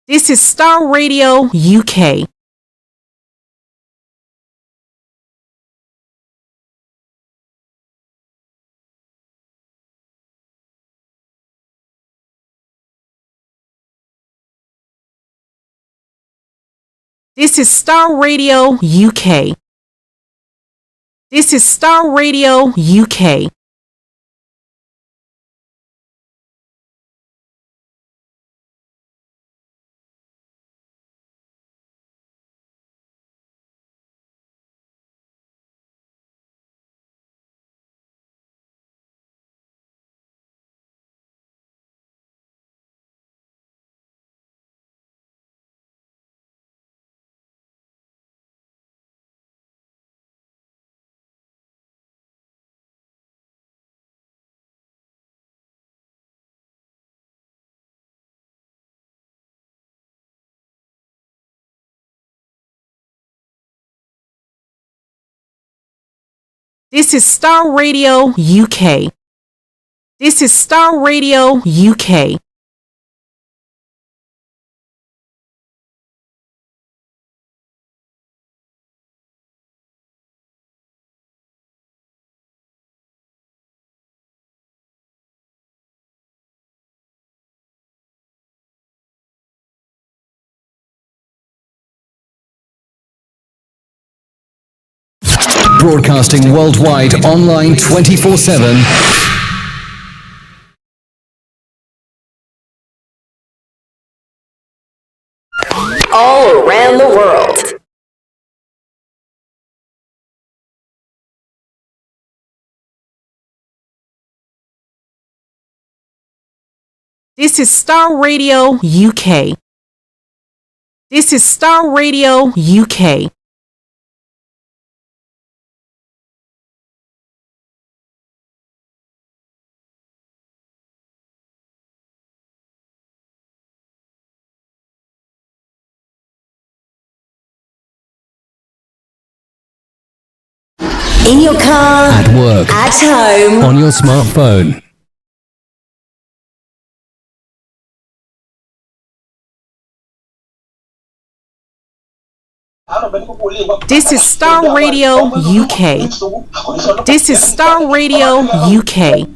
This is Star Radio UK. This is Star Radio UK. This is Star Radio UK. This is Star Radio UK. This is Star Radio UK. Broadcasting worldwide online 24/7. All around the world. This is Star Radio UK. This is Star Radio UK. In your car, At work, at home, on your smartphone. This is Star Radio UK. This is Star Radio UK.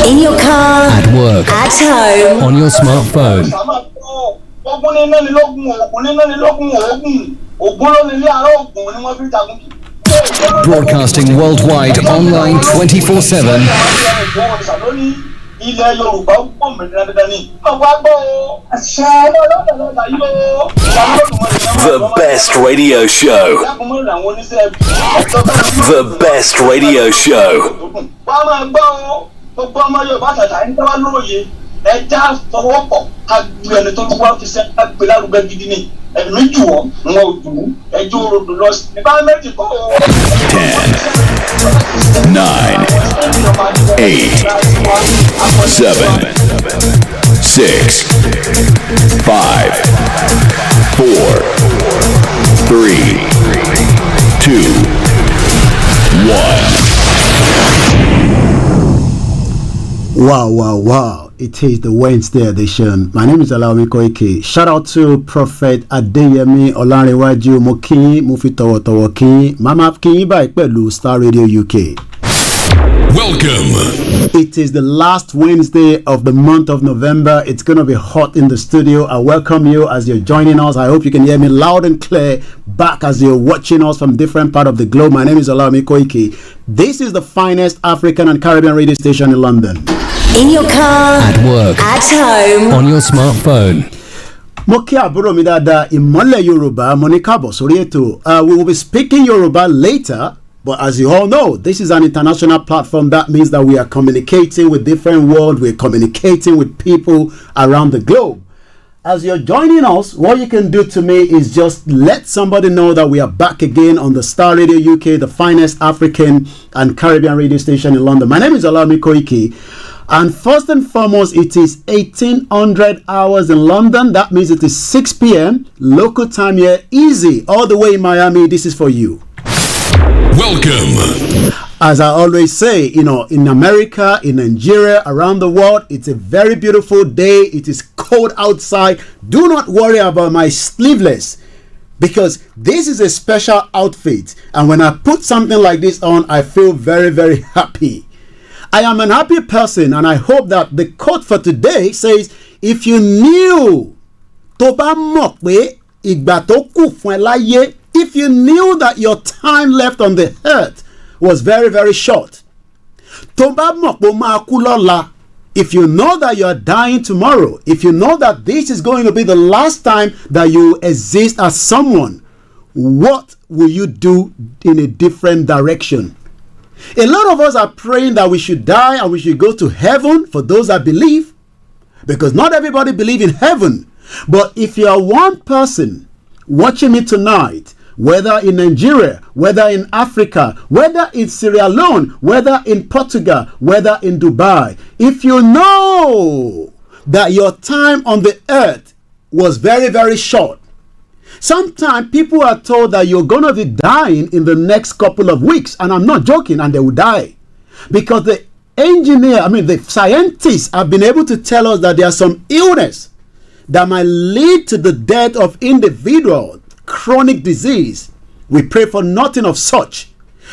in your car, At work, at home, on your smartphone. Broadcasting worldwide online 24/7. The best radio show. The best radio show. Nine, 8, 7, 6, 5, 4, 3, 2, 1. Wow. It is the Wednesday edition. My name is Olayomi Koiki. Shout out to Prophet Adeyemi Olanrewaju Mokin Mufitowotowo Kin Mama Kin by Pelu Star Radio UK. Welcome. It is the last Wednesday of the month of November. It's going to be hot in the studio. I welcome you as you're joining us. I hope you can hear me loud and clear back as you're watching us from different part of the globe. My name is Olayomi Koiki. This is the finest African and Caribbean radio station in London. in your car, At work, at home, on your smartphone. Mo kí àbúrò mi dáadáa ìmọ́lẹ̀ Yorùbá mo ní káàbọ̀ sórí ètò. We will be speaking Yoruba later, but as you all know, this is an international platform. That means that we are communicating with different world. We're communicating with people around the globe. As you're joining us, what you can do to me is just let somebody know that we are back again on the Star Radio UK, the finest African and Caribbean radio station in London. My name is Olayomi Koiki. And first and foremost, it is 1800 hours in London. That means it is 6 p.m. local time here. Easy. All the way in Miami. This is for you. Welcome. As I always say, in America, in Nigeria, around the world, it's a very beautiful day. It is cold outside, do not worry about my sleeveless, because this is a special outfit, and when I put something like this on, I feel very, very happy. I am an happy person, and I hope that the quote for today says, if you knew if you knew that your time left on the earth was very, very short, if you know that you are dying tomorrow, if you know that this is going to be the last time that you exist as someone, what will you do in a different direction? A lot of us are praying that we should die and we should go to heaven, for those that believe, because not everybody believes in heaven. But if you are one person watching me tonight, whether in Nigeria, whether in Africa, whether in Sierra Leone, whether in Portugal, whether in Dubai, if you know that your time on the earth was very, very short, sometimes people are told that you're going to be dying in the next couple of weeks, and I'm not joking, and they will die. Because the scientists have been able to tell us that there are some illness that might lead to the death of individuals, chronic disease. We pray for nothing of such.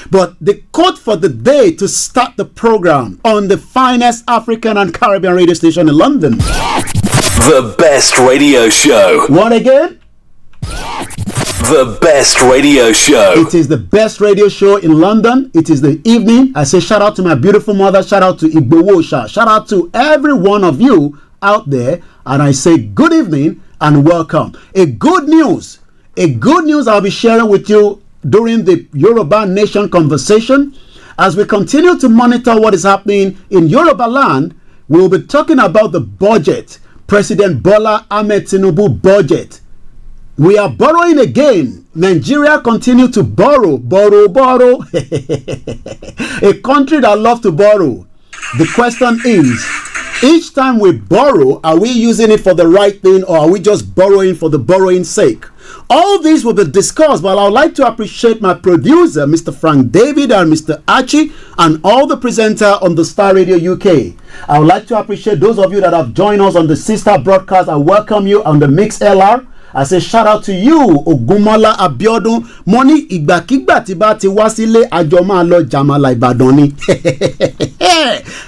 But the quote for the day to start the program on the finest African and Caribbean radio station in London. The best radio show. What again? The best radio show. It is the best radio show in London. It is the evening. I say shout out to my beautiful mother. Shout out to Igbowosha. Shout out to every one of you out there. And I say good evening and welcome. A good news I'll be sharing with you during the Yoruba Nation conversation. As we continue to monitor what is happening in Yoruba land, we will be talking about the budget. President Bola Ahmed Tinubu budget. We are borrowing again. Nigeria continue to borrow. A country that loves to borrow. The question is, each time we borrow, are we using it for the right thing, or are we just borrowing for the borrowing sake? All these will be discussed, but I would like to appreciate my producer, Mr. Frank David, and Mr. Archie, and all the presenters on the Star Radio UK. I would like to appreciate those of you that have joined us on the sister broadcast. I welcome you on the Mix LR. I say shout out to you, Ogumola Abiodun. Money igbakigba ti ba ti wa sile ajo ma lo Jamala Ibadan ni.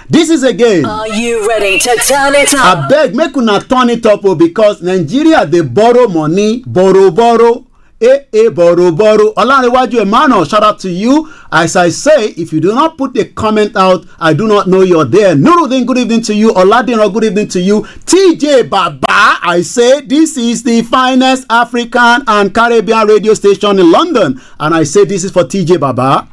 This is again. Are you ready to turn it up? I beg make una turn it up, because Nigeria they borrow money, borrow. Borrow. Olanrewaju Emmanuel, shout out to you. As I say, if you do not put a comment out, I do not know you're there. Nuruddin, good evening to you. Oladinro, good evening to you. TJ Baba, I say this is the finest African and Caribbean radio station in London, and I say this is for TJ Baba.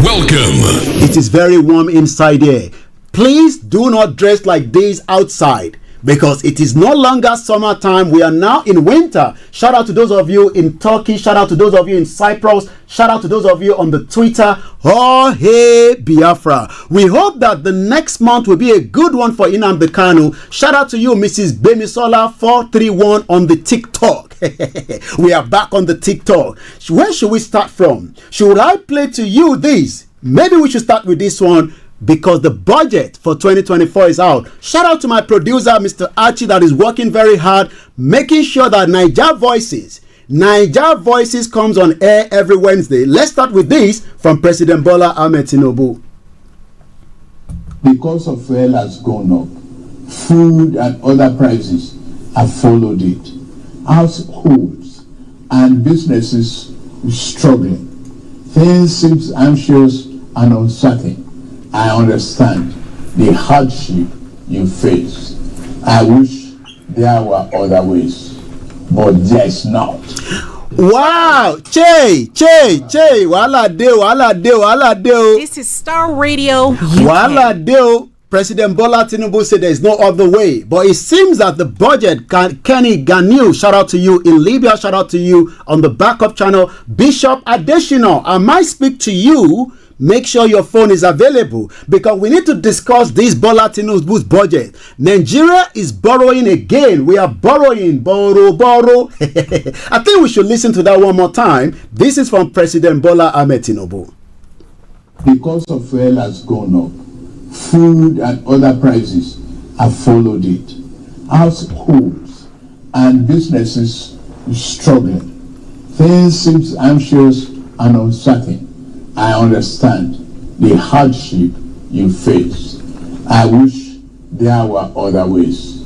Welcome. It is very warm inside here. Please do not dress like this outside, because it is no longer summertime. We are now in winter. Shout out to those of you in Turkey. Shout out to those of you in Cyprus. Shout out to those of you on the Twitter. Oh, hey, Biafra. We hope that the next month will be a good one for Nnamdi Kanu. Shout out to you, Mrs. Bemisola 431 on the TikTok. We are back on the TikTok. Where should we start from? Should I play to you this? Maybe we should start with this one, because the budget for 2024 is out. Shout out to my producer, Mr. Archie, that is working very hard, making sure that Naija Voices comes on air every Wednesday. Let's start with this from President Bola Ahmed Tinubu. The cost of fuel has gone up. Food and other prices have followed it. Households and businesses are struggling. Things seem anxious and uncertain. I understand the hardship you face. I wish there were other ways, but there's not. Wow! Che! Wala deo. This is Star Radio UK. Wala deo. President Bola Tinubu said there is no other way. But it seems that the budget, Kenny Ganiu, shout out to you in Libya, shout out to you on the backup channel, Bishop Adesina, I might speak to you. Make sure your phone is available, because we need to discuss this Bola Tinubu's budget. Nigeria is borrowing again. We are borrowing, borrow. I think we should listen to that one more time. This is from President Bola Ahmed Tinubu. The cost of fuel has gone up. Food and other prices have followed it. households and businesses struggling. Things seem anxious and uncertain. I understand the hardship you face. I wish there were other ways,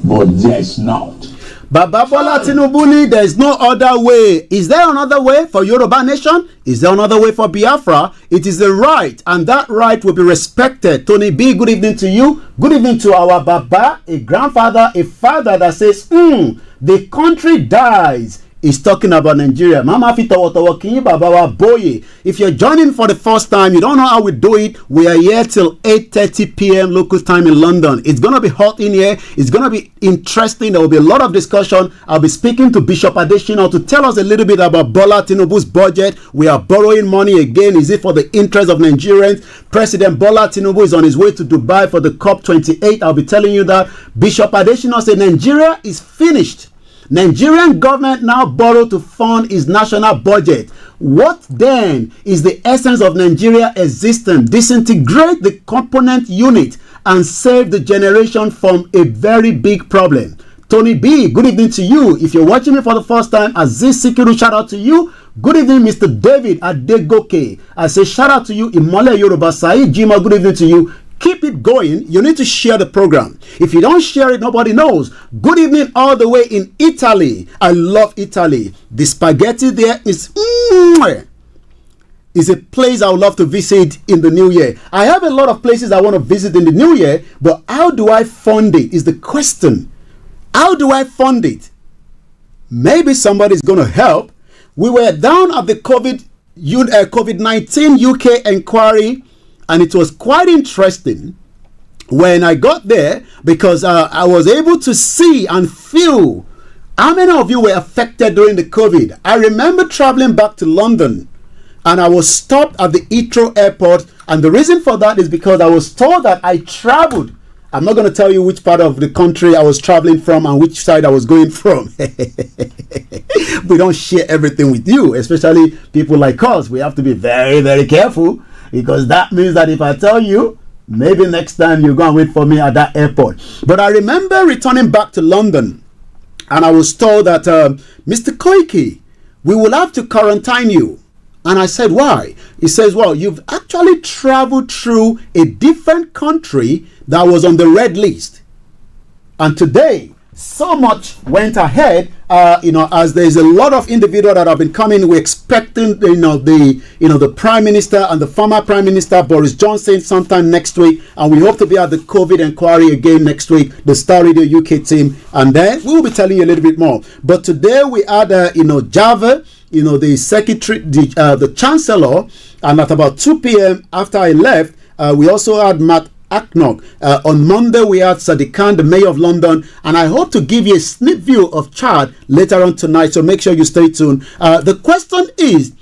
but there's not. Baba Bola Tinubu, there is no other way. Is there another way for Yoruba nation? Is there another way for Biafra? It is the right, and that right will be respected. Tony B, good evening to you. Good evening to our Baba, a grandfather, a father that says, the country dies. Is talking about Nigeria. Mama Fitawotawa Kinyi Babawa Boye. If you're joining for the first time, you don't know how we do it. We are here till 8:30 p.m. local time in London. It's gonna be hot in here. It's gonna be interesting. There will be a lot of discussion. I'll be speaking to Bishop Adesina to tell us a little bit about Bola Tinubu's budget. We are borrowing money again. Is it for the interest of Nigerians? President Bola Tinubu is on his way to Dubai for the COP28. I'll be telling you that. Bishop Adesina said Nigeria is finished. Nigerian government now borrow to fund its national budget. What then is the essence of Nigeria existing? Disintegrate the component unit and save the generation from a very big problem. Tony B, good evening to you. If you're watching me for the first time, Aziz Sikiru, shout out to you. Good evening, Mr. David Adegoke. I say shout out to you, Imole Yoruba Said Jima, good evening to you. Keep it going. You need to share the program. If you don't share it, nobody knows. Good evening all the way in Italy. I love Italy. The spaghetti there is a place I would love to visit in the new year. I have a lot of places I want to visit in the new year, but how do I fund it is the question. How do I fund it? Maybe somebody's going to help. We were down at the COVID-19 UK inquiry, and it was quite interesting when I got there because I was able to see and feel how many of you were affected during the COVID. I remember traveling back to London and I was stopped at the Heathrow airport, and the reason for that is because I was told that I traveled. I'm not going to tell you which part of the country I was traveling from and which side I was going from. We don't share everything with you, especially people like us. We have to be very, very careful, because that means that if I tell you, maybe next time you're going to wait for me at that airport. But I remember returning back to London and I was told that, Mr. Koiki, we will have to quarantine you. And I said, why? He says, well, you've actually traveled through a different country that was on the red list. And today, so much went ahead, as there's a lot of individuals that have been coming. We're expecting, the Prime Minister and the former Prime Minister, Boris Johnson, sometime next week. And we hope to be at the COVID inquiry again next week, the Star Radio UK team. And then we will be telling you a little bit more. But today we had, Java, the secretary, the chancellor, and at about 2 p.m. after I left, we also had Matt Acknock. On Monday, we had Sadiq Khan, the mayor of London, and I hope to give you a snip view of Chad later on tonight, so make sure you stay tuned. The question is,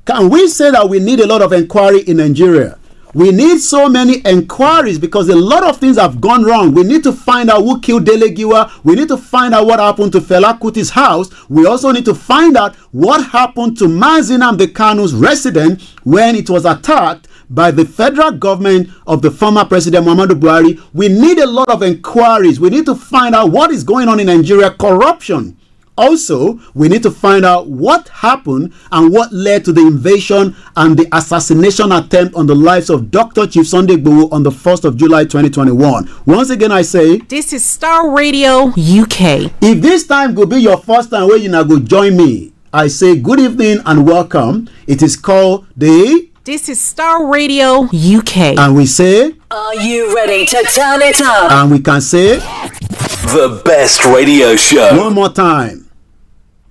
can we say that we need a lot of inquiry in Nigeria? We need so many inquiries because a lot of things have gone wrong. We need to find out who killed Dele Giwa. We need to find out what happened to Fela Kuti's house. We also need to find out what happened to Mazi Nnamdi Kanu's residence when it was attacked by the federal government of the former President Muhammadu Buhari. We need a lot of inquiries. We need to find out what is going on in Nigeria, corruption. Also, we need to find out what happened and what led to the invasion and the assassination attempt on the lives of Dr. Chief Sunday Igboho on the 1st of July 2021. Once again, I say, this is Star Radio UK. If this time will be your first time where you now go join me, I say good evening and welcome. It is called the This is Star Radio UK. And we say, are you ready to turn it up? And we can say, the best radio show. One more time.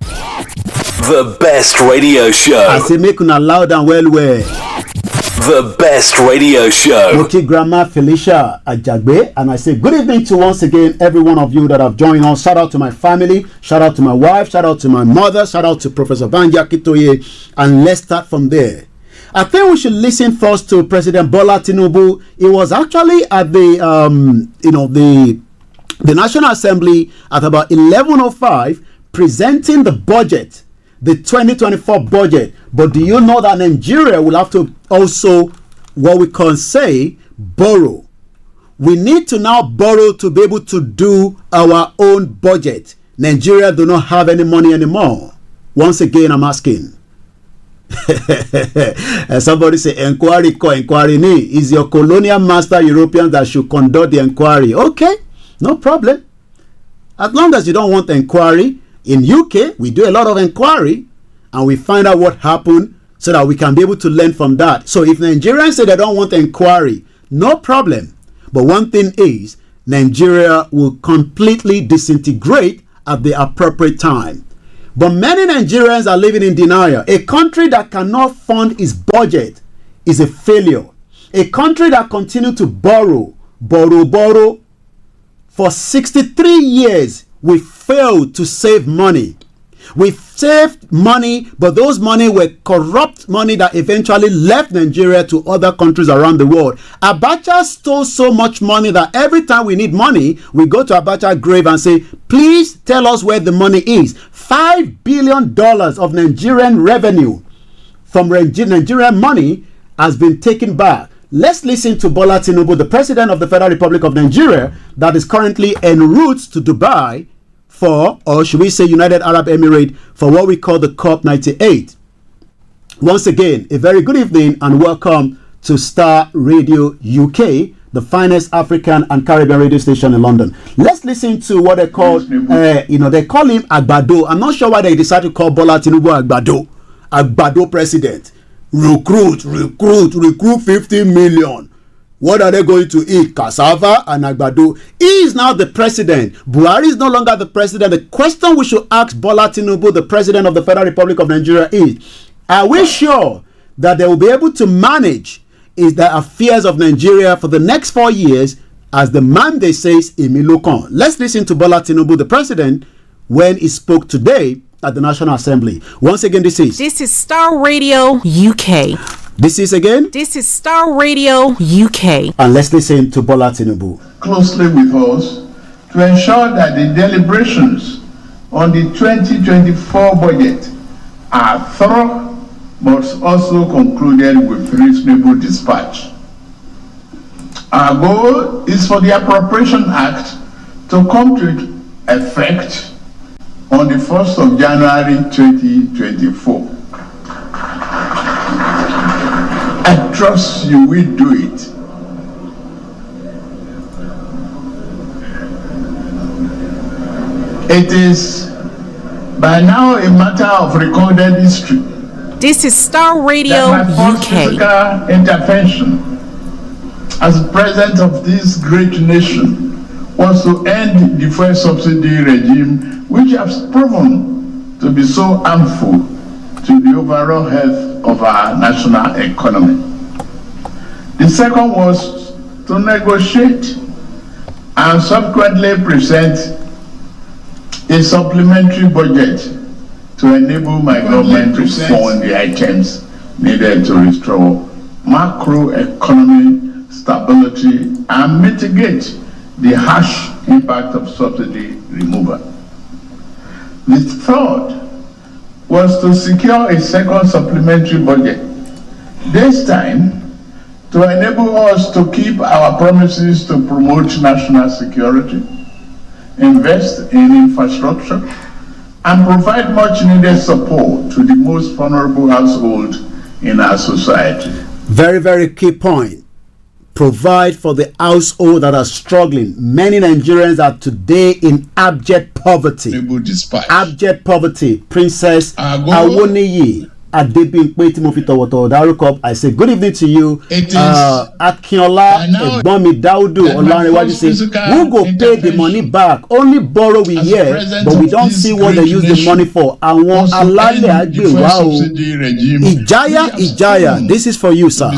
The best radio show. I say make una loud and well. The best radio show. Moki Grandma Felicia Ajagbe, and I say good evening to once again every one of you that have joined us. Shout out to my family, shout out to my wife, shout out to my mother, shout out to Professor Banji Akitoye, and let's start from there. I think we should listen first to President Bola Tinubu. It was actually at the National Assembly at about 11:05 presenting the budget, the 2024 budget. But do you know that Nigeria will have to also, what we can say, borrow? we need to now borrow to be able to do our own budget. Nigeria do not have any money anymore. Once again, I'm asking. Somebody say inquiry ni is your colonial master Europeans that should conduct the inquiry. Okay, no problem. As long as you don't want inquiry, in UK we do a lot of inquiry and we find out what happened so that we can be able to learn from that. So if Nigerians say they don't want inquiry, no problem. But one thing is, Nigeria will completely disintegrate at the appropriate time. But many Nigerians are living in denial. A country that cannot fund its budget is a failure. A country that continues to borrow. For 63 years, we failed to save money. We saved money, but those money were corrupt money that eventually left Nigeria to other countries around the world. Abacha stole so much money that every time we need money, we go to Abacha's grave and say, please tell us where the money is. $5 billion of Nigerian revenue from Nigerian money has been taken back. Let's listen to Bola Tinubu, the President of the Federal Republic of Nigeria, that is currently en route to Dubai for, or should we say United Arab Emirates, for what we call the COP98. Once again, a very good evening and welcome to Star Radio UK, the finest African and Caribbean radio station in London. Let's listen to what they call, they call him Agbado. I'm not sure why they decided to call Bola Tinubu Agbado president. Recruit 50 million. What are they going to eat? Cassava and Agbado. He is now the president. Buhari is no longer the president. The question we should ask Bola Tinubu, the president of the Federal Republic of Nigeria, is, are we sure that they will be able to manage the affairs of Nigeria for the next 4 years as the mandate says Imilokon? Let's listen to Bola Tinubu, the president, when he spoke today at the National Assembly. Once again, this is Star Radio UK. This is Star Radio UK. And let's listen to Bola Tinubu. Closely with us to ensure that the deliberations on the 2024 budget are thorough but also concluded with reasonable dispatch. Our goal is for the Appropriation Act to come to effect on the 1st of January 2024. I trust you will do it. It is by now a matter of recorded history. This is Star Radio that my first UK. physical intervention as president of this great nation was to end the fuel subsidy regime, which has proven to be so harmful to the overall health of our national economy. The second was to negotiate and subsequently present a supplementary budget to enable my government to fund the items needed to restore macroeconomic stability and mitigate the harsh impact of subsidy removal. The third was to secure a second supplementary budget, this time to enable us to keep our promises to promote national security, invest in infrastructure, and provide much needed support to the most vulnerable household in our society. Very, very key point. Provide for the household that are struggling. Many Nigerians are today in abject poverty. Abject poverty. Princess Awoniyi Adebimpe Timofitowoto Daruko. I say good evening to you. Akinola Egbomi Daudu Olanrewaju say who go pay the money back? Only borrow we hear, but we don't see what they use the money for. Àwọn alálẹ̀ àgbèwà o. Ijaya, this is for you, sir.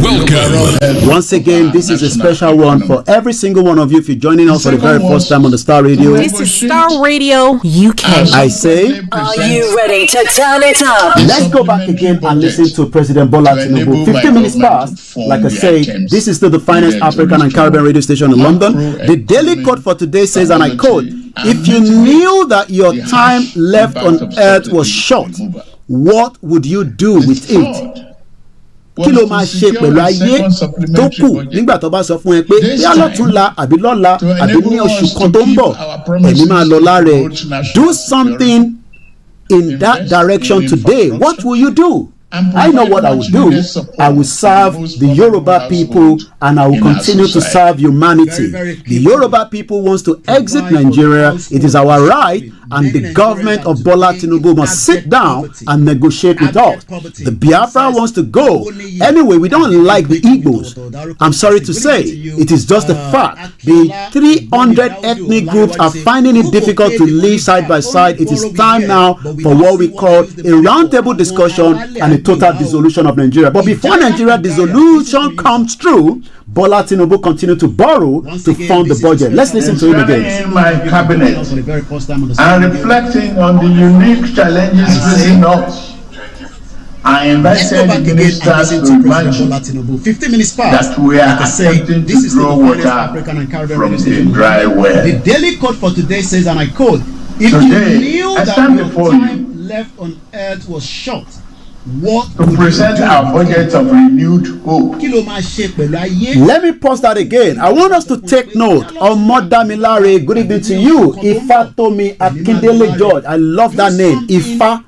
Welcome. Once again, this is a special one for every single one of you if you're joining us for the very first time on the Star Radio. This is Star Radio UK. I say, Are you ready to turn it up? let's go back again and listen to President Bola Tinubu. 15 minutes past, like I say, this is still the finest African and Caribbean radio station in London. The daily quote for today says, and I quote, if you knew that your time left on earth was short, what would you do with it? kí ló máa ṣe pẹ̀lú ayé tó kù nígbà tó bá sọ fún ẹ pé bí alọ́túnla àbí lọ́la àbí ní oṣù kan tó ń bọ̀ ẹ̀mí máa lọ lára ẹ̀. Do something in that direction today. What will you do? I know what I will do. I will serve the Yoruba people and I will continue to serve humanity. The Yoruba people wants to exit Nigeria. It is our right, and the government of Bola Tinubu must sit down and negotiate with us. The Biafra wants to go. Anyway, we don't like the Igbos. I'm sorry to say, it is just a fact. The 300 ethnic groups are finding it difficult to live side by side. It is time now for what we call a roundtable discussion and a total dissolution of Nigeria. But before Nigeria dissolution comes through, Bola Tinubu continue to borrow to fund the budget. Let's listen to him again. In my cabinet and reflecting on the unique challenges facing us, I invited the ministers to imagine that we are attempting to draw water from a dry well. The daily code for today says, and I quote, if Today, you knew I that stand your before time left on earth was short, what to would present you do? our budget of renewed hope. Let me pause that again. I want us to take note. Omodamilare, good evening to you. Ifatomi Akindele George. I love that name. Ifa.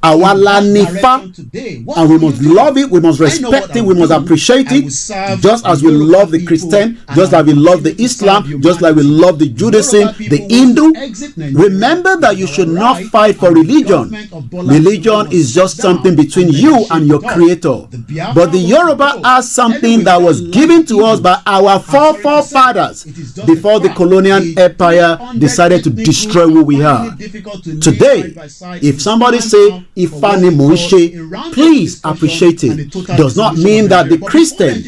Awala Nifa, and we must love it, we must respect it, we must appreciate it, just as we love the Christian, just like we love the Islam, just like we love the Judaism, the Hindu. Remember that you should not fight for religion. Religion is just something between you and your creator. But the Yoruba has something that was given to us by our forefathers before the colonial empire decided to destroy what we are. Today, if somebody say, Ifani Moishe, please appreciate it. Does not mean that the Christian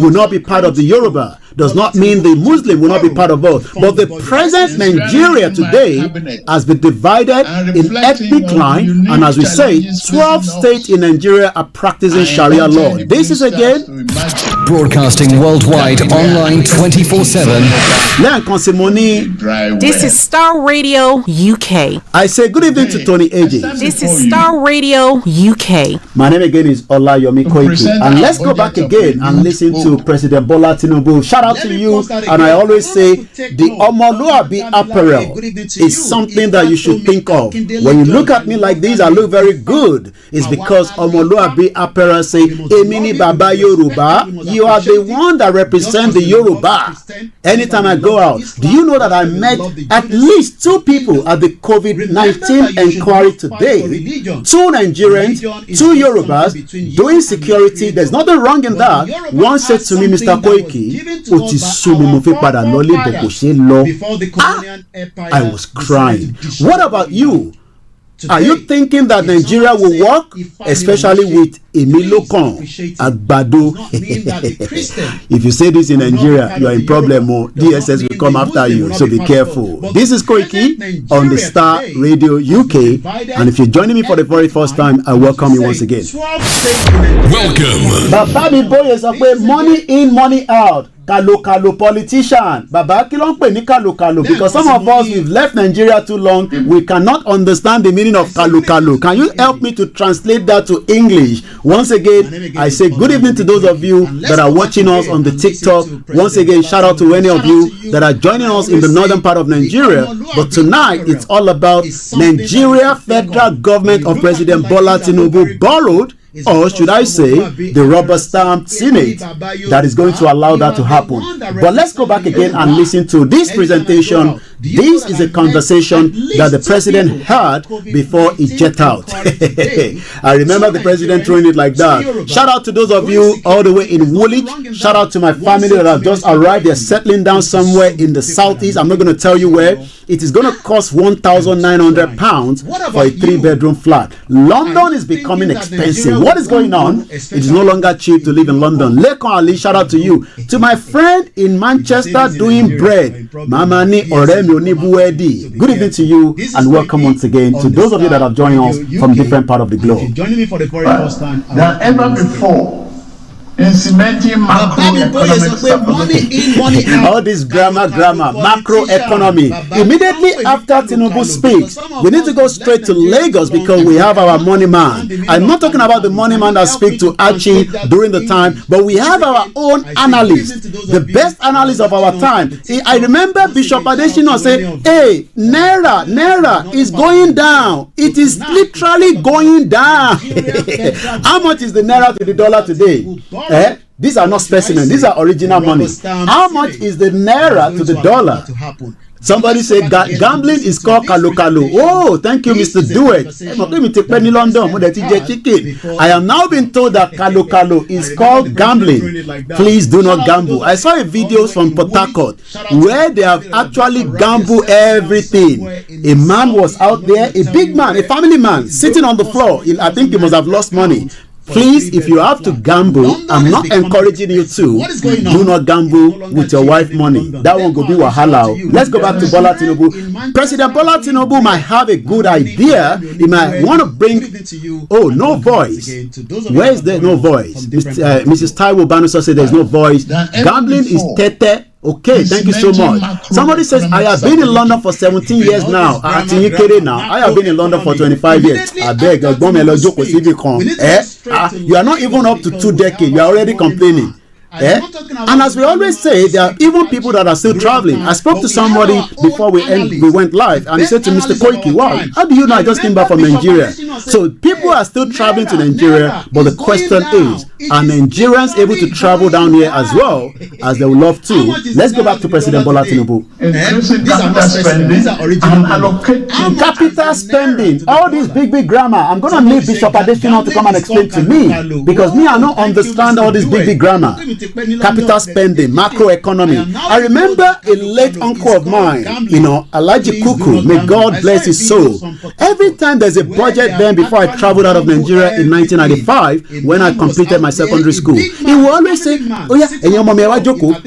will not be part of the Yoruba. Does not mean the Muslim will not be part of both. But the present Nigeria today has been divided in ethnic line, and as we say, 12 states in Nigeria are practicing Sharia law. This is again broadcasting worldwide online 24/7. This is Star Radio UK. I say good evening to Tony AJ. This is Star Radio UK. My name again is Olayomi Koiki, and let's go back again and listen to President Bola Tinubu. Shout out to you, and I always say the Omoluabi apparel is something that you should think of. When you look at me like this, I look very good. It's because Omoluabi apparel say, Emini Baba Yoruba. You are the one that represents the Yoruba. Anytime I go out, do you know that I met at least 2 people at the COVID-19 inquiry today? 2 Nigerians, 2 Yorubas doing security. There's nothing wrong in that. One said to me, Mr. Koiki, I was crying. What about you? Are you thinking that Nigeria will work, especially with Emilokon Agbado? If you say this in Nigeria, you are in problem. DSS will come after you, so be careful. This is Koiki on the Star Radio UK, and if you're joining me for the very first time, I welcome you once again. Welcome. Baba boy is up with money in, money out. Kalo politician. Baba, kí ló ń pè ní kalo? Because some of us, we've left Nigeria too long. We cannot understand the meaning of kalo. Can you help me to translate that to English? Once again, I say good evening to those of you that are watching us on the TikTok. Once again, shout out to any of you that are joining us in the northern part of Nigeria. But tonight, it's all about Nigeria federal government of President Bola Tinubu borrowed, or should I say, the rubber stamp Senate that is going to allow that to happen. But let's go back again and listen to this presentation. This is a conversation that the president had before he jet out. I remember the president throwing it like that. Shout out to those of you all the way in Woolwich. Shout out to my family that have just arrived. They're settling down somewhere in the southeast. I'm not going to tell you where. It is going to cost £1,900 for a 3-bedroom flat. London is becoming expensive. What is going on? It is no longer cheap to live in London. Lekon Ali, shout out to you. To my friend in Manchester doing bread, Mamani Oremi Onibuedi. Good evening to you and welcome once again to those of you that have joined us from different parts of the globe. Than ever before, in cementing macroeconomic stability. All this grammar, macroeconomy. Immediately after Tinubu speaks, we need to go straight to Lagos because we have our money man. I'm not talking about the money man that speaks to Archie during the time, but we have our own analyst, the best analyst of our time. I remember Bishop Adesina say, hey, Naira is going down. It is literally going down. How much is the Naira to the dollar today? These are not specimens. These are original money. How much is the Naira to the dollar? Somebody say gambling is called kalokalo. Oh, thank you, Mr. Duet. I am now being told that kalokalo is called gambling. Please do not gamble. I saw a video from Port Harcourt where they have actually gambled everything. A man was out there, a big man, a family man, sitting on the floor. I think he must have lost money. Please, if you have to gamble, I'm not encouraging you to. Do not gamble with your wife money. That one go be wahala. Let's go back to Bola Tinubu. President Bola Tinubu might have a good idea. He might want to bring. Oh, no voice. Where is there no voice? Mrs. Taiwo Banusa said there's no voice. Gambling is tete. Okay, thank you so much. Somebody says, I have been in London for 17 years now. I have been in London for 25 years. I beg, you are not even up to 2 decades. You are already complaining. And as we always say, there are even people that are still traveling. I spoke to somebody before we went live, and he said to Mr. Koiki, wow, how do you know I just came back from Nigeria? So people are still traveling to Nigeria, but the question is, are Nigerians able to travel down here as well as they would love to? Let's go back to President Bola Tinubu. Capital spending, all this big grammar. I'm going to need Bishop Adesina to come and explain to me, because me, I don't understand all this big grammar. Capital spending, macroeconomy. I remember a late uncle of mine, Alaji Kuku, may God bless his soul. Every time there's a budget then before I traveled out of Nigeria in 1995, when I completed my secondary school, he will always say, oh yeah,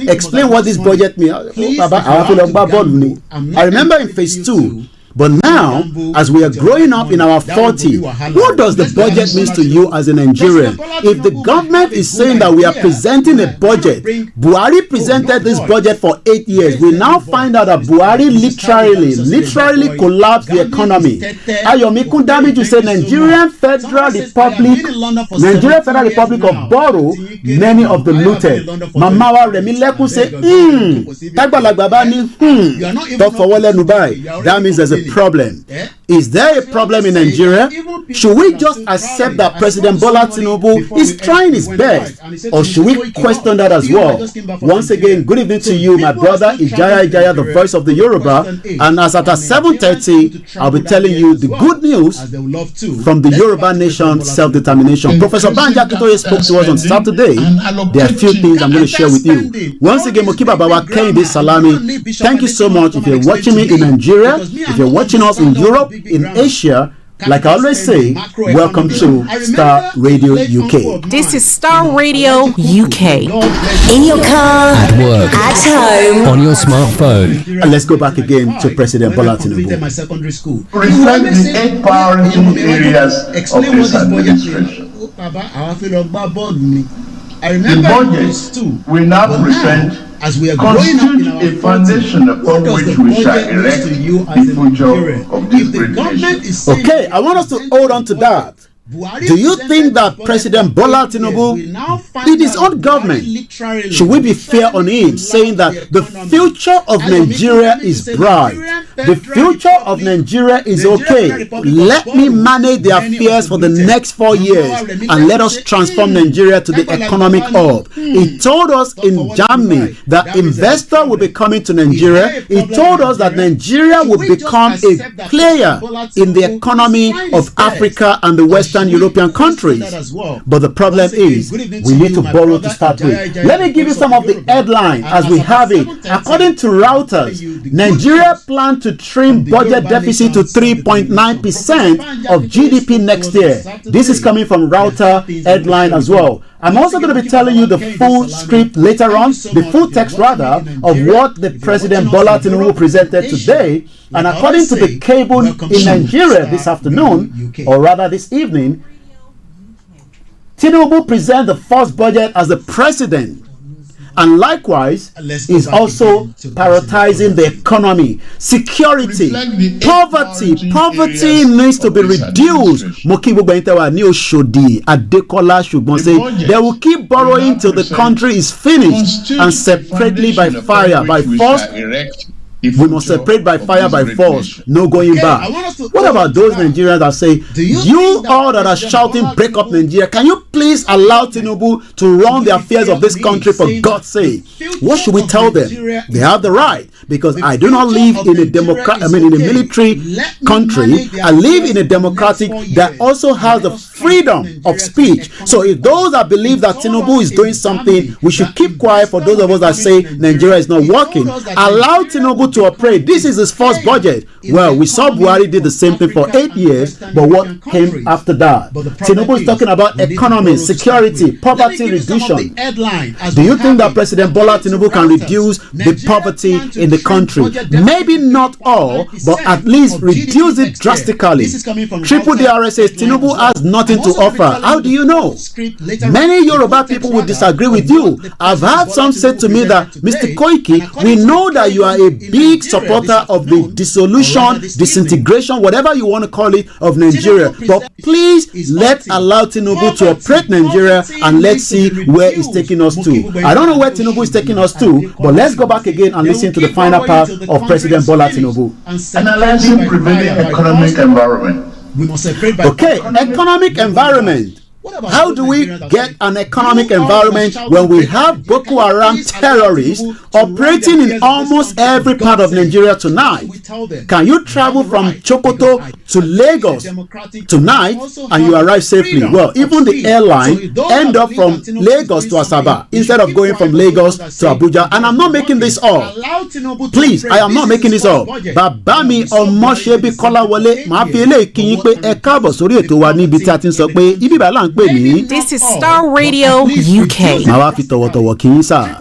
explain what this budget means. I remember in phase 2. But now, as we are growing up in our 40s, what does the budget mean to you as a Nigerian? If the government is saying that we are presenting a budget, Buhari presented this budget for 8 years. We now find out that Buhari literally collapsed the economy. Ayomi Kundami to say Nigerian Federal Republic of borrow many of the looted. Mamawa Remileku say, that means there's a problem. Is there a problem in Nigeria? Should we just accept that President Bola Tinubu is trying his best, or should we question that as well? Once again, good evening to you, my brother Ijaya, the voice of the Yoruba. And as at 7:30, I'll be telling you the good news from the Yoruba Nation self-determination. Professor Banja Kitoye spoke to us on Saturday. There are a few things I'm going to share with you. Once again, Mokiba Bawa Kehinde Salami, thank you so much. If you're watching me in Nigeria, if you're watching us in Europe, in Asia, like I always say, welcome to Star Radio UK. This is Star Radio UK. In your car, At work, at home, on your smartphone. And let's go back again to President Bola Tinubu. Reflect the 8 priority areas of this administration. The budget will now present constitute a foundation upon which we shall erect the future of this great nation. Okay, I want us to hold on to that. Do you think that President Bola Tinubu, in his own government, should we be fair on him, saying that the future of Nigeria is bright, the future of Nigeria is okay, let me manage the affairs for the next 4 years and let us transform Nigeria to the economic hub? He told us in Germany that investors will be coming to Nigeria. He told us that Nigeria will become a player in the economy of Africa and the Western European countries. But the problem is, we need to borrow to start with. Let me give you some of the headlines as we have it. According to Reuters, Nigeria plans to trim budget deficit to 3.9% of GDP next year. This is coming from Reuters headline as well. I'm also going to be telling you the full script later on, the full text rather, of what the President Bola Tinubu presented today. And according to the cable in Nigeria this afternoon, or rather this evening, Tinubu presents the first budget as the president, and likewise is also prioritizing the economy, security, poverty needs to be reduced. They will keep borrowing till the country is finished, and separately by fire, by force. We must separate by fire, by force, no going back. What about those Nigerians that say, you all that are shouting, break up Nigeria, can you please allow Tinubu to run the affairs of this country for God's sake? What should we tell them? They have the right, because I do not live in a military country. I live in a democratic that also has the freedom of speech. So if those that believe that Tinubu is doing something, we should keep quiet. For those of us that say Nigeria is not working, allow Tinubu to operate. This is his first budget. Well, we saw Buhari did the same thing for 8 years, but what came after that? Tinubu is talking about economy, security, poverty reduction. Do you think that President Bola Tinubu can reduce the poverty in the country? Maybe not all, but at least reduce it drastically. Triple DRS says Tinubu has nothing to offer. How do you know? Many Yoruba people will disagree with you. I've had some say to me that, Mr. Koiki, we know that you are a big supporter of the dissolution, disintegration, whatever you want to call it, of Nigeria. But please allow Tinubu to operate Nigeria, and let's see where it's taking us to. I don't know where Tinubu is taking us to, but let's go back again and listen to the final part of President Bola Tinubu. Analyzing prevailing economic environment. Okay, economic environment. How do we get an economic environment when we have Boko Haram terrorists operating in almost every part of Nigeria tonight? Can you travel from Chokoto to Lagos tonight and you arrive safely? Well, even the airline end up from Lagos to Asaba instead of going from Lagos to Abuja. And I'm not making this up. Please, I am not making this up. Babami Omoshebi Kolawole Mafele Kinyipe Ekabo Sori Eto wa nibi tí a ti ń sọ pé ibi bá là ń pè ní. This is Star Radio UK. Màá fi tọ̀wọ̀tọ̀wọ̀ kí yín sà.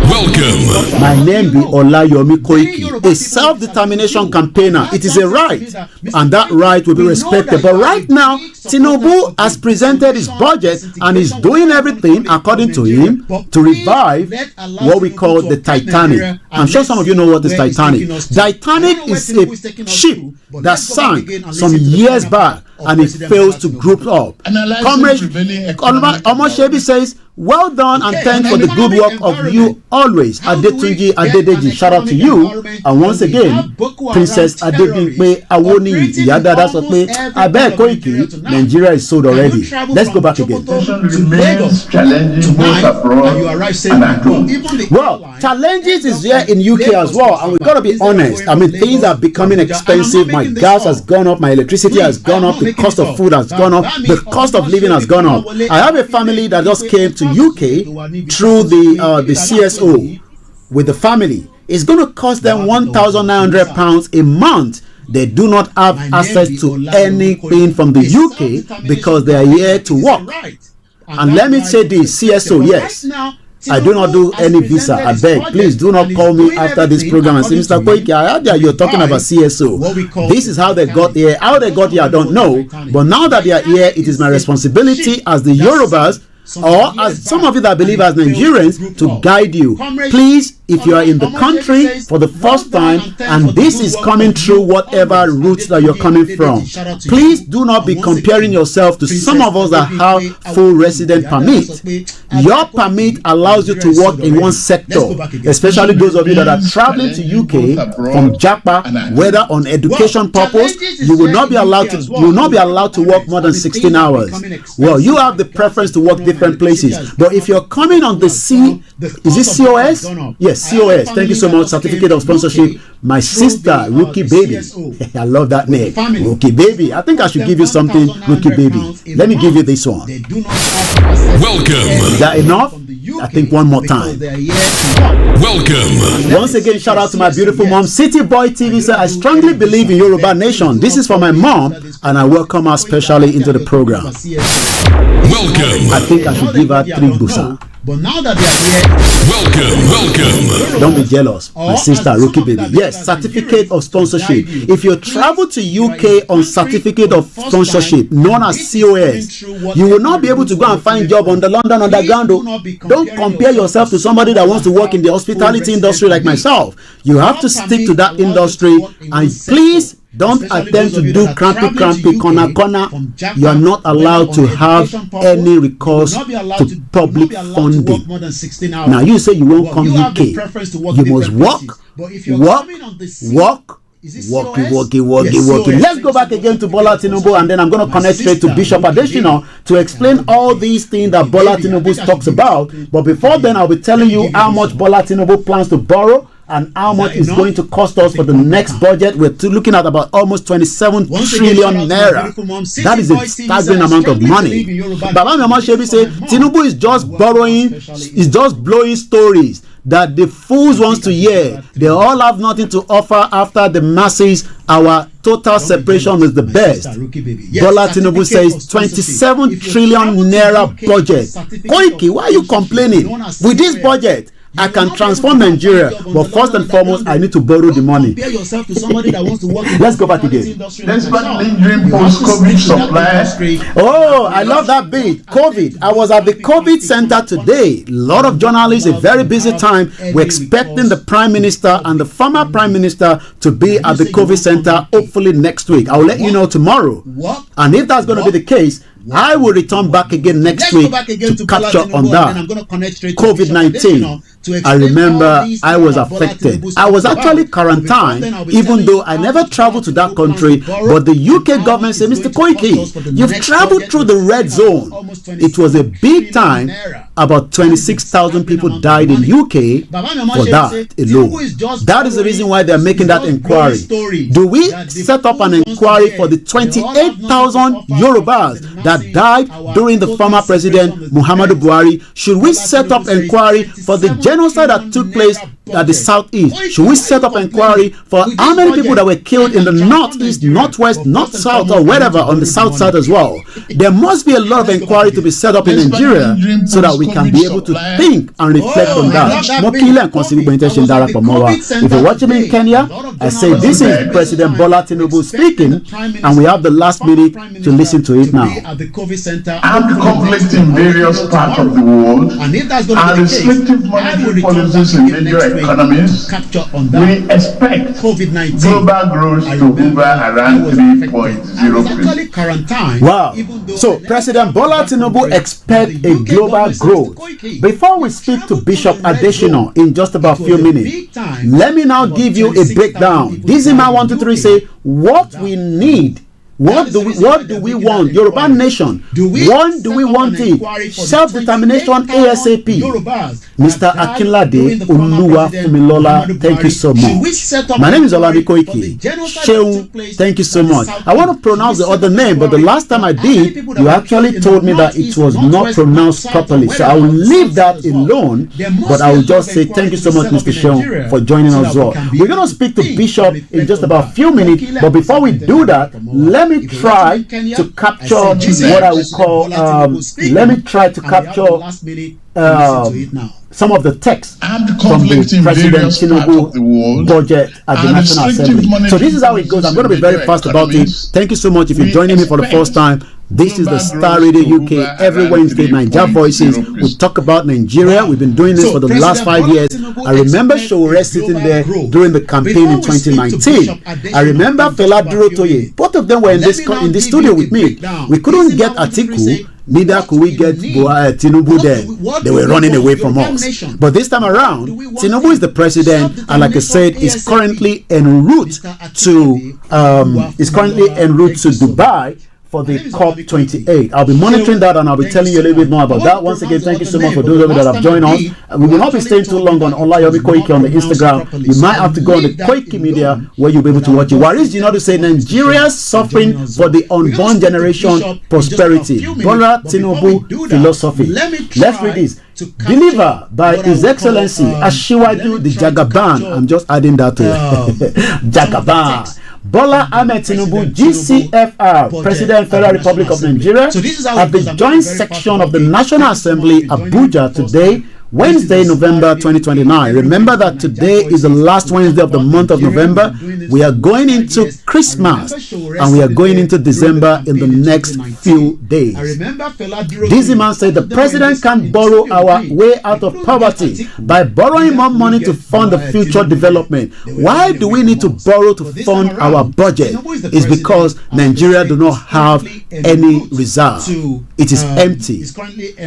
Welcome. My name be Olayomi Koiki, a self-determination campaigner. It is a right, and that right will be respected. But right now, Tinubu has presented his budget and is doing everything, according to him, to revive what we call the Titanic. I'm sure some of you know what is Titanic. Titanic is a ship that sank some years back, and it fails to group up. Comrade Omoshebi says, well done and thanks for the good work of you always. Adetunji Adedeji, shout out to you. And once again, Princess Adebimpe Awoni Iyadada sọ pé abeg Koiki, Nigeria is sold already. Let's go back again. Well, challenges is here in UK as well, and we gotta be honest. I mean, things are becoming expensive. My gas has gone up, my electricity has gone up, the cost of food has gone up, the cost of living has gone up. I have a family that just came to UK through the CSO with the family. It's going to cost them £1,900 a month. They do not have access to anything from the UK because they are here to work. And let me say this, CSO, yes, I do not do any visa. I beg, please do not call me after this program and say, Mr. Koiki, I heard that you're talking about CSO. This is how they got here. How they got here, I don't know. But now that they are here, it is my responsibility as the Yorubas, or as some of you that believe as Nigerians, to guide you. Please, if you are in the country for the first time and this is coming through whatever route that you're coming from, please do not be comparing yourself to some of us that have full resident permit. Your permit allows you to work in one sector, especially those of you that are traveling to UK from Japa, whether on education purpose. You will not be allowed to work more than 16 hours. Well, you have the preference to work different places. But if you're coming on the C, is it COS? Yes, COS. Thank you so much. Certificate of sponsorship. My sister, Rookie Baby. I love that name. Rookie Baby. I think I should give you something, Rookie Baby. Let me give you this one. Welcome. Is that enough? I think one more time. Welcome. Once again, shout out to my beautiful mom, City Boy TV. So I strongly believe in Yoruba Nation. This is for my mom, and I welcome her specially into the program. Welcome. I think I should give her 3 busa. But now that they are here, welcome. Don't be jealous, my sister, Rookie Baby. Yes, certificate of sponsorship. If you travel to UK on certificate of sponsorship, known as COS, you will not be able to go and find job on the London Underground. Don't compare yourself to somebody that wants to work in the hospitality industry like myself. You have to stick to that industry, and please don't attempt to do crampy, corner. You are not allowed to have any recourse to public funding. Now you say you won't come UK. You must work. Let's go back again to Bola Tinubu, and then I'm going to connect straight to Bishop Adesina to explain all these things that Bola Tinubu talks about. But before then, I'll be telling you how much Bola Tinubu plans to borrow and how much is going to cost us for the next budget. We're looking at about almost 27 trillion naira. That is a staggering amount of money. Baba Mama Shebi say Tinubu is just borrowing, is just blowing stories that the fools wants to hear. They all have nothing to offer after the masses. Our total separation is the best. Bola Tinubu says 27 trillion naira budget. Koiki, why are you complaining? With this budget, I can transform Nigeria, but first and foremost, I need to borrow the money. Let's go back again. Oh, I love that bit. COVID. I was at the COVID center today. A lot of journalists, a very busy time. We're expecting the Prime Minister and the former Prime Minister to be at the COVID center hopefully next week. I'll let you know tomorrow. And if that's going to be the case, I will return back again next week to capture on that. COVID-19. I remember I was affected. I was actually quarantined, even though I never traveled to that country. But the UK government said, Mr. Koiki, you've traveled through the red zone. It was a big time. About 26,000 people died in UK for that alone. That is the reason why they're making that inquiry. Do we set up an inquiry for the 28,000 Yorubas that died during the former president Muhammadu Buhari? Should we set up inquiry for the genocide that took place at the southeast? Should we set up inquiry for how many people that were killed in the northeast, northwest, north south, or wherever on the south side as well? There must be a lot of inquiry to be set up in Nigeria so that we can be able to think and reflect on that. If you're watching me in Kenya, I say this is President Bola Tinubu speaking, and we have the last minute to listen to it now. Armed conflict in various parts of the world and restrictive monetary policies in major economies, we expect global growth to hover around 3.0%. Wow. So President Bola Tinubu expects a global growth. Before we speak to Bishop Adesina in just about a few minutes, let me now give you a breakdown. This is my 1, 2, 3 say what we need. What do we want? Yoruba nation. Do we want it? Self-determination ASAP. Mr. Akinlade Oluwa Fumilola, thank you so much. My name is Olayomi Koiki. Sheun, thank you so much. I want to pronounce the other name, but the last time I did, you actually told me that it was not pronounced properly. So I will leave that alone, but I will just say thank you so much, Mr. Sheun, for joining us all. We're going to speak to Bishop in just about a few minutes, but before we do that, let me try to capture what I would call some of the text from the President Tinubu budget at the National Assembly. So this is how it goes. I'm going to be very fast about it. Thank you so much if you're joining me for the first time. This is the Star Radio UK every Wednesday, Niger Voices. We talk about Nigeria. We've been doing this for the last 5 years. I remember Showore sitting there during the campaign in 2019. I remember Fela Durotoye. Both of them were in this studio with me. We couldn't get Atiku. Neither could we get Tinubu there. They were running away from us. But this time around, Tinubu is the president, and like I said, is currently en route to Dubai for the COP28. I'll be monitoring that, and I'll be telling you a little bit more about that. Once again, thank you so much for those of you that have joined us. We will not be staying too long on Olayomi Koiki on the Instagram. You might have to go on the Koiki Media where you'll be able to watch it. Waris Jinodu say Nigeria suffering for the unborn generation prosperity. Bola Tinubu philosophy. Let's read this. Delivered by His Excellency Ashiwaju the Jagaban. I'm just adding that to Jagaban. Bola Ahmed Tinubu, GCFR, President Federal Republic of Nigeria, at the joint section of the National Assembly, Abuja today, Wednesday, November 2029. Remember that today is the last Wednesday of the month of November. We are going into Christmas and we are going into December in the next few days. Dizzy Man said the president can't borrow our way out of poverty by borrowing more money to fund the future development. Why do we need to borrow to fund our budget? It's because Nigeria do not have any reserve. It is empty.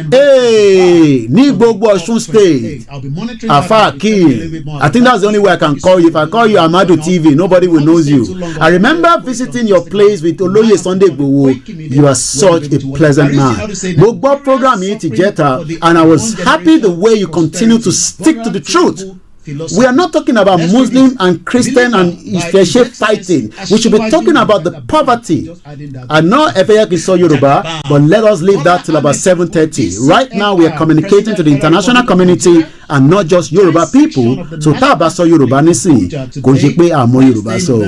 Hey, Nigbogbo State, Afa Akin. I think that's the only way I can call you. If I call you Amadu TV, nobody will know you. I remember visiting your place with Oloye Sunday Gbowo. You are such a pleasant man. Gbogbo program yìí ti jẹta, and I was happy the way you continue to stick to the truth. We are not talking about Muslim and Christian and Ifeshe fighting. We should be talking about the poverty. I know Efeyak is so Yoruba, but let us leave that till about 7:30. Right now, we are communicating to the international community and not just Yoruba people. So Taba so Yoruba nisi, Konjekwe amo Yoruba so.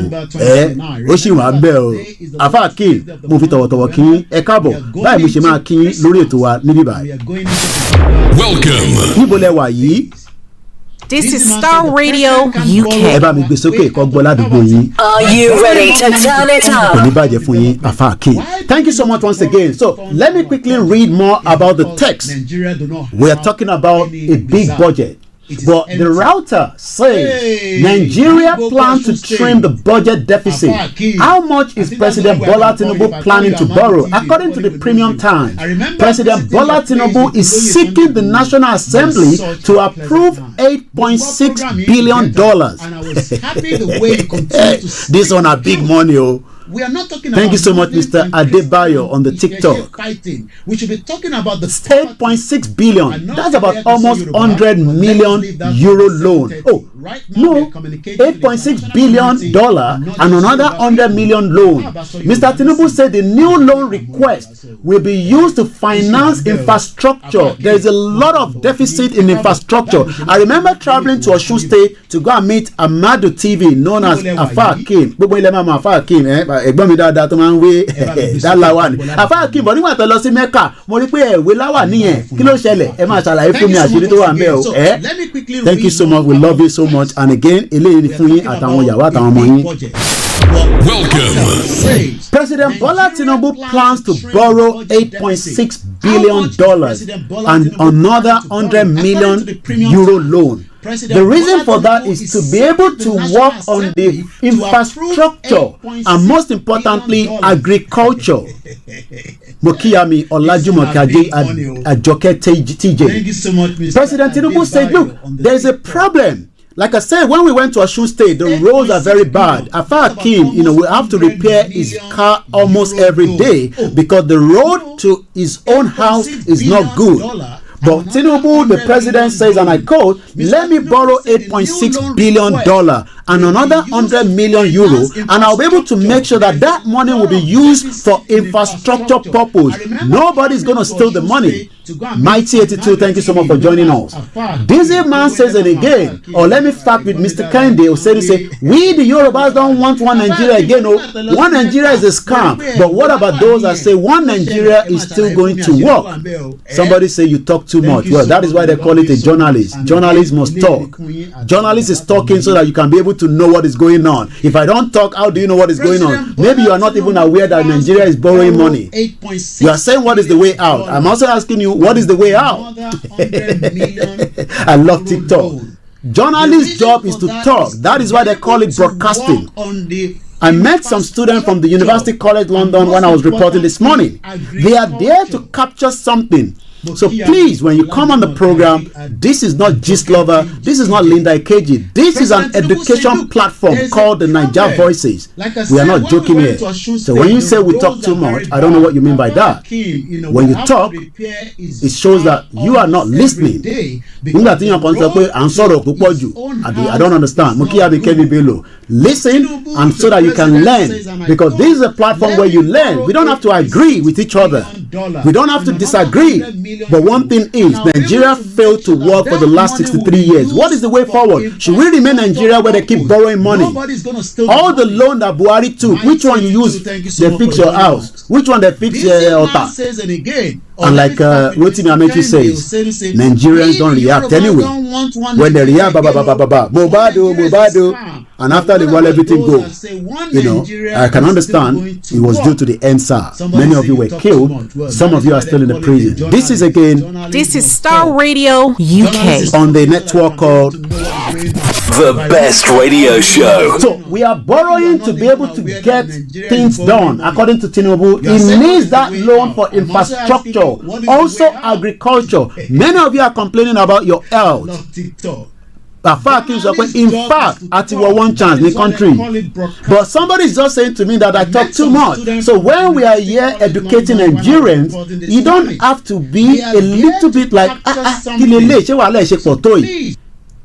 Oshi wa bel. Afa Akin, mo fi tọ̀wọ̀tọ̀wọ̀ kin ẹ káàbọ̀. Báyìí mo ṣe máa kin lórí ètò wa níbí báyìí. Welcome. Níbo lẹ wà yìí? This is Star Radio UK. Ẹ bá mi gbé sókè kó gbọ́ ládùúgbò yín. Are you ready to turn it Kò ní up? bàjẹ́ fún yín, Afa Akin. Thank you so much once again. So let me quickly read more about the text. We are talking about a big budget. But the router says Nigeria plans to trim the budget deficit. How much is President Bola Tinubu planning to borrow? According to the Premium Times, President Bola Tinubu is seeking the National Assembly to approve $8.6 billion. This one a big money, oh. We are not talking Thank about you so much, Mr. Adebayo on the TikTok. We should be talking about the 8.6 billion. That's about almost 100 million euro loan. Oh, no, 8.6 billion dollar and another 100 million loan. Mr. Tinubu said the new loan request will be used to finance infrastructure. There is a lot of deficit in infrastructure. I remember traveling to Osun State to go and meet Amadu TV, known as Afa Akin. Gbogbo ilẹ̀ máa Afa Akin, ẹ̀gbọ́n mi dáadáa tó máa ń wé dáláwà ni. Afa Akin bọ̀ nígbà tó lọ sí Mecca, mo rí pé ẹ̀wé láwà nìyẹn. Kí ló ṣẹlẹ̀? Ẹ máa ṣàlàyé fún mi àṣírí tó wà ń bẹ̀ o. Thank you so much. We love you so much. And again, eléyìí ni fún yín àtàwọn ìyàwó àtàwọn ọmọ yín. Welcome. President Bola Tinubu plans to borrow $8.6 billion and another 100 million euro loan. The reason for that is to be able to work on the infrastructure and most importantly, agriculture. Mokiyami Olajumoke Ajoke TJ. President Tinubu said, look, there is a problem. Like I said, when we went to Osun State, the roads are very bad. Afa Akin, we have to repair his car almost every day because the road to his own house is not good. But Tinubu, the president says, and I quote, let me borrow $8.6 billion and another 100 million euro, and I'll be able to make sure that that money will be used for infrastructure purpose. Nobody's going to steal the money. Mighty 82, thank you so much for joining us. Dizzy Man says it again, or let me start with Mr. Kende, who said, we the Yorubas don't want one Nigeria again. No, one Nigeria is a scam. But what about those that say one Nigeria is still going to work? Somebody say you talk too much. Well, that is why they call it a journalist. Journalists must talk. Journalist is talking so that you can be able to know what is going on. If I don't talk, how do you know what is going on? Maybe you are not even aware that Nigeria is borrowing money. You are saying what is the way out. I'm also asking you, what is the way out? I love TikTok. Journalist's job is to talk. That is why they call it broadcasting. I met some students from the University College London when I was reporting this morning. They are there to capture something. So please, when you come on the program, this is not Gist Lover, this is not Linda Ikeji, this is an education platform called the Niger Voices. We are not joking here. So when you say we talk too much, I don't know what you mean by that. When you talk, it shows that you are not listening. I don't understand. Listen, and so that you can learn, because this is a platform where you learn. We don't have to agree with each other. We don't have to disagree. But one thing is, Nigeria failed to work for the last 63 years. What is the way forward? Should we remain Nigeria where they keep borrowing money? All the loan that Buhari took, which one you use? They fix your house. Which one they fix your altar? And like Rotimi Amechi says, Nigerians don't react anyway. When they react, Mobado, and after the while everything goes. You know, I can understand it was due to the NSAR. Many of you were killed. Some of you are still in the prison. This is again. This is Star Radio UK on the network called The Best Radio Show. So we are borrowing to be able to get things done. According to Tinubu, it needs that loan for infrastructure, also agriculture. Many of you are complaining about your health. In fact, at one chance in the country. But somebody is just saying to me that I talk too much. So when we are here educating Nigerians, you don't have to be a little bit like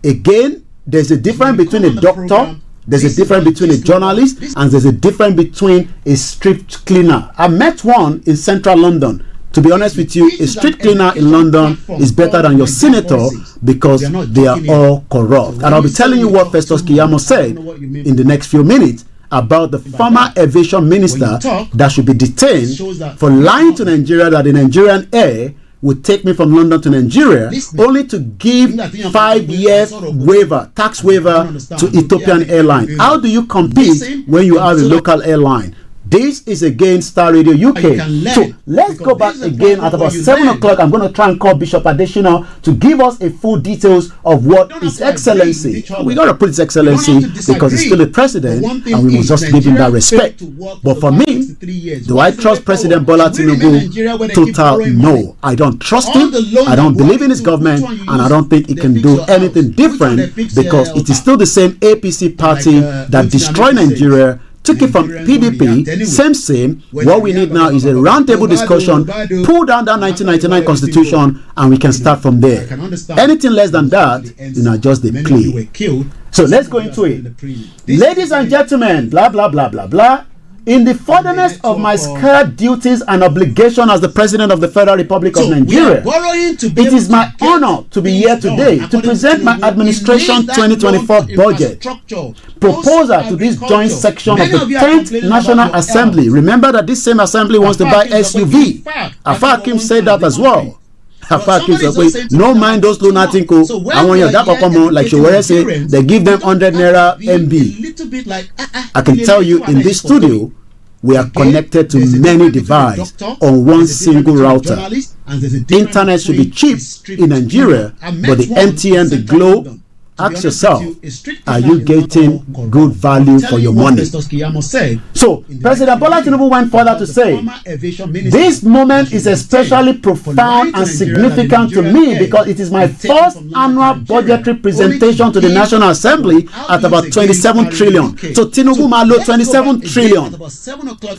again, there's a difference between a doctor, there's a difference between a journalist, and there's a difference between a street cleaner. I met one in central London. To be honest with you, a street cleaner in London is better than your senator because they are all corrupt. And I'll be telling you what Festus Keyamo said in the next few minutes about the former aviation minister that should be detained for lying to Nigeria that the Nigerian air would take me from London to Nigeria only to give 5 years waiver, tax waiver to Ethiopian Airlines. How do you compete when you have a local airline? This is again Star Radio UK. So let's go back again at about 7 o'clock. I'm going to try and call Bishop Adesina to give us a full details of what His Excellency. We got to put His Excellency because he's still the president and we must just give him that respect. But for me, do I trust President Bola Tinubu? Total no. I don't trust him. I don't believe in his government and I don't think he can do anything different because it is still the same APC party that destroyed Nigeria, took it from PDP, same. What we need now is a roundtable discussion, pull down that 1999 constitution, and we can start from there. Anything less than that, just the plea. So let's go into it. Ladies and gentlemen, blah, blah, blah, blah, blah. In the furtherance of my scared duties and obligation as the President of the Federal Republic of Nigeria, it is my honor to be here today to present my administration 2024 budget proposal to this joint section of the 10th National Assembly. Remember that this same assembly wants to buy SUV. Afakim said that as well. No mind those lunatic I want your data come on like Showere say they give them 100 naira MB. I can tell you in this studio we are connected to many devices on one single router. Internet should be cheap in Nigeria, but the MTN, the Glo, ask yourself, are you getting good value for your money? So, President Bola Tinubu went further to say, this moment is especially profound and significant to me because it is my first annual budgetary presentation to the National Assembly at about 27 trillion. So, Tinubu malo 27 trillion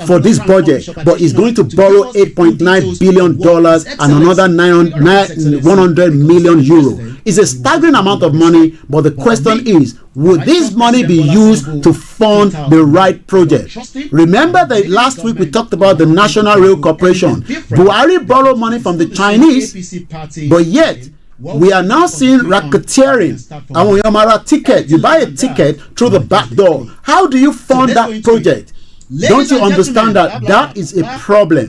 for this budget, but he's going to borrow $8.9 billion and another 100 million euro. It's a staggering amount of money, but the question is, would this money be used to fund the right project? Remember that last week we talked about the National Rail Corporation. Buhari borrowed money from the Chinese, but yet we are now seeing racketeering. And when you ticket, you buy a ticket through the back door. How do you fund that project? Don't you understand that that is a problem?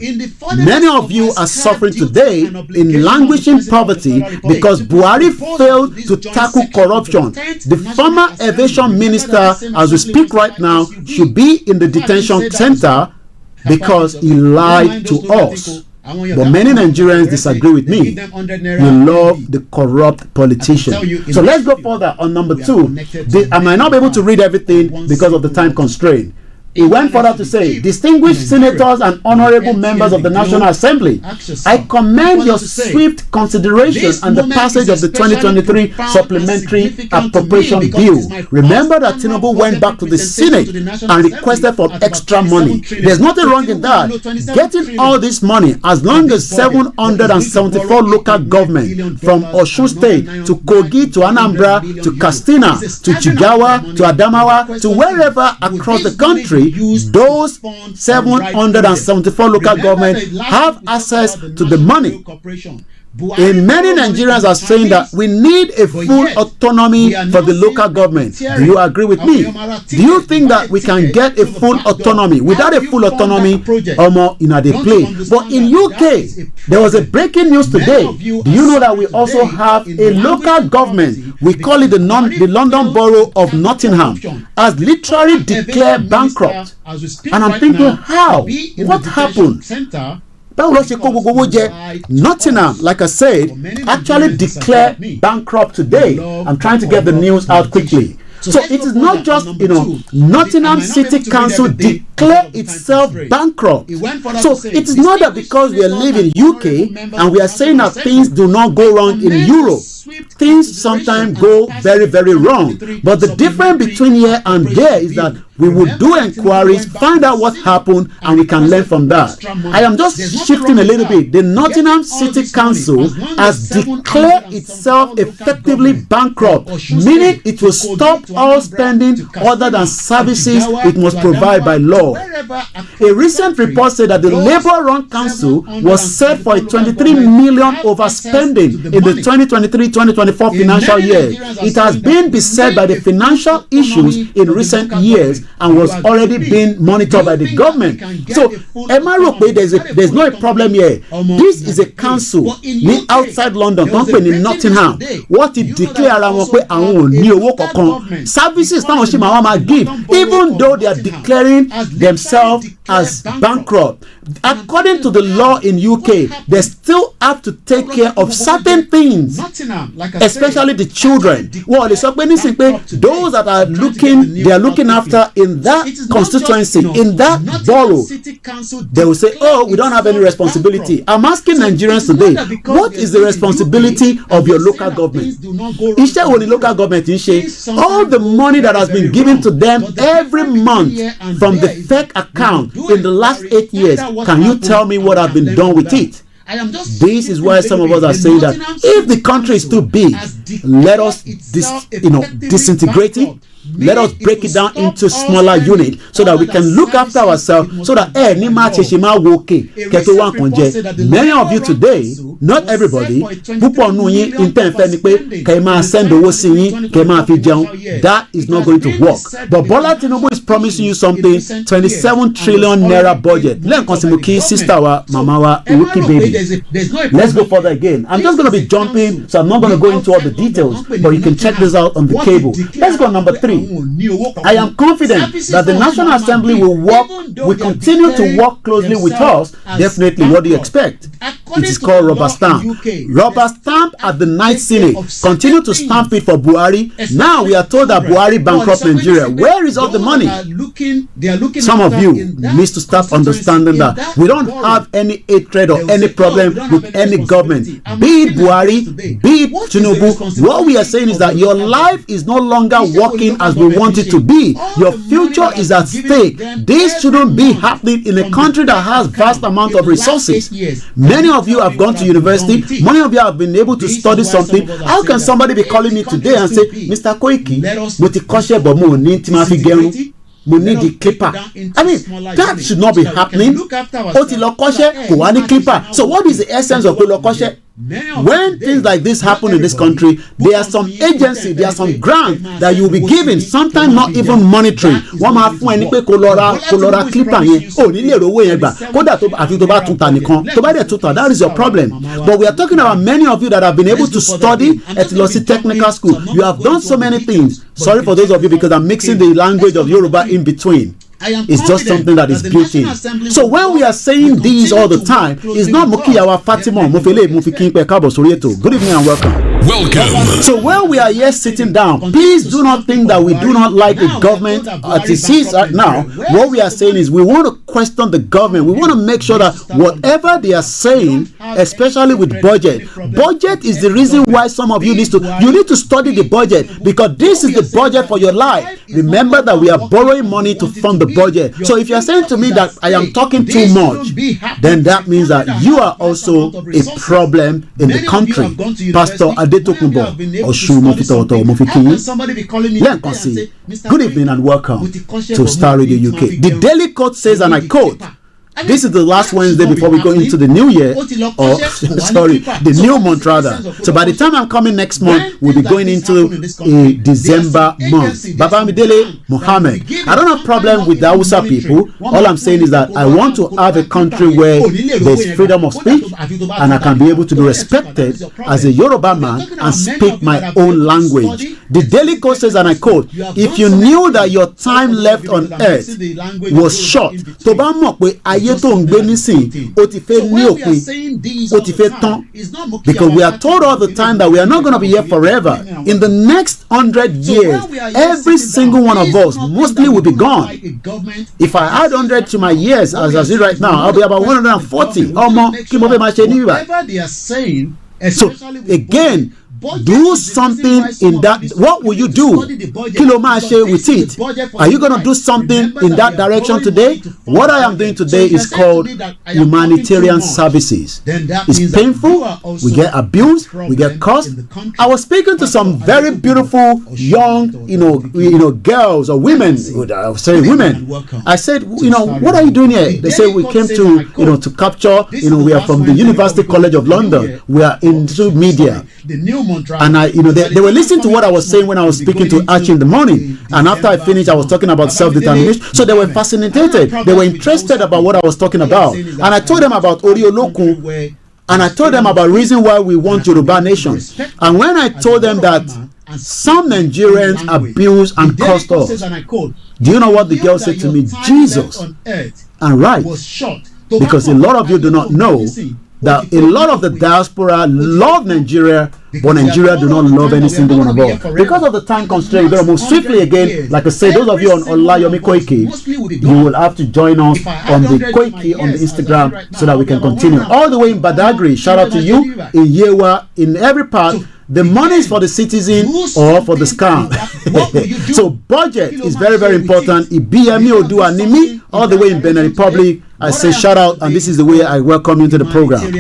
Many of you are suffering today in languishing poverty because Buhari failed to tackle corruption. The former aviation minister, as we speak right now, should be in the detention center because he lied to us. But many Nigerians disagree with me. You love the corrupt politician. So let's go further on number 2. I might not be able to read everything because of the time constraint. He went further to say, distinguished senators and honorable members of the National Assembly, I commend your swift consideration and the passage of the 2023 Supplementary Appropriation Bill. Remember that Tinubu went back to the Senate and requested for extra money. There's nothing wrong in that. Getting all this money, as long as 774 local government from Osun State to Kogi to Anambra to Katsina to Jigawa to Adamawa to wherever across the country country, those 774 local governments have access to the money. And many Nigerians are saying that we need a full autonomy for the local government. Do you agree with me? Do you think that we can get a full autonomy? Without a full autonomy, in a play. But in UK, there was a breaking news today. Do you know that we also have a local government? We call it the London Borough of Nottingham has literally declared bankrupt. And I'm thinking, how? What happened? Nottingham, like I said, actually declared bankrupt today. I'm trying to get the news out quickly. So it is not just, Nottingham City Council declare itself bankrupt. So it is not that because we are living in UK and we are saying that things do not go wrong in Europe. Things sometimes go very, very wrong. But the difference between here and there is that we will do inquiries, find out what happened, and we can learn from that. I am just shifting a little bit. The Nottingham City Council has declared itself effectively bankrupt, meaning it will stop all spending other than services it must provide by law. A recent report said that the Labour-run council was set for a 23 million overspending in the 2023-2024 financial year. It has been beset by the financial issues in recent years and was already being monitored by the government. So, Emma Rope, there's no problem here. This is a council outside London, company in Nottingham. What it declared services give, even though they are declaring themselves as bankrupt. According to the law in UK, they still have to take care of certain things, especially the children. Well, those that are looking after in that constituency, in that borough, they will say, oh, we don't have any responsibility. I'm asking Nigerians today, what is the responsibility of your local government? All the money that has been given to them every month from the fake account in the last 8 years, can you tell me what has been done with it? This is why some of us are saying that if the country is too big, let us disintegrate it. Let us break it down into smaller units so that we can look after ourselves, so that many of you today, not everybody, that is not going to work. But Bola Tinubu is promising you something, 27 trillion naira budget. Let's go further again. I'm just going to be jumping, so I'm not going to go into all the details, but you can check this out on the cable. Let's go number 3. I am confident that the National Assembly will continue to work closely with us. Definitely. What do you expect? It is called rubber stamp. Rubber stamp at the Night Senate. Continue to stamp it for Buhari. Now we are told that Buhari bankrupt Nigeria. Where is all the money? Some of you need to start understanding that we don't have any hatred or any problem with any government. Be it Buhari, be it Tinubu. What we are saying is that your life is no longer working as we want it to be. Your future is at stake. This shouldn't be happening in a country that has vast amount of resources. Many of you have gone to university. Many of you have been able to study something. How can somebody be calling me today and say, Mr. Koiki, we need the clipper? I mean, that should not be happening. So what is the essence of Olokoshe? When things like this happen in this country, there are some agency, there are some grants that you will be given, sometimes not even monetary. That is your problem. But we are talking about many of you that have been able to study at Losi Technical School. You have done so many things. Sorry for those of you because I'm mixing the language of Yoruba in between. It's just something that is built in. So when we are saying these all the time, it's not Mukiyawa Fatima Mufele Mufikinpe Kabo Sorieto. Good evening and welcome. Welcome. So when we are here sitting down, please do not think that we do not like the government as it is right now. What we are saying is we want to question the government. We want to make sure that whatever they are saying, especially with budget is the reason why some of you need to study the budget, because this is the budget for your life. Remember that we are borrowing money to fund the budget. So if you are saying to me that I am talking too much, then that means that you are also a problem in the country. Pastor Adetokunbo Oshumofitoto Mofikinyi. Good evening and welcome to Star Radio UK. The Daily Quote says, and I quote, this is the last Wednesday before we go into the new year, or the new month rather. So by the time I'm coming next month, we'll be going into a December month. Baba Midele Mohammed. I don't have problem with the Hausa people. All I'm saying is that I want to have a country where there's freedom of speech and I can be able to be respected as a Yoruba man and speak my own language. The Daily Quote says, and I quote, if you knew that your time left on earth was short, because we are told all the time that we are not going to be here forever. In the next 100 years, every single one of us mostly will be gone. If I add 100 to my years, as I see right now, I'll be about 140 or more. So again, do something in that. What will you do? Kilomashe with it. Are you going to do something in that direction today? What I am doing today is called humanitarian services. It's painful. We get abused. We get cursed. I was speaking to some very beautiful young, girls or women. I was saying women. I said, what are you doing here? They say we came to, to capture. We are from the University College of London. We are into media. And they were listening to what I was saying when I was speaking to Archie in the morning. And after I finished, I was talking about self-determination. So they were fascinated. They were interested about what I was talking about. And I told them about Orioloku. And I told them about the reason why we want Yoruba nation. And when I told them that some Nigerians abuse and curse us, do you know what the girl said to me? Jesus. And right. Because a lot of you do not know that a lot of the diaspora love Nigeria, but Nigeria do not love any single one of us. Because of the time constraint, we're going to move swiftly again. Like I said, those of you on Olayomi Koiki, you will have to join us on the Koiki on the Instagram so that we can continue. All the way in Badagry, shout out to you, in Yewa, in every part. The money is for the citizen or for the scam. So budget is very, very important. Ibiyemi Odu Animi, all the way in Benin Republic. I say shout out, and this is the way I welcome you to the program.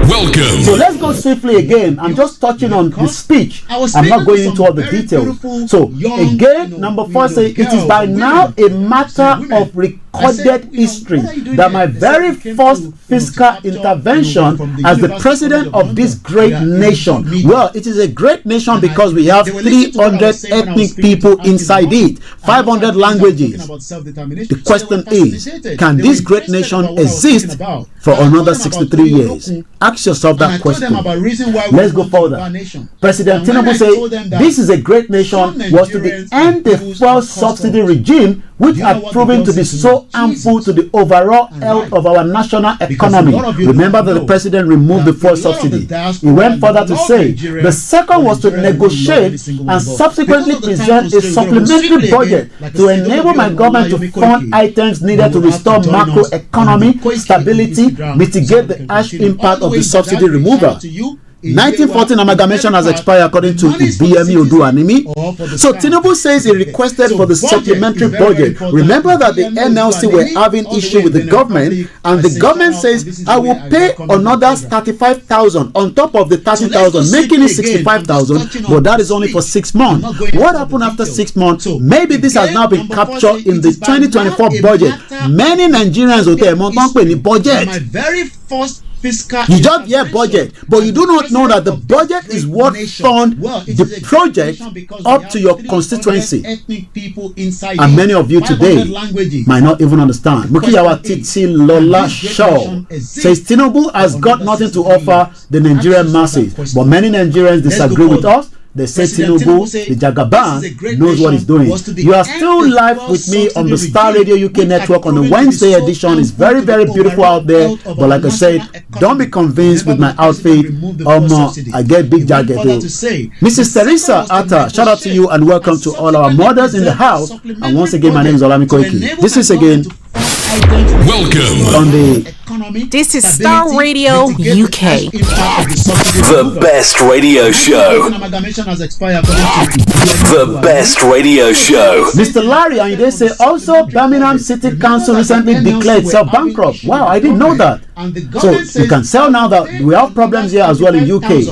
Welcome. So let's go swiftly again. I'm just touching on the speech. I'm not going into all the details. So again, number 4 says, it is by now a matter of recorded history that my very first fiscal intervention as the president of this great nation. Well, it is a great nation because we have 300 ethnic people inside it, 500 languages. The question is, can this great nation exist for another 63 years? Ask yourself that question. Let's go further. President Tinubu said this is a great nation was to end the fuel subsidy regime, which had proven to be so harmful to the overall health of our national economy. Remember that the president removed the fuel subsidy. He went further to say the second was to negotiate and subsequently present a supplementary budget to enable my government to fund items needed to restore macroeconomic stability, mitigate the harsh impact of the subsidy removal. 1914 amalgamation has expired according to BME Odu Animi. So Tinubu says he requested for the supplementary budget. Remember that the NLC were having issue with the government, and the government says I will pay another 35,000 on top of the 30,000, making it 65,000. But that is only for 6 months. What happened after 6 months? Maybe this has now been captured in the 2024 budget. Many Nigerians will tell me budget. My very first you just hear budget, but you do not know that the budget is what fund the project up to your constituency. And many of you today might not even understand. Mukiyawa Titi Lola Shaw says Tinubu has got nothing to offer the Nigerian masses, but many Nigerians disagree with us. They say Tinubu, the Jagaban, knows what he's doing. You are still live with me on the Star Radio UK network on the Wednesday edition. It's very, very beautiful out there. But like I said, don't be convinced with my outfit. I get big jacket. Mrs. Teresa Atta, shout out to you and welcome to all our mothers in the house. And once again, my name is Olayomi Koiki. This is again Welcome. on the economy. This is Star Radio UK. The best radio show. Amalgamation has expired according to The best radio show. Mr. Larry, and they say also Birmingham City Council recently declared itself bankrupt. Wow, I didn't know that. So you can sell now that we have problems here as well in UK.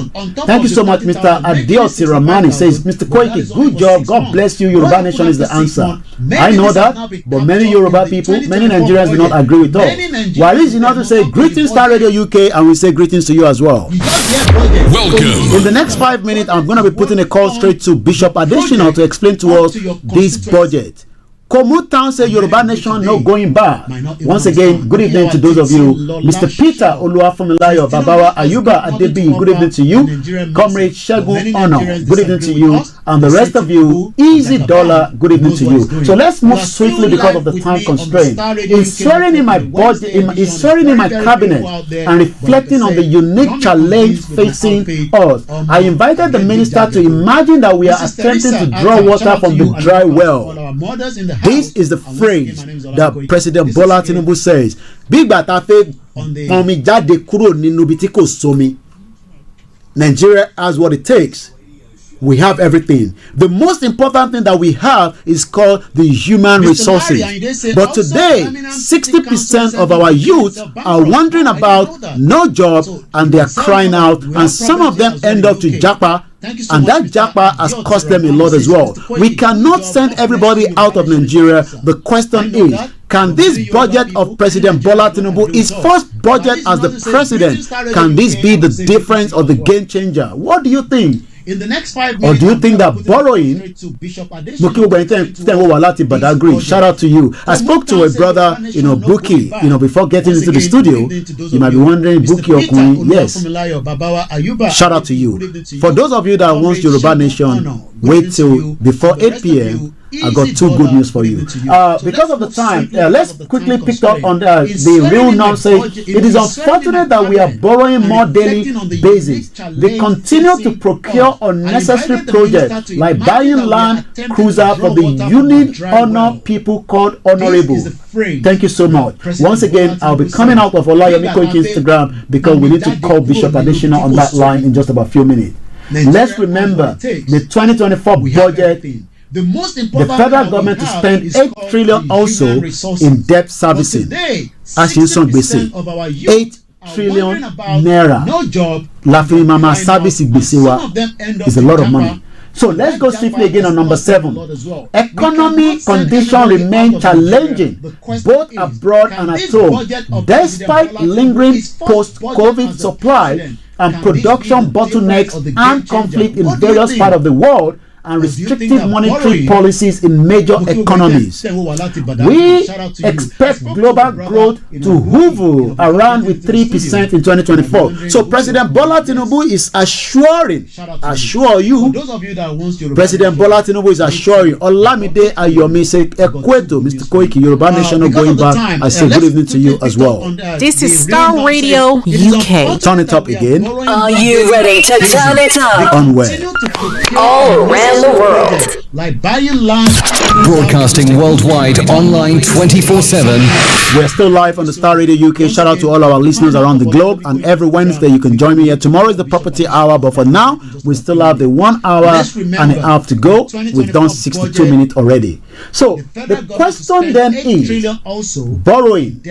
Thank you so much, Mr. Adioti Ramani says, Mr. Koiki, good job. God bless you. Yoruba Nation is the answer. I know that, but many Yoruba people, many Nigerians do not agree with us. Well, at least you know to say greetings Star Radio UK, and we say greetings to you as well. Welcome. In the next 5 minutes, I'm going to be putting a call straight to Bishop Additional to explain to us this budget. Komu Town say Yoruba Nation no going back. Once again, good evening to those of you. Mr. Peter Oluwafunmilayo Babawa Ayuba Adebi, good evening to you. Comrade Shegun Ono, good evening to you. And the rest of you, Easy Dollar, good evening to you. So let's move swiftly because of the time constraint. In swearing in my budget, in swearing in my cabinet and reflecting on the unique challenge facing us, I invited the minister to imagine that we are attempting to draw water from the dry well. This is the phrase that President Bola Tinubu says. Big Batafe Omi Jade Kuro Ninubitiko Somi. Nigeria has what it takes. We have everything. The most important thing that we have is called the human resources. But today, 60% of our youth are wondering about no job and they are crying out, and some of them end up to Japa. And that Japa has cost them a lot as well. We cannot send everybody out of Nigeria. The question is, can this budget of President Bola Tinubu, his first budget as the president, can this be the difference or the game changer? What do you think? In the next 5 Or minutes, do you think that borrowing? Shout out to you. I spoke to a brother, Buki, before getting into the studio. You might be wondering, Buki or Queen? Yes. Shout out to you. For those of you that want Yoruba Nation, wait till before 8 p.m. I got two good news for you. Because of the time, let's quickly pick up on the real nonsense. It is unfortunate that we are borrowing more daily basis. They continue to procure unnecessary projects like buying land cruiser for the unique honor people called honorable. Thank you so much. Once again, I'll be coming out of Olayomi Koiki Instagram because we need to call Bishop Additional on that line in just about a few minutes. Let's remember the 2024 budget. The federal government to spend 8 trillion also in debt servicing. As you saw, 8 trillion naira. Laughing mama service is a lot of money. So let's go swiftly again on number 7. Economic conditions remain challenging both abroad and at home, despite lingering post-COVID supply and production bottlenecks and conflict in various parts of the world, and restrictive monetary policies in major economies. We expect global growth to hover around with 3% in 2024. So President Bola Tinubu is President Bola Tinubu is assuring Olamide Ayomi say Ekweto, Mr. Koiki, Yoruba Nation are going back. I say good evening to you as well. This is Star Radio UK. Turn it up again. Are you ready to turn it up? On where? All around the world. Like buying land. Broadcasting worldwide online 24/7. We're still live on the Star Radio UK. Shout out to all our listeners around the globe. And every Wednesday you can join me here. Tomorrow is the property hour, but for now we still have the 1 hour and a half to go. We've done 62 minutes already. So the question then is borrowing.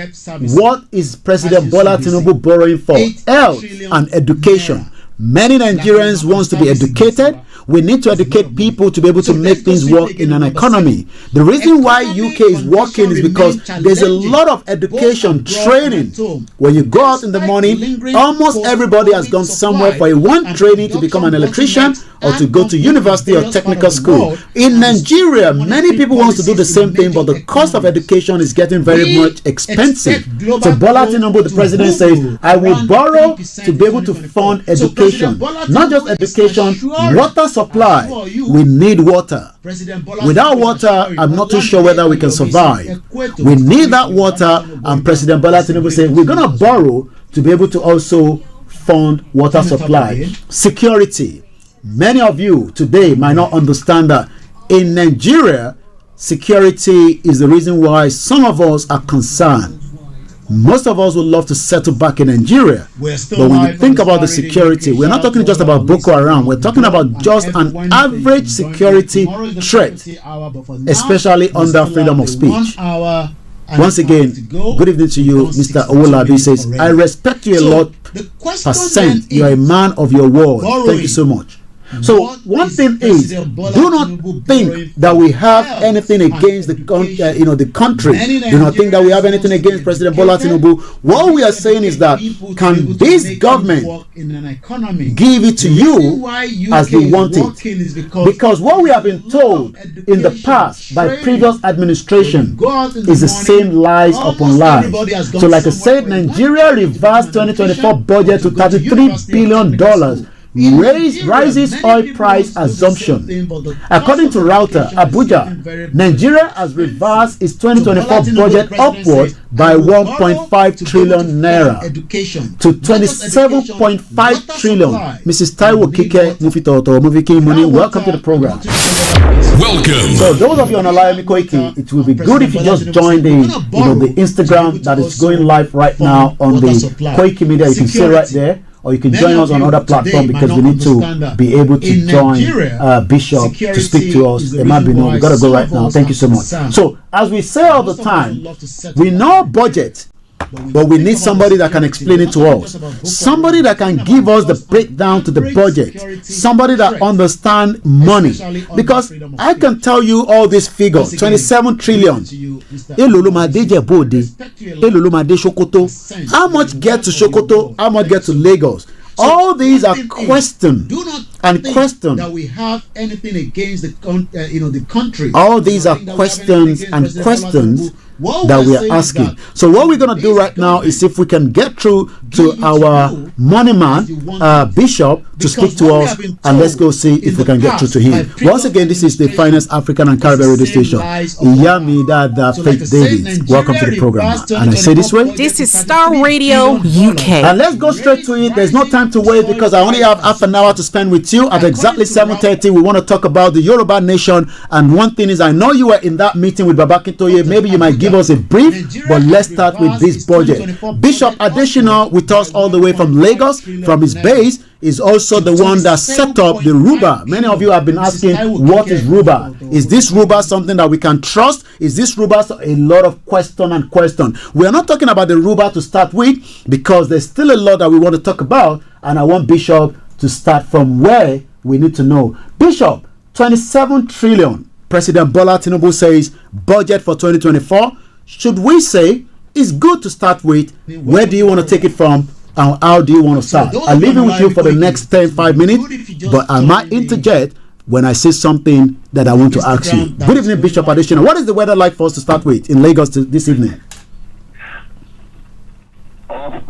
What is President Bola Tinubu borrowing for? Health and education. Many Nigerians want to be educated. We need to educate people to be able to make things work in an economy. The reason why UK is working is because there's a lot of education training. When you go out in the morning, almost everybody has gone somewhere for one training to become an electrician or to go to university or technical school. In Nigeria, many people want to do the same thing, but the cost of education is getting very much expensive. So Bola Tinubu, the president, says, I will borrow to be able to fund education. Not just education, water supply. We need water. Without water, I'm not too sure whether we can survive. We need that water, and President Bola Tinubu said we're going to borrow to be able to also fund water supply. Security. Many of you today might not understand that in Nigeria, security is the reason why some of us are concerned. Most of us would love to settle back in Nigeria. But when you think about the security, we're not talking just about Boko Haram. We're talking about just an average security threat, especially under freedom of speech. Once again, good evening to you, Mr. Olayomi says, I respect you a lot, %. You're a man of your word. Thank you so much. So one thing is, do not think that we have anything against the country. Do not think that we have anything against President Bola Tinubu. What we are saying is that can this government give it to you as they want it? Because what we have been told in the past by previous administration is the same lies upon lies. So like I said, Nigeria reversed 2024 budget to $33 billion. Rises oil price assumption. According to Router, Abuja, Nigeria has reversed its 2024 budget upward by 1.5 trillion naira to 27.5 trillion. Mrs. Taiwo Kike Mufitoto Muviki Money, welcome to the program. Welcome. So those of you on Olayomi Koiki, it will be good if you just join the Instagram that is going live right now on the Koiki Media. You can see right there. Or you can join us on other platform because we need to be able to join Bishop to speak to us. We've got to go right now. Thank you so much. So as we say all the time, we know budget, but we need somebody that can explain it to us. Somebody that can give us the breakdown to the budget. Somebody that understands money. Because I can tell you all these figures, 27 trillion. How much get to Sokoto? How much get to Lagos? All these are questions and questions. That we have anything against the country. All these are questions and questions that we are asking. So what we're going to do right now is if we can get through to our money man, Bishop, to speak to us, and let's go see if we can get through to him. Once again, this is the finest African and Caribbean radio station. Iyami Dada Faith David. Welcome to the program. And I say this way. This is Star Radio UK. And let's go straight to it. There's no time to wait because I only have half an hour to spend with you. At exactly 7:30, we want to talk about the Yoruba nation. And one thing is, I know you were in that meeting with Baba Kintoye. Maybe you might give us a brief, but let's start with this budget. Bishop Adesina with us all the way from Lagos, from his base, is also the one that set up the Ruba. Many of you have been asking, what is Ruba? Is this Ruba something that we can trust? Is this Ruba a lot of question? We are not talking about the Ruba to start with because there's still a lot that we want to talk about, and I want Bishop to start from where we need to know. Bishop, 27 trillion. President Bola Tinubu says budget for 2024. Should we say it's good to start with? Where do you want to take it from? And how do you want to start? I'll leave it with you for the next 5 minutes, but I might interject when I say something that I want to ask you. Good evening, Bishop Adesina. What is the weather like for us to start with in Lagos this evening?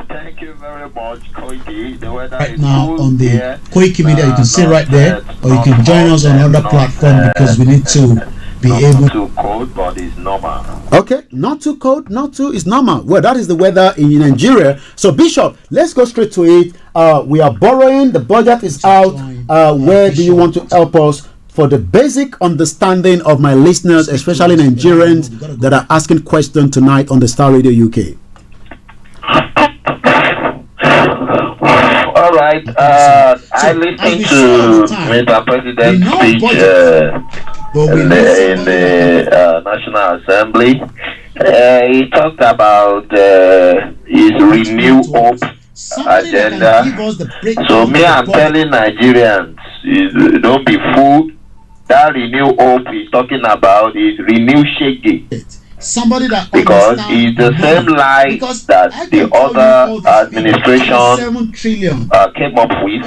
Thank you very much, Koiki. The weather Right is now cool on the here. Koiki Media, you can see right there, or you can join us on other platform because we need to be able. Not too cold, but it's normal. Okay, not too cold, not too, it's normal. Well, that is the weather in Nigeria. So, Bishop, let's go straight to it. We are borrowing, the budget is out. Where do you want to help us for the basic understanding of my listeners, especially Nigerians that are asking questions tonight on the Star Radio UK? All right. I listened to Mr. President's speech in the National Assembly. He talked about his Renew Hope agenda. So me, I'm telling Nigerians, don't be fooled. That Renew Hope he's talking about is Renew Shege. Somebody that because it's the same lie that the other administration came up with,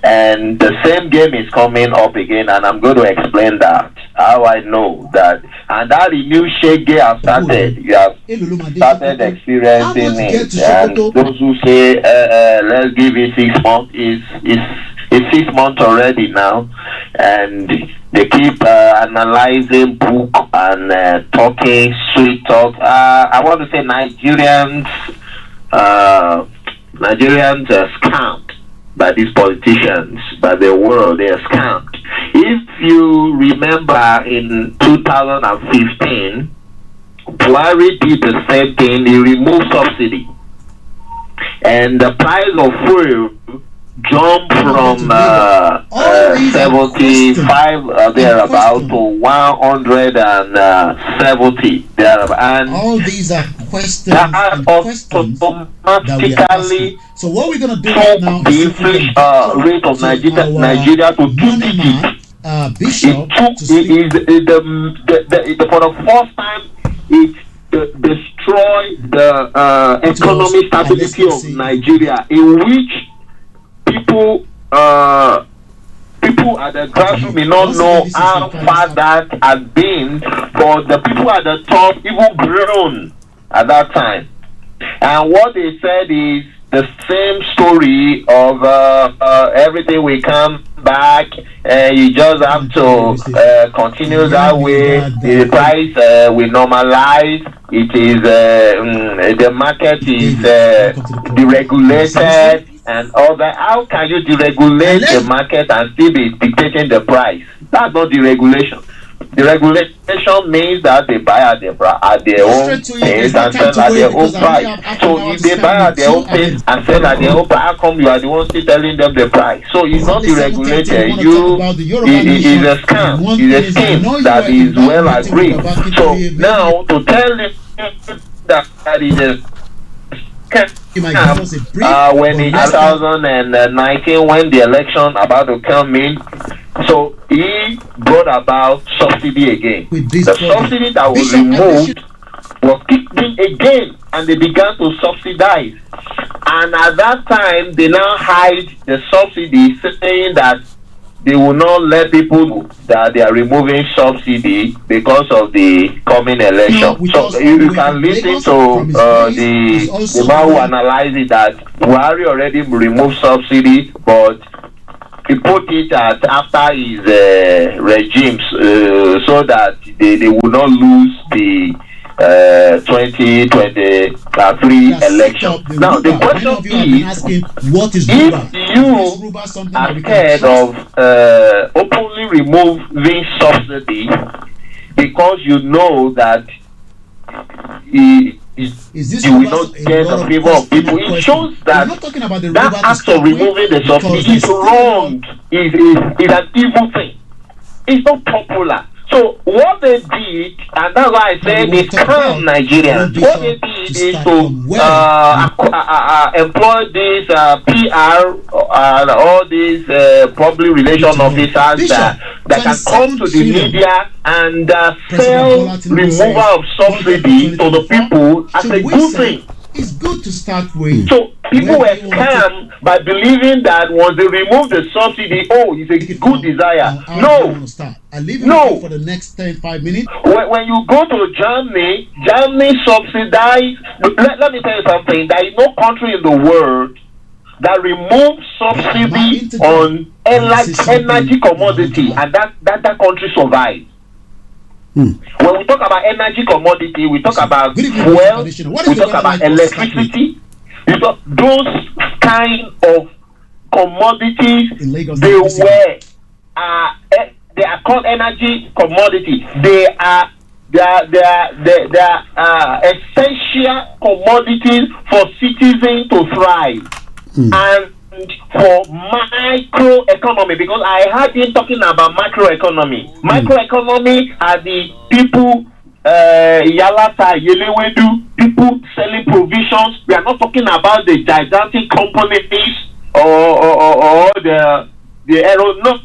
and the same game is coming up again, and I'm going to explain that, how I know that. And that Renew Shege has started. You have started experiencing it, and those who say let's give it 6 months, it's 6 months already now, and they keep analyzing book and talking sweet talk. I want to say Nigerians are scammed by these politicians, by the world. They are scammed. If you remember in 2015, Buhari did the same thing. He removed subsidy, and the price of fuel jumped from 75 thereabout to 170 thereabout. And all these are questions and questions that we are asking. So what we're going to do right now the inflation rate of Nigeria to 2 digits. Bishop, for the first time, it destroyed the economic stability of Nigeria, in which people at the grassroots may not know how far that has been, but the people at the top even grown at that time. And what they said is the same story of everything will come back, you just have to continue that way. The price will normalize. It is the market is deregulated and all that. How can you deregulate the market and still be dictating the price? That's not deregulation. Deregulation means that they buy at their own pace and sell at their own price. So if they buy at their own pace and sell at their own price, how come you are the one still telling them the price? So it's not deregulated. It is a scam. It's a scheme that is well agreed. So now to tell them that it is when in 2019, when the election about to come in, so he brought about subsidy again. The subsidy that was removed was kicked in again, and they began to subsidize. And at that time, they now hide the subsidy, saying that they will not let people know that they are removing subsidy because of the coming election. So you can listen to the man who analyzes that Buhari already removed subsidy, but he put it at after his regime so that they will not lose the 2023 election. Now the question is, if you are scared of openly removing subsidy because you know that you will not get the favor of people, it shows that that act of removing the subsidy is wrong, is an evil thing. It's not popular. So what they did, and that's why I say they scam Nigerians. What they did is to employ these PR and all these public relation officers that can come to the media and sell removal of subsidy to the people as a good thing. It's good to start with. So people were scammed by believing that once they remove the subsidy, it's a good desire. No. I leave it for the next 5 minutes. When you go to Germany subsidized. Let me tell you something. There is no country in the world that removes subsidy on energy commodity, and that country survives. When we talk about energy commodity, we talk about fuel, we talk about electricity, those kind of commodities. They are called energy commodity. They are essential commodities for citizens to thrive and for microeconomy, because I heard him talking about macroeconomy. Microeconomy are the people, Yalata, Yelewedu, people selling provisions. We are not talking about the gigantic companies or the aero. No,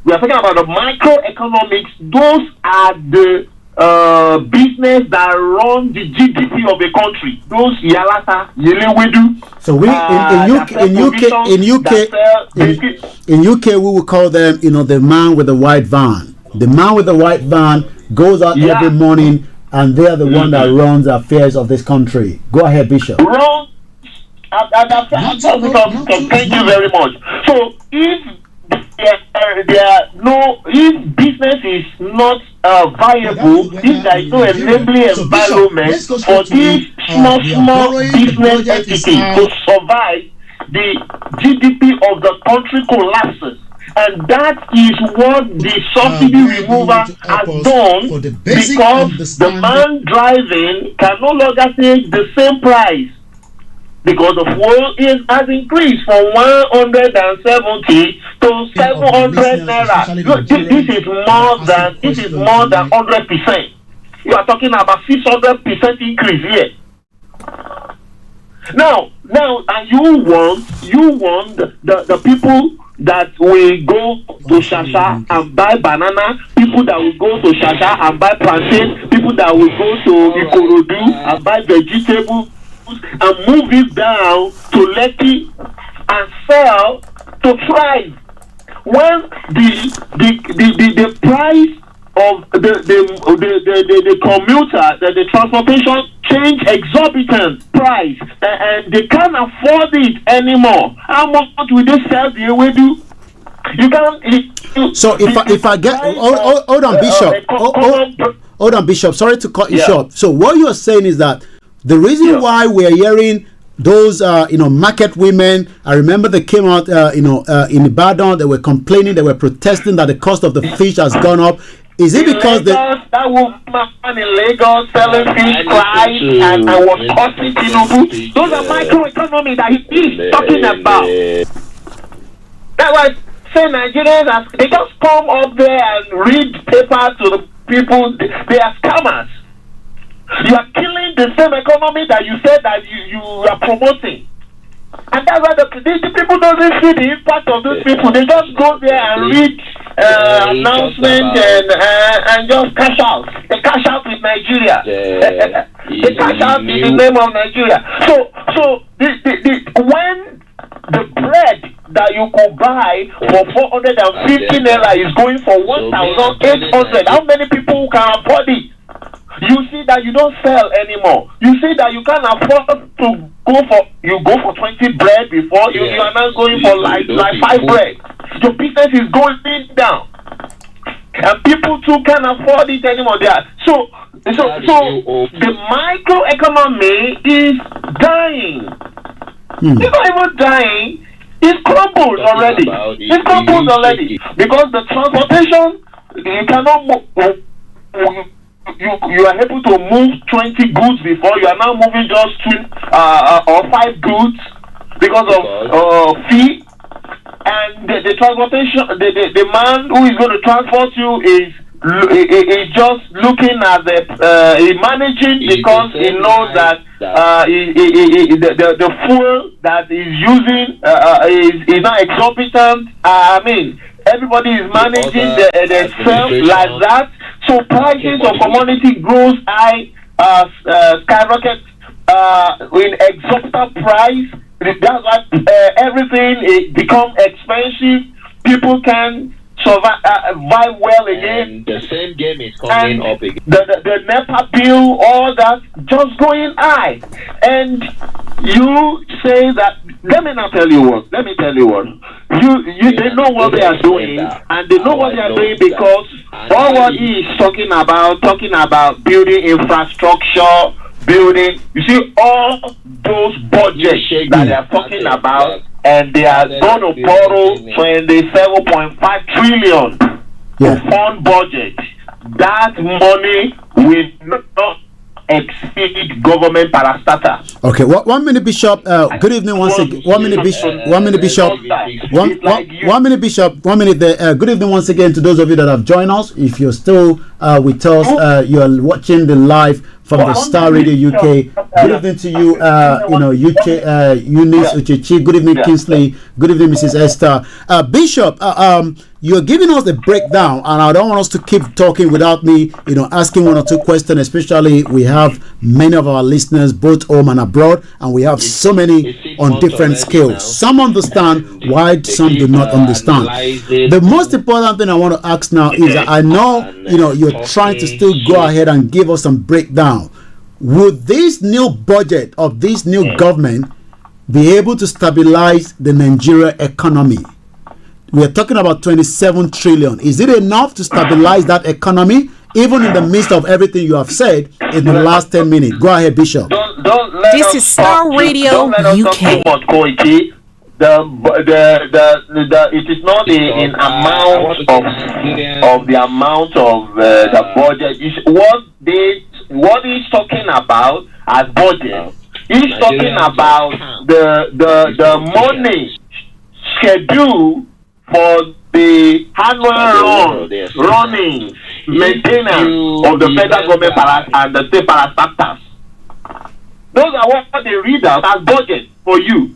we are talking about the microeconomics. Those are the business that run the GDP of a country. Those Yalata, Yelewedu. So we in UK we will call them, the man with the white van. The man with the white van goes out every morning, and they are the one that runs the affairs of this country. Go ahead, Bishop. Thank you very much. So if if business is not viable, if there is no enabling environment for this small business entity to survive, the GDP of the country collapses. And that is what the subsidy remover has done, because the man driving can no longer take the same price, because the fuel has increased from 170 to 700 naira. Look, this is more than 100%. You are talking about 600% increase here. Now, and you want the people that will go to Shasha and buy banana, people that will go to Shasha and buy plantain, people that will go to Ikorodu and buy vegetables, and move it down to Lekki and sell to thrive. When the price of the commuter, the transportation change exorbitant price, and they can't afford it anymore. How much will they sell the Ewedu? You can't. So if I get hold on, Bishop, hold on, Bishop. Sorry to cut you short. So what you're saying is that the reason why we're hearing those market women, I remember they came out in Ibadan, they were complaining, they were protesting that the cost of the fish has gone up. Is it because that woman in Lagos selling fish cried and was costing Tinubu? Those are microeconomy that he's talking about. That's why I say Nigerians, they just come up there and read paper to the people. They are scammers. You are killing the same economy that you said that you are promoting. And that's why the people don't see the impact of these people. They just go there and read announcements and just cash out. They cash out with Nigeria. They cash out in the name of Nigeria. So when the bread that you could buy for 450 naira is going for 1,800, how many people can afford it? You see that you don't sell anymore. You see that you can't afford to go for 20 bread before you are now going for like 5 bread. Your business is going down, and people too can't afford it anymore. So the microeconomy is dying. It's not even dying. It's crumbled already. It's crumbled already because the transportation, you cannot move. You are able to move 20 goods before. You are now moving just 2 or 5 goods because of fee. And the transportation, the man who is going to transport you is just looking at the managing, because he knows that the fuel that is using is not exorbitant. I mean, everybody is managing themselves like that. So prices of commodity grows high, skyrocket in exorbitant price. That's why everything becomes expensive. People can survive well again. And the same game is coming up again. The NEPA bill, all that, just going high. And you say that. Let me tell you what. They know what they are doing, and they know what they are doing because all what he is talking about building infrastructure, building. You see all those budgets that they are talking about, and they are going to borrow 27.5 trillion to fund budget. That money will not exceed government parastatus. Okay, 1 minute, Bishop. Good evening once again. 1 minute, Bishop. 1 minute, Bishop. 1 minute, Bishop. 1 minute there. Good evening once again to those of you that have joined us. If you're still with us, you are watching the live from the Star Radio UK. Good evening to you, Eunice Uchechi. Good evening, Kingsley. Good evening, Mrs. Esther. Bishop, you're giving us the breakdown, and I don't want us to keep talking without me, asking 1 or 2 questions. Especially, we have many of our listeners both home and abroad, and we have so many on different scales. Some understand why some do not understand. The most important thing I want to ask now is that I know you're trying to still go ahead and give us some breakdown. Would this new budget of this new government be able to stabilize the Nigeria economy? We are talking about 27 trillion. Is it enough to stabilize that economy, even in the midst of everything you have said in the last 10 minutes? Go ahead, Bishop. Don't let this is Star Radio UK. Koiki. it is not in amount of the amount of the budget. It's what he's talking about as budget. He's talking about the money schedule for the annual running maintenance of the federal government and the state parastatals. Those are what they read out as budget for you.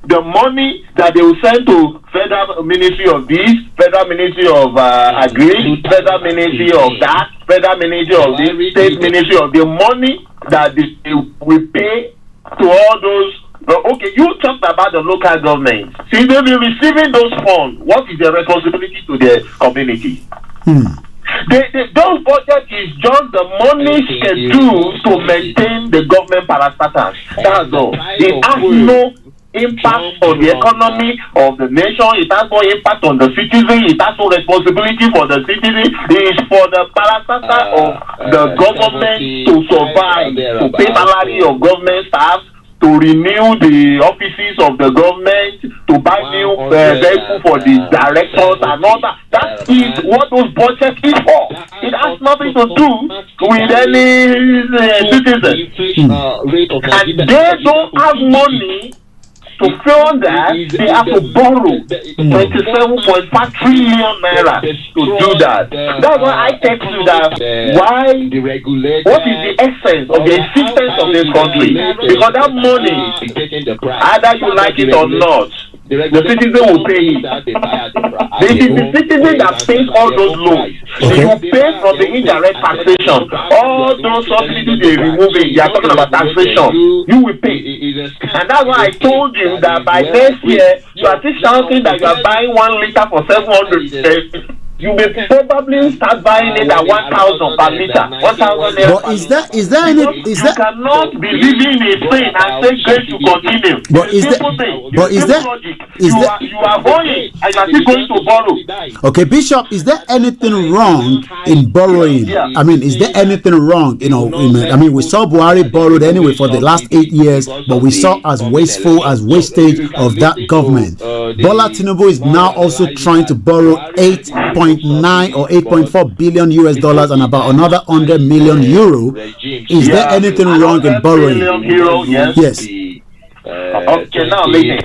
The money that they will send to Federal Ministry of this, Federal Ministry of Agri, Federal Ministry of that, Federal Ministry of this, State Ministry of the money that they will pay to all those. Okay, you talked about the local government. See, they'll be receiving those funds. What is their responsibility to their community? Those budget is just the money scheduled to maintain the government parastatals. That's all. It has no impact on the economy of the nation. It has no impact on the citizen. It has no responsibility for the citizen. It is for the parastatal of the government to survive, to pay salary of government staff, to renew the offices of the government, to buy new vehicles for the directors and all that. That is what those budgets is for. It has nothing to do with any citizen. And they don't have money to fund that. They have to borrow 27.5 trillion naira to do that. That's why I text you that what is the essence of the existence of this country? Because that money, either you like it or not, the citizen will pay it. It is the citizen that pays all those loans. You pay from the indirect taxation. All those subsidies they remove it. You are talking about taxation. You will pay. And that's why I told you that by next year, you are still shouting that you are buying 1 liter for 700. You may probably start buying it at 1,000 per liter. 1,000 naira. But is there any? You cannot be living in sin and say grace to continue. But is there? You are going and you are still going to borrow. Okay, Bishop, is there anything wrong in borrowing? I mean, is there anything wrong? You know, I mean, we saw Buhari borrowed anyway for the last 8 years, but we saw as wasteful as wastage of that government. Bola Tinubu is now also trying to borrow 8.9 or 8.4 billion US dollars and about another 100 million euro. Is there anything wrong in borrowing? Yes. Okay, now listen.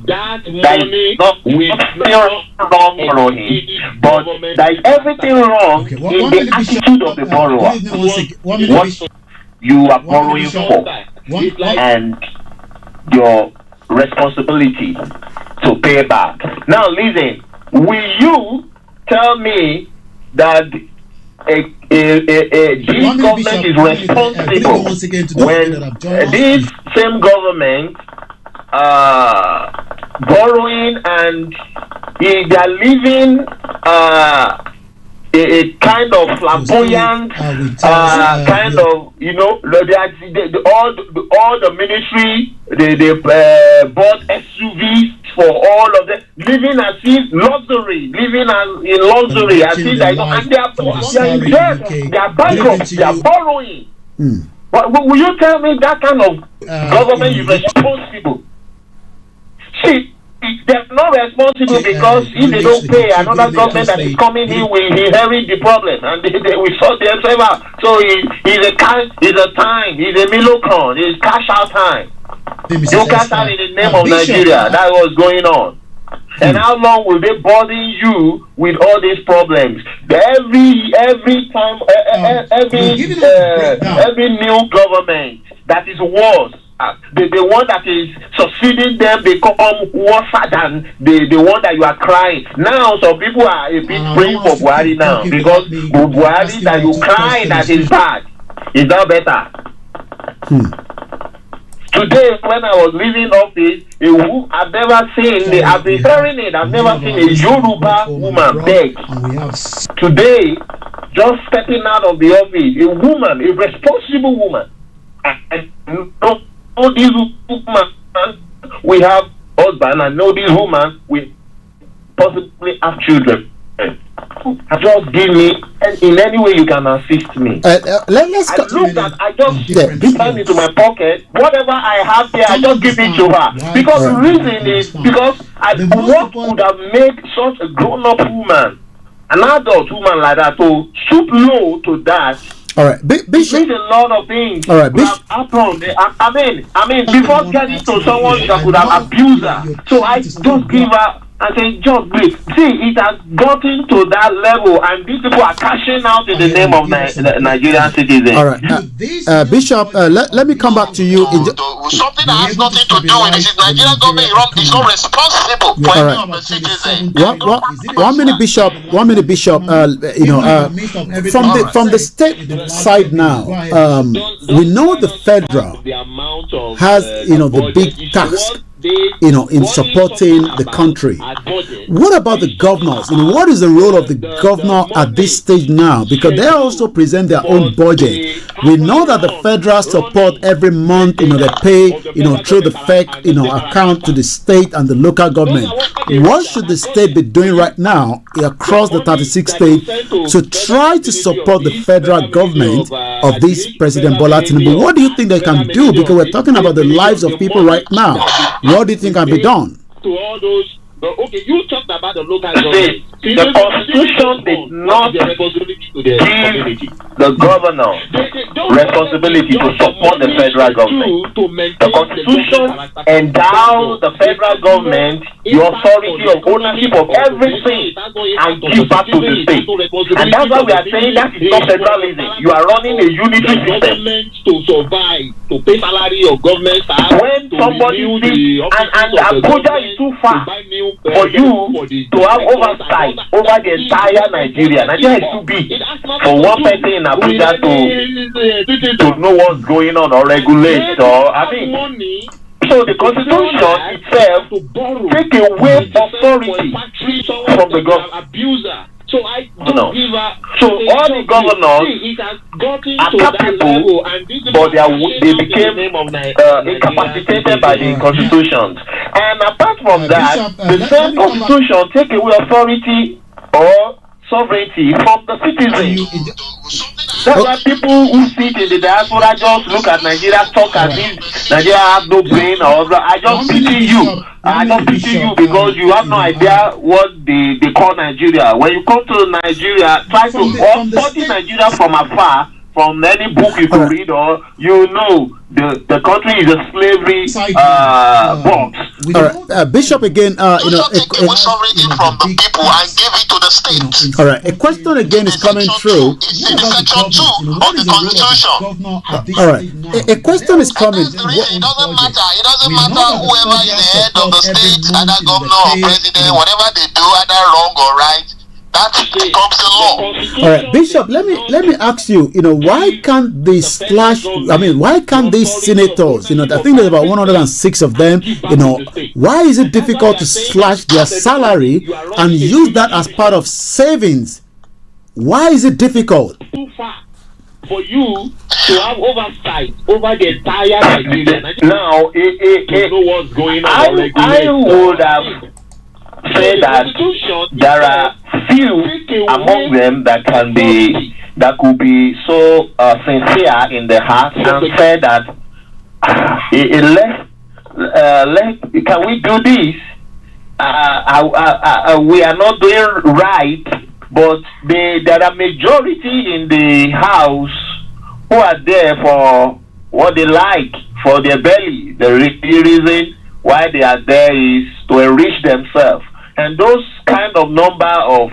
That money wrong borrowing, but there is everything wrong in the attitude of the borrower. What you are borrowing for and your responsibility to pay back. Now listen, will you tell me that this government is responsible when this same government borrowing and they are living a kind of flamboyant kind of, you know, all the ministry they bought SUVs for all of them, living as if luxury, living as in luxury, as if they are in debt, they are bankrupt, they are borrowing. But will you tell me that kind of government is responsible? See, they're not responsible because if they don't pay, another government that is coming in will inherit the problem, and they will sort themselves out. So it's a time, it's a milocron, it's cash out time. You cash out in the name of Nigeria. That was going on. And how long will they bother you with all these problems? Every time, every new government that is worse. The one that is succeeding them become worse than the one that you are crying. Now some people are a bit praying for Buhari now because Buhari that you cry that is bad is now better. Today when I was leaving office, I've never seen I've been hearing it, I've never seen a Yoruba woman beg. Today, just stepping out of the office, a woman, a responsible woman, and know this woman we have husband, and know this woman we possibly have children. just give me in any way you can assist me. Let's I looked at, I just send it to my pocket. Whatever I have there, I just give it to her. Because the reason is because what could have made such a grown-up woman, an adult woman like that, to stoop low to that. All right, Bishop. It a lot of things. All right, Bishop. I mean, before getting to someone that could have abused her, so I just give her. I say, just wait. See, it has gotten to that level, and these people are cashing out in the name of Nigerian citizens. All right, Bishop, let me come back to you. Something that has nothing to do with it. Nigerian government is not responsible for any of the citizens. One minute, Bishop. From the state side now, we know the federal has the big task in supporting the country. What about the governors? What is the role of the governor at this stage now? Because they also present their own budget. We know that the federal support every month, they pay, through the FEC, account to the state and the local government. What should the state be doing right now across the 36 states to try to support the federal government of this President Bola Tinubu? What do you think they can do? Because we're talking about the lives of people right now. What do you think can be done? To all those, okay, you talked about the local government. The Constitution did not give the governor responsibility to support the federal government. The Constitution endows the federal government the authority of ownership of everything and give back to the state. And that's why we are saying that is not federalism. You are running a unitary system. To survive, to pay salary of government staff. When somebody sees, and Abuja is too far for you to have oversight over the entire Nigeria. Nigeria is too big for one person in Abuja to know what's going on or regulate. So the Constitution itself take away authority from the government. So I don't give a, so all the governors are capable, but they became incapacitated by the constitutions. And apart from that, the same constitution take away authority or sovereignty from the citizens. That's why people who sit in the diaspora just look at Nigeria, talk as if Nigeria has no brain or I just pity you. I just pity you because you have no idea what they call Nigeria. When you come to Nigeria, try to study Nigeria from afar, from any book you could read, or the country is a slavery box. Bishop again, take away sovereignty from the people and give it to the state. All right, a question again is coming through. It's in section 2 of the Constitution. All right, a question is coming. It doesn't matter whoever is the head of the state, either governor or president, whatever they do, either wrong or right. That becomes the law. All right, Bishop. Let me ask you. Why can't they slash? Why can't these senators? I think there's about 106 of them. Why is it difficult to slash their salary and use that as part of savings? Why is it difficult? Too far for you to have oversight over the entire Nigeria. Now, to know what's going on. I would have say that there are few among them that could be so sincere in the heart and say that can we do this? We are not doing right, but there are majority in the house who are there for what they like, for their belly. The reason why they are there is to enrich themselves. And those kind of number of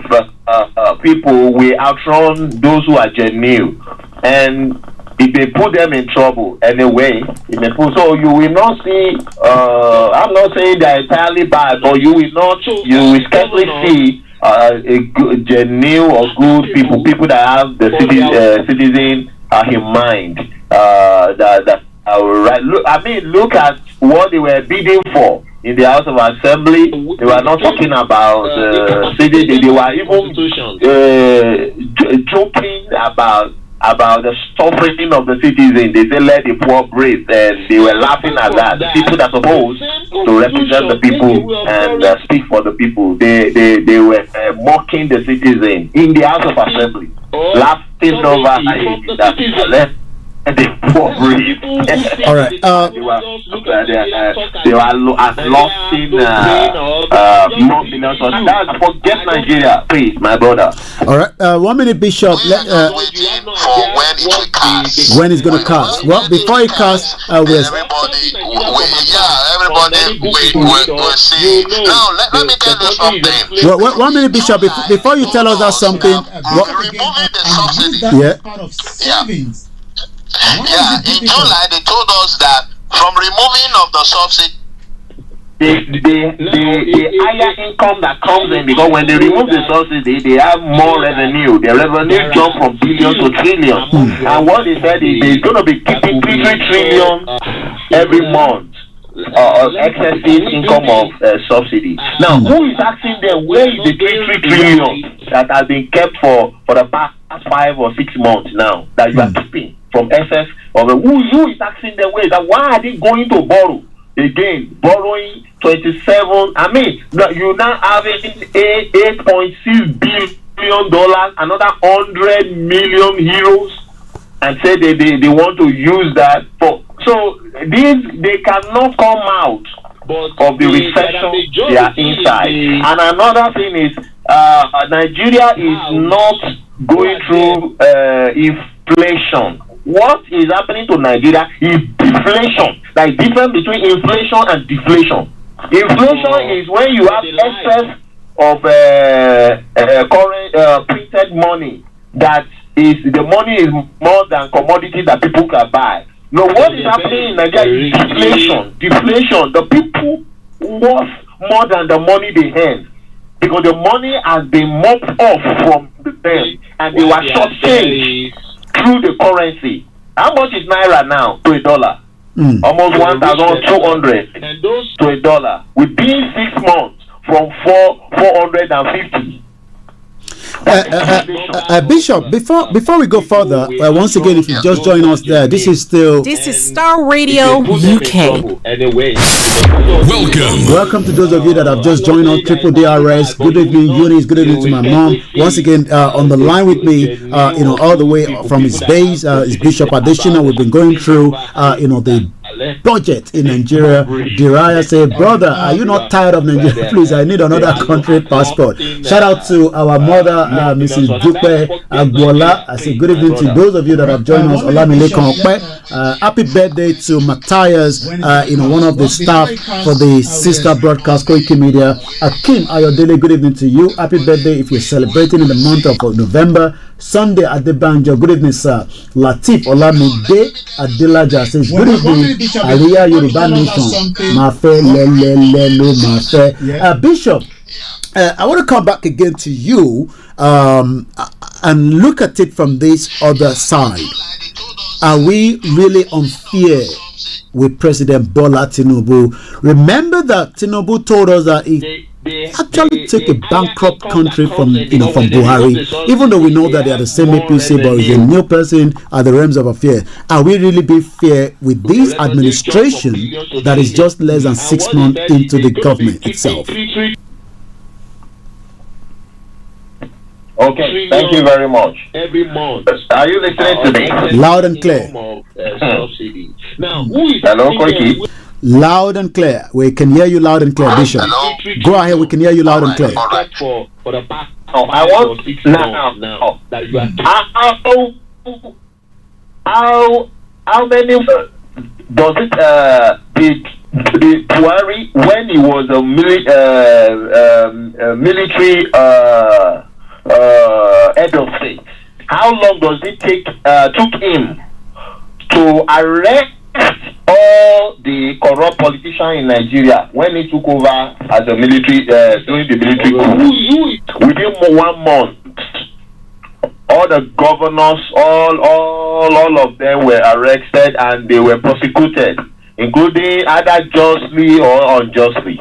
people will outrun those who are genuine. And if they put them in trouble anyway, so you will not see, I'm not saying they're entirely bad, but you will scarcely see a good, genuine or good people that have the citizen in mind. Look at what they were bidding for in the House of Assembly. They were not talking about city. They were even joking about about the suffering of the citizen. They say let the poor breathe, and they were laughing at that. The people that are supposed to represent the people and speak for the people, they were mocking the citizen in the House of Assembly, laughing over that. The poor breathe. All right. They were lost in millions. That's forget Nigeria, please, my brother. All right. 1 minute, Bishop. For when it will cast. When it's going to cast. Well, before it casts, everybody will see. Now, let me tell you something. Well, 1 minute, Bishop. Before you tell us that something. Removing the subsidy. Yeah. In July they told us that from removing of the subsidy, the higher income that comes in, because when they remove the subsidy, they have more revenue. Their revenue jump from billion to trillion. And what they said is they're going to be keeping 3 trillion every month excessive income of subsidy. Now, who is asking them where is the 3 trillion that has been kept for the past 5 or 6 months now that you are keeping from excess of who is asking them where is that? Why are they going to borrow again? Borrowing 27. I mean, you now having $8.6 billion, another 100 million euros, and say they want to use that for. So they cannot come out of the recession they are inside. And another thing is Nigeria is not going through inflation. What is happening to Nigeria is deflation. Like difference between inflation and deflation. Inflation is when you have excess of current printed money, that is the money is more than commodity that people can buy. No, what is happening in Nigeria is deflation. Deflation. The people worth more than the money they earn, because the money has been mopped off from them, and they were shortchanged through the currency. How much is naira now to $1? Almost 1,200 to $1. Within 6 months, from 450. Bishop, before we go further, once again, if you just join us there, this is Star Radio UK. Welcome to those of you that have just joined us. Triple DRS. Good evening, Eunice. Good evening to my mom. Once again, on the line with me, all the way from his base, is Bishop Adeshina. We've been going through, the budget in Nigeria. Diraya say, brother, are you not tired of Nigeria? Please, I need another country passport. Shout out to our mother, Mrs. Dupe Agbola. I say good evening to those of you that have joined us. Happy birthday to Matthias, one of the staff for the sister broadcast Koiki Media. Akim Ayodele, good evening to you. Happy birthday if you're celebrating in the month of November. Sunday Adebanjo, good evening, sir. Latif Olamide Adelaja says, good evening, Aria Yoruba Nation. Mafe lelo mafe. Bishop, I want to come back again to you and look at it from this other side. Are we really unfair with President Bola Tinubu? Remember that Tinubu told us that he actually took a bankrupt country from Buhari, even though we know that they are the same APC, but he's a new person at the realms of affairs. Are we really being fair with this administration that is just less than 6 months into the government itself? Okay, thank you very much. Every month. Are you listening to me? Loud and clear. Now, who is hello, Koiki? Loud and clear. We can hear you loud and clear, Bishop. Hello? Go ahead, we can hear you loud and clear. For the past I want now. How many does it the Buhari, when he was a military head of state, how long does it took him to arrest all the corrupt politicians in Nigeria when he took over as a military during the military coup? Within 1 month, all the governors, all of them were arrested and they were prosecuted, including either justly or unjustly.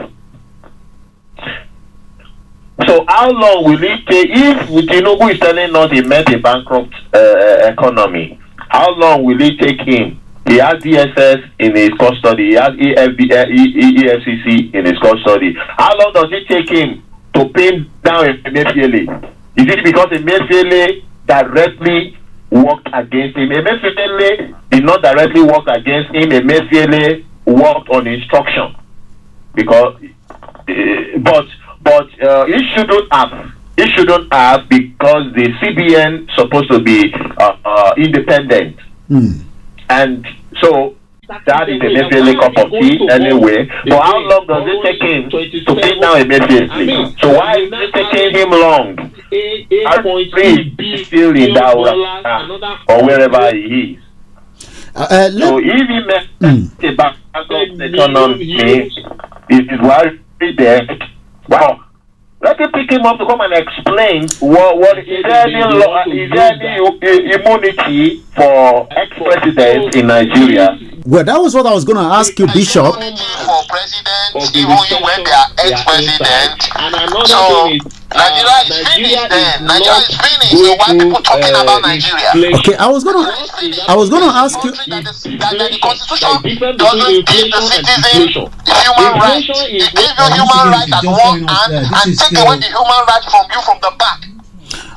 So how long will it take if Tinubu is telling us he met a bankrupt economy? How long will it take him? He has DSS in his custody. He has EFCC in his custody. How long does it take him to pin down Emefiele? Is it because Emefiele directly worked against him? Emefiele did not directly work against him. Emefiele worked on instruction. Because, but it shouldn't have. It shouldn't have because the CBN supposed to be independent. And so that is a Emefiele cup of tea anyway. But how long does it take him to pin down Emefiele? So why is it taking him long? He's still in Daura or wherever he is. So if he met a backup economy, it is worried there. Wow. Let me pick him up to come and explain what is there any immunity for ex-presidents in Nigeria? Well, that was what I was going to ask you, Bishop. For presidents, even when they are ex-president. So Nigeria is finished then. Nigeria is finished. So why people talking about Nigeria? Okay, I was gonna ask you. That the Constitution doesn't give the citizen human rights. It gives you human rights at one hand and take away the human rights from you from the back.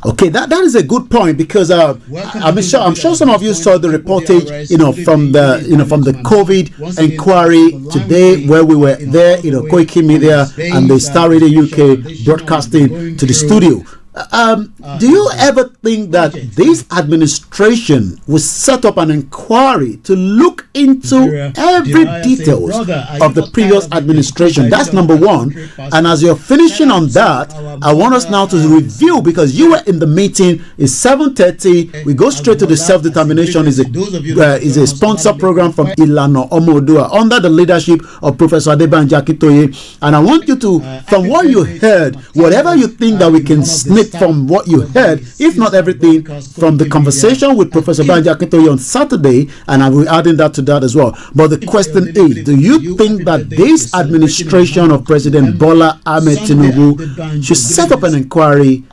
Okay, that is a good point because I'm sure some of you saw the reportage, from the COVID inquiry today where we were there, Koiki Media and the Star Radio UK broadcasting to the studio. Do you ever think that this administration will set up an inquiry to look into every details of the previous administration? That's number one. And as you're finishing on that, I want us now to review, because you were in the meeting. It's 7:30. We go straight to the self-determination. Is a sponsor program from Ilano Omodua under the leadership of Professor Adebanji Akintoye. And I want you to, from what you heard, whatever you think that we can snip from what you heard, if not everything, from the conversation with Professor Banji Akintoye on Saturday, and I will be adding that to that as well. But the question is, do you think that this administration of President Bola Ahmed Tinubu should set up an inquiry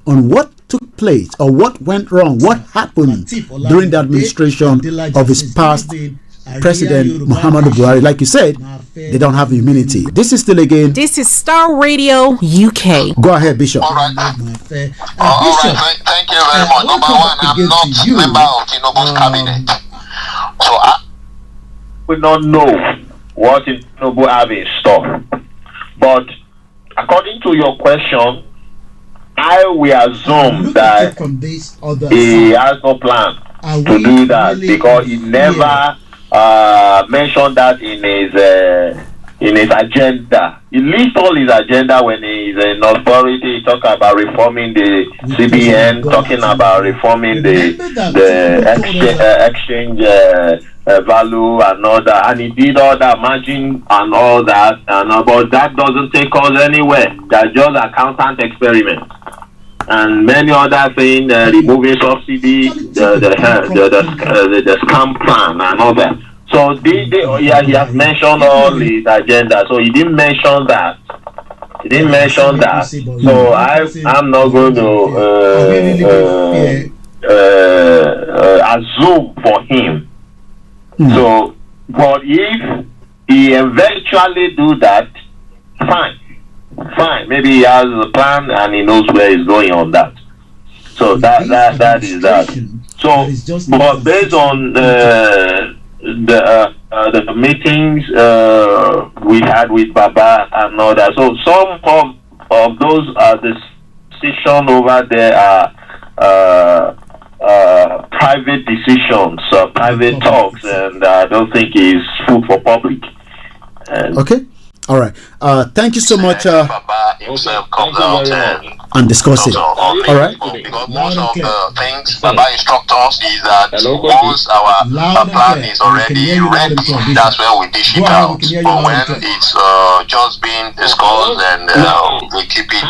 on what took place or what went wrong, what happened during the administration of his past President Muhammadu Buhari? Like you said, they don't have immunity. This is still again. This is Star Radio UK. Go ahead, Bishop. All right. Thank you very much. Number one, I'm not a member of Tinubu's cabinet. So I will not know what Tinubu have in store. But according to your question, I will assume that he has no plan to do that because he never mentioned that in his agenda. He lists all his agenda when he is in authority. He talk about reforming the CBN, talking about reforming the exchange value and all that, and he did all that margin and all that, but that doesn't take us anywhere. That's just accountant experiment. And many other things, removing subsidy, the scam plan and all that. So he has mentioned all his agenda. So he didn't mention that. So I'm not going to assume for him. So, but if he eventually do that, fine. Maybe he has a plan and he knows where he's going on that. So that is that. So, but based on the meetings we had with Baba and all that, so some of those decisions over there are private decisions, private talks, and I don't think it's food for public. Okay. All right. Thank you so much. Baba himself comes out and discuss it. All right. Because most of the things Baba instructs us is that once our plan is already ready, that's when we dish it out. But when it's just being discussed and we keep it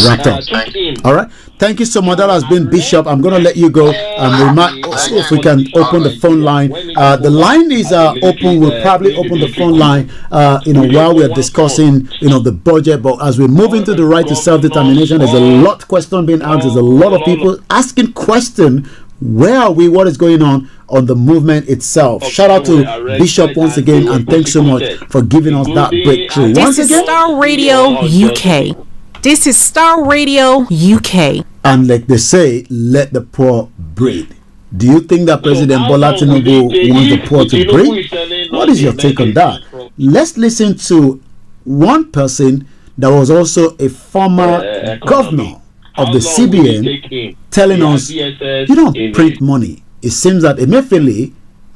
wrapped up. All right. Thank you so much. That has been Bishop. I'm going to let you go. We might see if we can open the phone line. The line is open. We'll probably open the phone line, while we're discussing, the budget. But as we move into the right to self-determination, there's a lot of question being asked. There's a lot of people asking question. Where are we? What is going on the movement itself? Shout out to Bishop once again, and thanks so much for giving us that breakthrough. This is Star Radio UK. This is Star Radio UK. And like they say, let the poor breathe. Do you think that President Bola Tinubu wants the poor to breathe? What is your take on that? Let's listen to one person that was also a former governor of the CBN telling us, you don't print money. It seems that Emefiele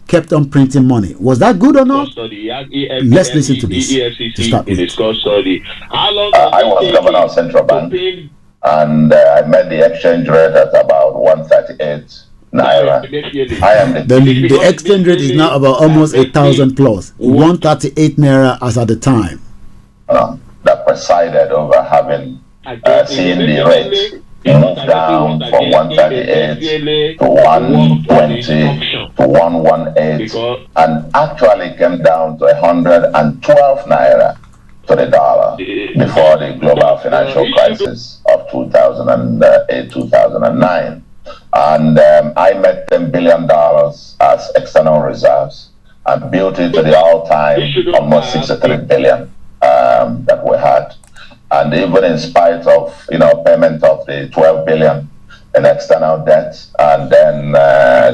kept on printing money. Was that good or not? Let's listen to this to start with. I was governor of Central Bank, and I met the exchange rate at about 138 naira. The exchange rate is now about almost 8,000 plus. 138 naira as at the time. That presided over having seen the rate move down from 138 to 120 to 118, and actually came down to 112 naira to the dollar before the global financial crisis of 2008-2009. And I met $10 billion as external reserves and built it to the all-time almost 63 billion that we had. And even in spite of payment of the 12 billion in external debt, and then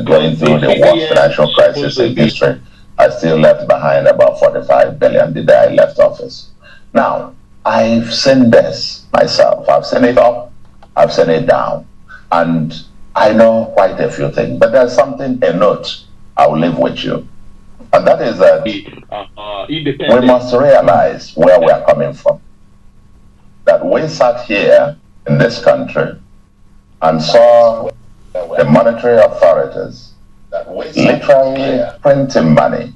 going through the worst financial crisis in history, I still left behind about 45 billion the day I left office. Now, I've seen this myself. I've seen it up, I've seen it down, and I know quite a few things. But there's something, a note I will leave with you, and that is that we must realize where we are coming from. That we sat here in this country and saw the monetary authorities literally printing money,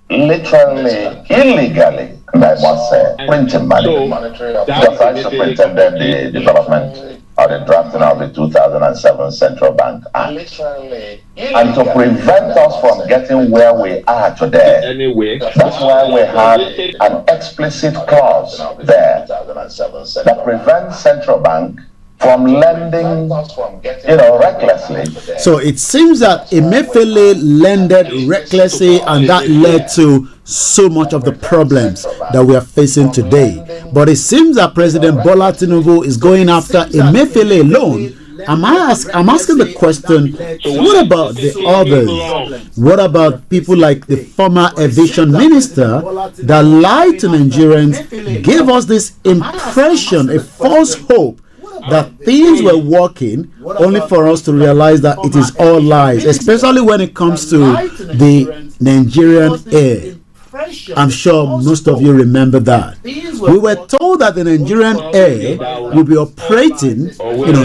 literally illegally, and I must say, printing money. Just I superintended the development or the drafting of the 2007 Central Bank Act. And to prevent us from getting where we are today, that's why we have an explicit clause there that prevents Central Bank from lending, recklessly. So it seems that Emefiele lended recklessly, and that led to so much of the problems that we are facing today. But it seems that President Bola Tinubu is going after Emefiele alone. I'm asking the question, what about the others? What about people like the former aviation minister that lied to Nigerians, gave us this impression, a false hope that things were working, only for us to realize that it is all lies, especially when it comes to the Nigerian Air. I'm sure most of you remember that. We were told that the Nigerian Air will be operating,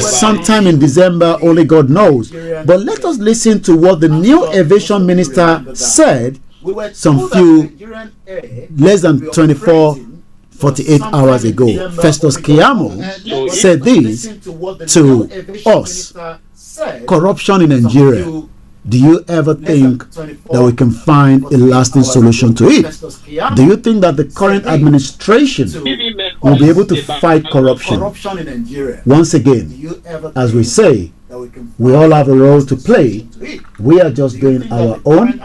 sometime in December, only God knows. But let us listen to what the new aviation minister said less than 48 hours ago. Festus Keyamo said this to us: corruption in Nigeria. Do you ever think that we can find a lasting solution to it? Do you think that the current administration will be able to fight corruption? Once again, as we say, we all have a role to play. We are just doing our own,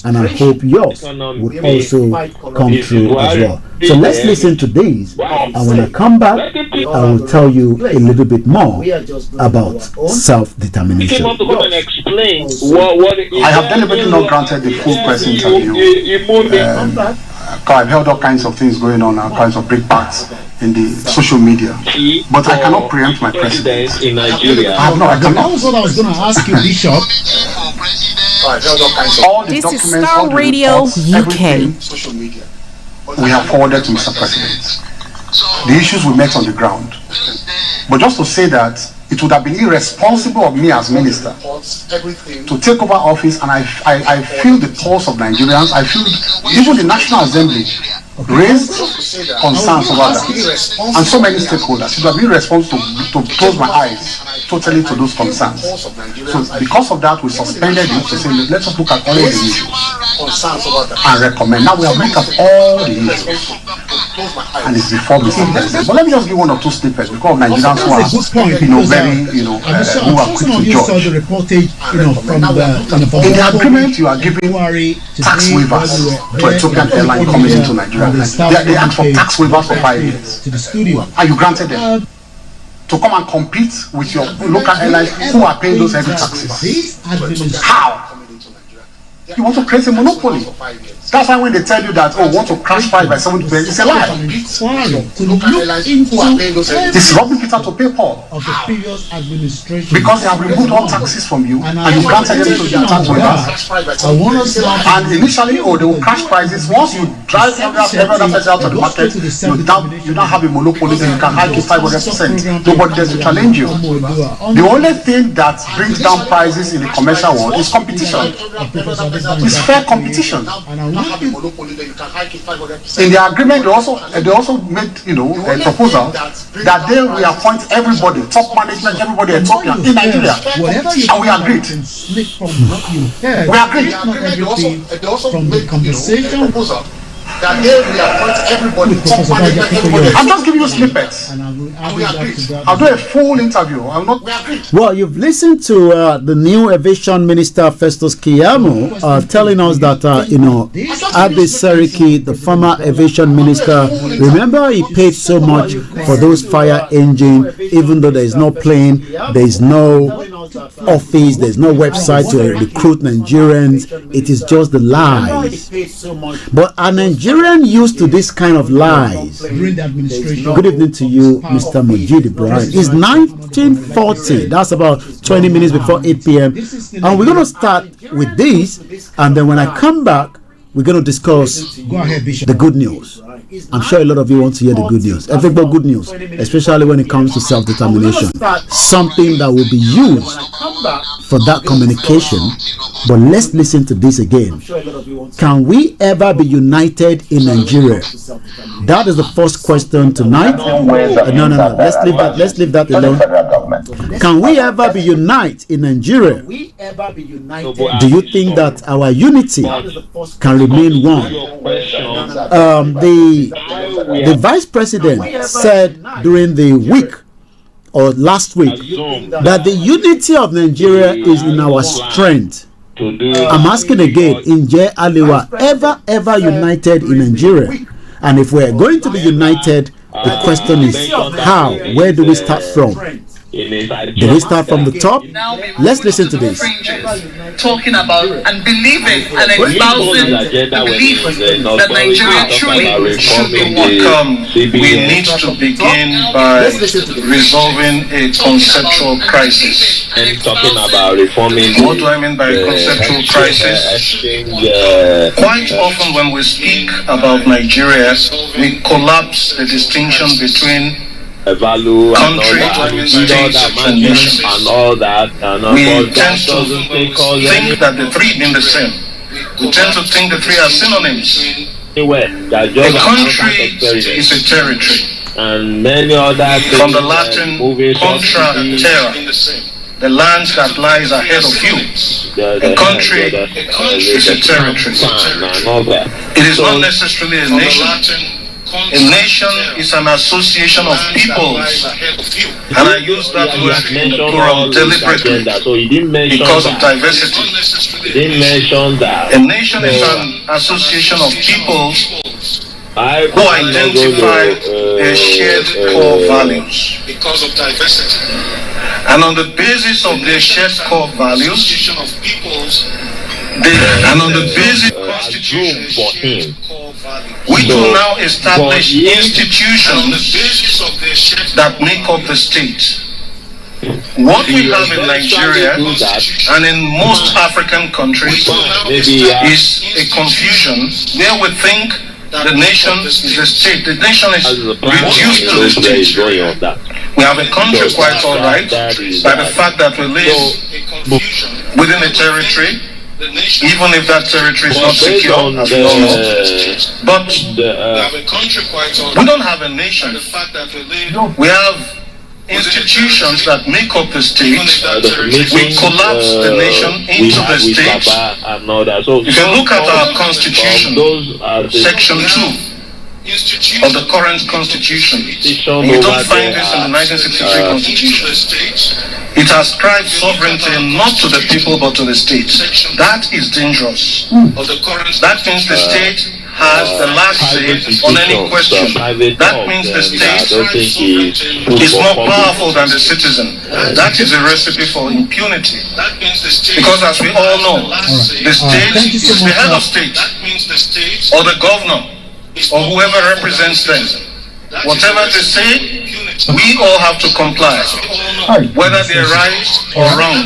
and I hope yours would also come true as well. So let's listen to these, and when I come back, I will tell you a little bit more about self-determination. I have deliberately not granted the full press interview. I've heard all kinds of things going on, all kinds of breakbacks in the social media, but I cannot preempt my president. I have no idea. That was what I was going to ask you, Bishop. All the This is documents, Star all the Radio reports, UK. everything, social media, we have forwarded to Mr. President. The issues we met on the ground. But just to say that it would have been irresponsible of me as minister to take over office, and I feel the pulse of Nigerians. I feel even the National Assembly raised concerns over that, and so many stakeholders. It would have been responsible to close my eyes totally to those concerns. So because of that, we suspended it to say, let us look at all the issues and recommend. Now we have looked at all the issues, and it's before Mr. President. But let me just give one or two snippets because of Nigerians who are, very, who are quick to judge. In the agreement, you are giving tax waivers to Ethiopian Airlines coming into Nigeria. They asked for tax waivers for 5 years, and you granted them to come and compete with your local airlines who are paying those heavy taxes. How? You want to create a monopoly. That's why when they tell you that, want to crash price by 70%, it's a lie. It's robbing Peter to pay Paul. Because they have removed all taxes from you and you granted them to the tax waivers. And initially, they will crash prices. Once you drive every other person out of the market, you now have a monopoly and you can hike it 500%. Nobody dares to challenge you. The only thing that brings down prices in the commercial world is competition. It's fair competition. In the agreement, they also made a proposal that they will appoint everybody, top management, everybody Ethiopian in Nigeria, and we agreed. We agreed. They also made a proposal that they will appoint everybody, top management, everybody. I'm just giving you snippets. I'll do a full interview. Well, you've listened to the new aviation minister Festus Keyamo telling us that Abe Seriki, the former aviation minister, remember he paid so much for those fire engine, even though there is no plane, there is no office, there is no website to recruit Nigerians. It is just the lies. But a Nigerian used to this kind of lies. Good evening to you, Mr. Mujid Ibrahim. It's 1940. That's about 20 minutes before 8 p.m. And we're going to start with this. And then when I come back, we're going to discuss the good news. I'm sure a lot of you want to hear the good news. Everybody good news, especially when it comes to self-determination. Something that will be used for that communication. But let's listen to this again. Can we ever be united in Nigeria? That is the first question tonight. No. Let's leave that alone. Can we ever be united in Nigeria? Do you think that our unity can remain one? The vice president said during the week or last week that the unity of Nigeria is in our strength. I'm asking again, Inje Aliwa ever united in Nigeria? And if we're going to be united, the question is how? Where do we start from? Do we start from the top? Let's listen to this. Talking about and believing and espousing the belief that Nigeria truly should be one. We need to begin by resolving a conceptual crisis. And talking about reforming. What do I mean by a conceptual crisis? Quite often when we speak about Nigeria, we collapse the distinction between country, states, and nations. We tend to think that the three mean the same. We tend to think the three are synonyms. A country is a territory. And many other from the Latin contra terra, the land that lies ahead of you. A country is a territory. It is not necessarily a nation. A nation is an association of peoples, and I use that word plural deliberately because of diversity. A nation is an association of peoples who identify their shared core values. Because of diversity. And on the basis of their shared core values, and on the basis of constitution, we do now establish institutions that make up the state. What we have in Nigeria and in most African countries is a confusion where we think the nation is a state. The nation is reduced to the state. We have a country quite all right by the fact that we live within a territory even if that territory is not secure, as we all know. But we don't have a nation. We have institutions that make up the state. We collapse the nation into the state. If you look at our constitution, section 2 of the current constitution, you don't find this in the 1963 constitution. It ascribes sovereignty not to the people but to the state. That is dangerous. That means the state has the last say on any question. That means the state is more powerful than the citizen. That is a recipe for impunity. Because as we all know, the state is the head of state, or the governor, or whoever represents them. Whatever they say, we all have to comply, whether they're right or wrong.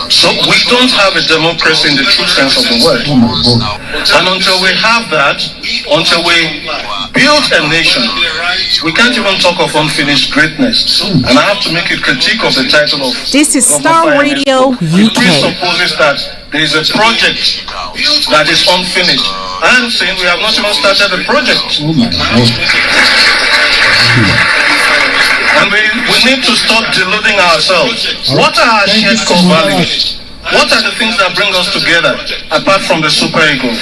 So we don't have a democracy in the true sense of the word. And until we have that, until we build a nation, we can't even talk of unfinished greatness. And I have to make a critique of the title of This is Star Radio UK. Presupposes that there is a project that is unfinished. I'm saying we have not even started the project. And we need to stop deluding ourselves. What are our shared core values? What are the things that bring us together apart from the super ego?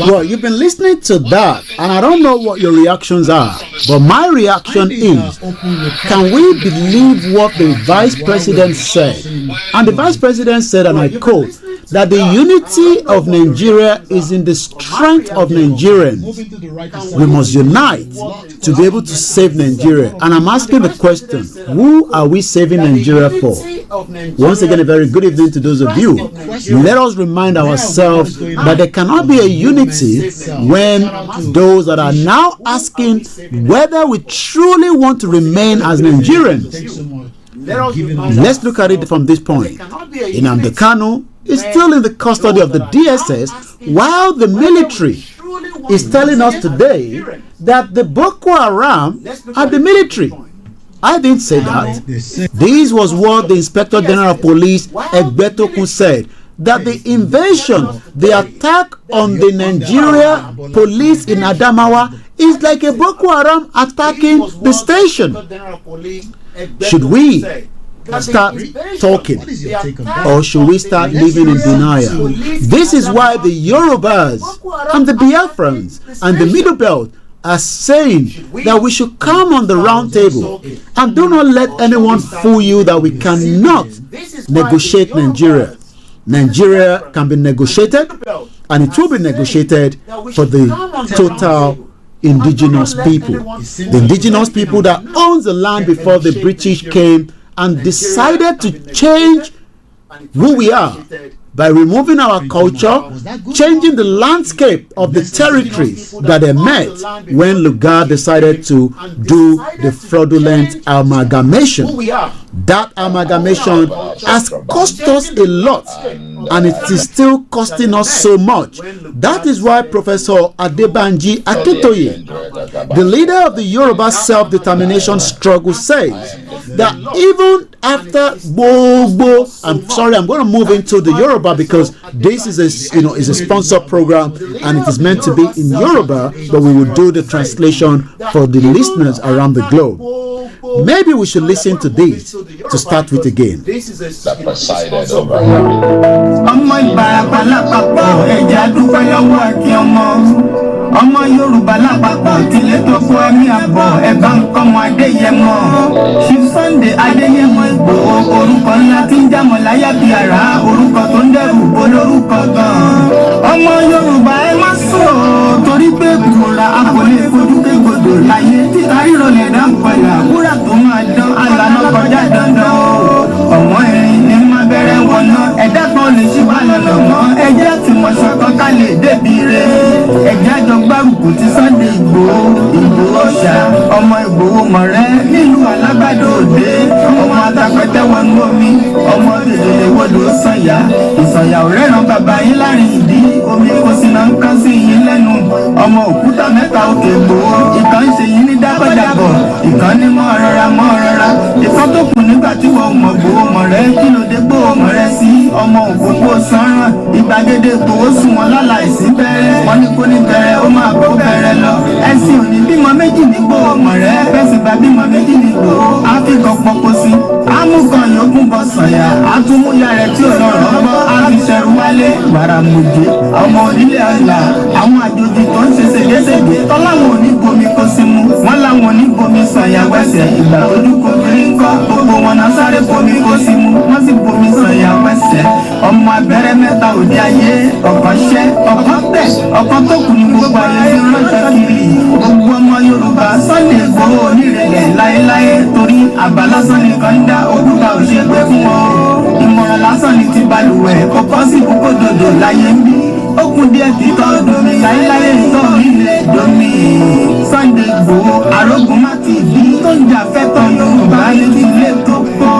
Well, you've been listening to that, and I don't know what your reactions are, but my reaction is, can we believe what the Vice President said? And the Vice President said, and I quote, that the unity of Nigeria is in the strength of Nigerians. We must unite to be able to save Nigeria. And I'm asking the question, who are we saving Nigeria for? Once again, a very good evening to those of you. Let us remind ourselves that there cannot be a unity when those that are now asking whether we truly want to remain as Nigerians. Let's look at it from this point. Nnamdi Kanu is still in the custody of the DSS, while the military is telling us today that the Boko Haram are the military. I didn't say that. This was what the Inspector General of Police, Egbetokun, said, that the invasion, the attack on the Nigeria police in Adamawa is like a Boko Haram attacking the station. Should we start talking, or should we start living in denial? This is why the Yorubas and the Biafrans and the Middle Belt are saying that we should come on the round table and do not let anyone fool you that we cannot negotiate Nigeria. Nigeria can be negotiated, and it will be negotiated for the total indigenous people. The indigenous people that owns the land before the British came and decided to change who we are by removing our culture, changing the landscape of the territories that they met when Lugard decided to do the fraudulent amalgamation. That amalgamation has cost us a lot, and it is still costing us so much. That is why Professor Adebanji Akintoye, the leader of the Yoruba self-determination struggle, says that even after Bobo, I'm sorry, I'm going to move into the Yoruba because this is a sponsored program and it is meant to be in Yoruba, but we will do the translation for the listeners around the globe. Maybe we should listen to this to start with again. That presided over ọmọ Yorùbá lápapọ̀ tilẹ̀ tó kó ẹ̀mí àbọ̀ ẹ̀bá nǹkan mọ Adéyẹmọ Chief Sunday Adéyẹmọ Ìgbòho orúkọ ńlá tí ń jámọ̀ láyà bí ara orúkọ tó ń dẹrù olórúkọ gan-an ọmọ Yorùbá ẹ má sùn o torí pé kòrà akọ̀lé fojú kégbodò láyé títa ríro lè dá pẹ̀lá wúrà tó máa dán àlànà kọjá dandan o ọmọ ẹ̀rín ní má bẹ̀rẹ̀ wọ̀nà ẹ̀dá kan lè ṣí wà lọ́nà mọ́ ẹjẹ́ àtìmọ̀ṣọ́ kan ká lè débi re ẹ̀jẹ̀ àjọ gbárùkù ti Sunday Ìgbòho ṣá ọmọ Ìgbòho mọ̀rẹ́ nílùú Alágbàdo Òde ọmọ atapẹ̀tẹ̀ wọnú omi ọmọ tètè wọdò sànyà ìsànyà òrẹ́ràn bàbá yín láàrin ìdí omi kò sí náà ń kán sí yín lẹ́nu ọmọ òkúta mẹ́ta òkè gbòó ìkan ṣe yìí ní dákọ̀dàbọ̀ ìkan ní mọ́ rọra ìkan tó kù nígbà tí wọ́n mọ̀ gbòó mọ̀ rẹ kí ló dé gbòó mọ̀ rẹ sí ọmọ òkúkú sanran ìgbàgede gbòó sùn wọn láláìsí bẹ̀rẹ̀ wọn ní kó ní bẹ̀rẹ̀ ó máa kó bẹ̀rẹ̀ lọ ẹ̀sìn òní bímọ méjì ní gbòó mọ̀ rẹ bẹ́sì bá bímọ méjì ní gbòó áfíkọ̀ pọ̀pọ̀ sí amúkan yòókù bọ̀ sànyà àtúmúyà rẹ̀ tí ò lọ́rọ̀ gbọ́ àfiṣẹ́rù wálé gbàràmùjẹ ọmọ onílé ọ̀la àwọn àjòjì tó ń ṣe ségesège tọ́láwọn ò ní bomi kó sí mu wọ́n láwọn ò ní bomi sànyà wẹ́sẹ̀ ìgbà tójú kò kiri ń kọ́ gbogbo wọn náà sáré bomi kó sí mu wọ́n sì bomi sànyà wẹ́sẹ̀ ọmọ abẹ́rẹ́ mẹ́ta òde ayé ọ̀kan ṣẹ́ ọ̀kan tẹ̀ ọ̀kan tó kù ní gbogbo ayé fi ránṣẹ́ kiri gbogbo ọmọ Yorùbá Sunday Igboho onírẹ̀lẹ̀ láéláé torí àbá lásán nìkan ń dá òkúta òṣègbè fún wọn ìmọ̀ràn lásán ni ti balùwẹ̀ kọ́kọ́ sí kókó dòdò láyé ń bí ó kún díẹ̀ títọ́ domi láéláé ìtọ́ mi lè domi Sunday Igboho arógun má ti bí tó ń jà fẹ́tọ̀ Yorùbá létí ilé tó pọ̀.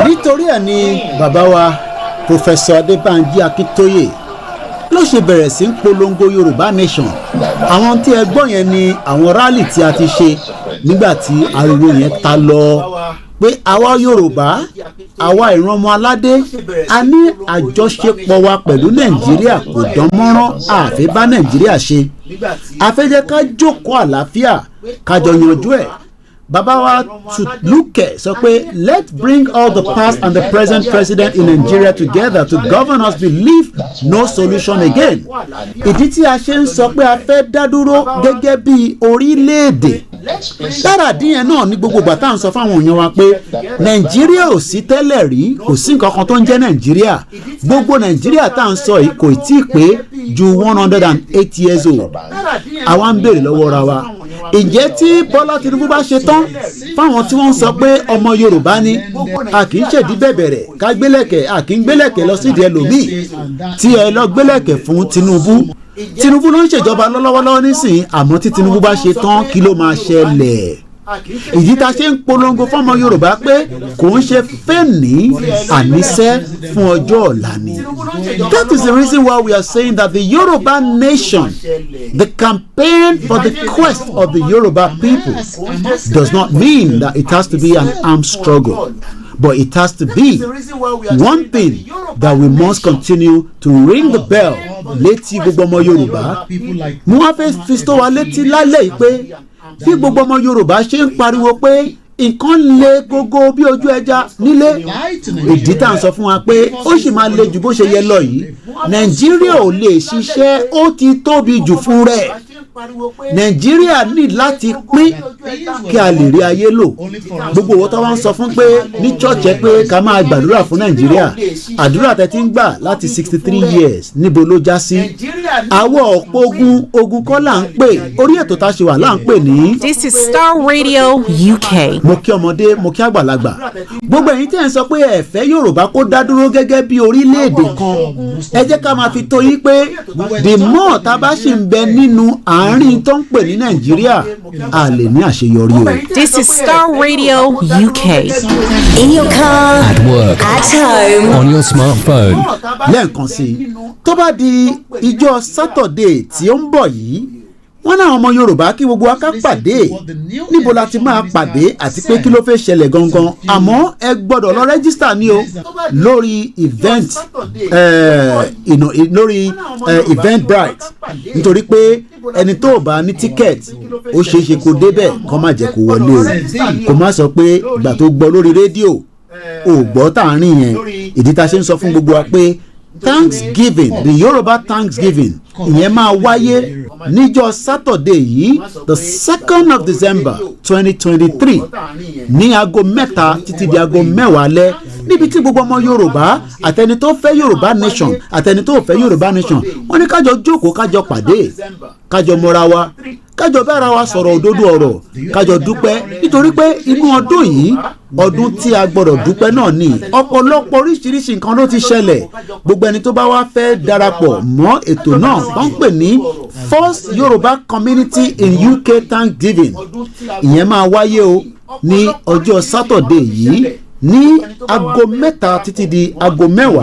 nítorí ẹ̀ ni bàbá wa Professor Adébánjí Akíntóyè ló ṣe bẹ̀rẹ̀ sí ń polongo Yorùbá Nation. Àwọn tí ẹ gbọ́ yẹn ni àwọn rálì tí a ti ṣe nígbà tí ariwo yẹn ta lọ pé àwa Yorùbá àwa ìran ọmọ aládé a ní àjọṣepọ̀ wa pẹ̀lú Nàìjíríà kò dán mọ́rán àfẹ́ bá Nàìjíríà ṣe àfẹ́jẹ́ ká jókòó àlàáfíà kájọ yanjú ẹ̀. Bàbá wa Lukẹ sọ pé let's bring all the past and the present president in Nigeria together to govern us believe no solution again. Ìdí tí a ṣe ń sọ pé a fẹ́ dá dúró gẹ́gẹ́ bí orílẹ̀-èdè lára díẹ̀ náà ní gbogbo ìgbà tá à ń sọ fáwọn èèyàn wa pé Nàìjíríà ò sí tẹ́lẹ̀ rí kò sí nǹkan kan tó ń jẹ́ Nàìjíríà gbogbo Nàìjíríà tá à ń sọ yìí kò tí ì pé ju 108 years old. Àwa ń béèrè lọ́wọ́ ra wa ǹjẹ́ tí Bọ́lá Tinubu bá ṣe tán fáwọn tí wọ́n ń sọ pé ọmọ Yorùbá ni a kì í ṣèdí bẹ̀bẹ̀rẹ̀ ká gbélẹ̀kẹ̀ a kì í gbélẹ̀kẹ̀ lọ sídìí ẹlòmíì tí ẹ lọ gbélẹ̀kẹ̀ fún Tinubu ló ń ṣèjọba lọ́wọ́lọ́wọ́ nísìnyí àmọ́ tí Tinubu bá ṣe tán kí ló máa ṣẹlẹ̀. Ìdí tá a ṣe ń polongo fọmọ Yorùbá pé kò ń ṣe fẹ́ẹ̀ní àníṣe fún ọjọ́ ọ̀la ni. That is the reason why we are saying that the Yoruba nation, the campaign for the quest of the Yoruba people does not mean that it has to be an armed struggle. But it has to be one thing that we must continue to ring the bell létí gbogbo ọmọ Yorùbá. Mo wá fẹ́ fi tó wa létí lálẹ́ yìí pé bí gbogbo ọmọ Yorùbá ṣe ń pariwo pé nǹkan le gógó bí ojú ẹja nílé ìdí tá à ń sọ fún wa pé ó sì máa le jù bó ṣe yẹ lọ yìí. Nàìjíríà ò lè ṣiṣẹ́ ó ti tóbi jù fún rẹ̀. Nàìjíríà ní láti pín kí a lè rí ayé lò. Gbogbo owó tó wá ń sọ fún pé ní chọ́ọ̀chì pé ká máa gbàdúrà fún Nàìjíríà àdúrà tẹ́ ti ń gbà láti 63 years níbo ló já sí. Àwọ̀ ọ̀pọ̀ ogun kọ́ là ń pè orí ètò tá a ṣe wà là ń pè ní. This is Star Radio UK. Mo kí ọmọdé mo kí àgbàlagbà gbogbo ẹ̀yin tẹ́ ń sọ pé ẹ fẹ́ Yorùbá kó dá dúró gẹ́gẹ́ bí orílẹ̀-èdè kan ẹ jẹ́ ká máa fi tó yín pé the more tá a bá ṣì ń bẹ nínú àárín tó ń pè ní Nàìjíríà a lè ní àṣeyọrí o. This is Star Radio UK. In your car, At work, at home, on your smartphone. Lẹ́ẹ̀kan sí i tó bá di ìjọ Sátọ̀dé tí ó ń bọ̀ yìí wọ́n náà ọmọ Yorùbá kí gbogbo wa ká pàdé níbo la ti máa pàdé àti pé kí ló fẹ́ ṣẹlẹ̀ gangan àmọ́ ẹ gbọ́dọ̀ lọ rẹ́gísítà ní o lórí event Eventbrite nítorí pé ẹni tó bá ní tíkẹ́ẹ̀tì ó ṣeé ṣe kó débẹ̀ kó má jẹ́ kó wọlé o kó má sọ pé ìgbà tó gbọ́ lórí rédíò ò gbọ́ tààrin yẹn ìdí tá a ṣe ń sọ fún gbogbo wa pé Thanksgiving the Yoruba Thanksgiving ìyẹn máa wáyé níjọ́ Saturday yìí the 2nd of December 2023 ní aago 3 títí di aago 10 alẹ́ níbi tí gbogbo ọmọ Yorùbá àtẹni tó fẹ́ Yorùbá nation àtẹni tó fẹ́ Yorùbá nation wọ́n ní kájọ jókòó kájọ pàdé kájọ mọ́ra wa kájọ bára wa sọ̀rọ̀ òdodo ọ̀rọ̀ kájọ dúpẹ́ nítorí pé inú ọdún yìí ọdún tí a gbọ́dọ̀ dúpẹ́ náà ni ọ̀pọ̀lọpọ̀ oríṣiríṣi nǹkan ló ti ṣẹlẹ̀ gbogbo ẹni tó bá wá fẹ́ darapọ̀ mọ́ ètò náà tó ń pè ní First Yorùbá Community in UK Thanksgiving ìyẹn máa wáyé o ní ọjọ́ Saturday yìí ní aago 3 títí di aago 10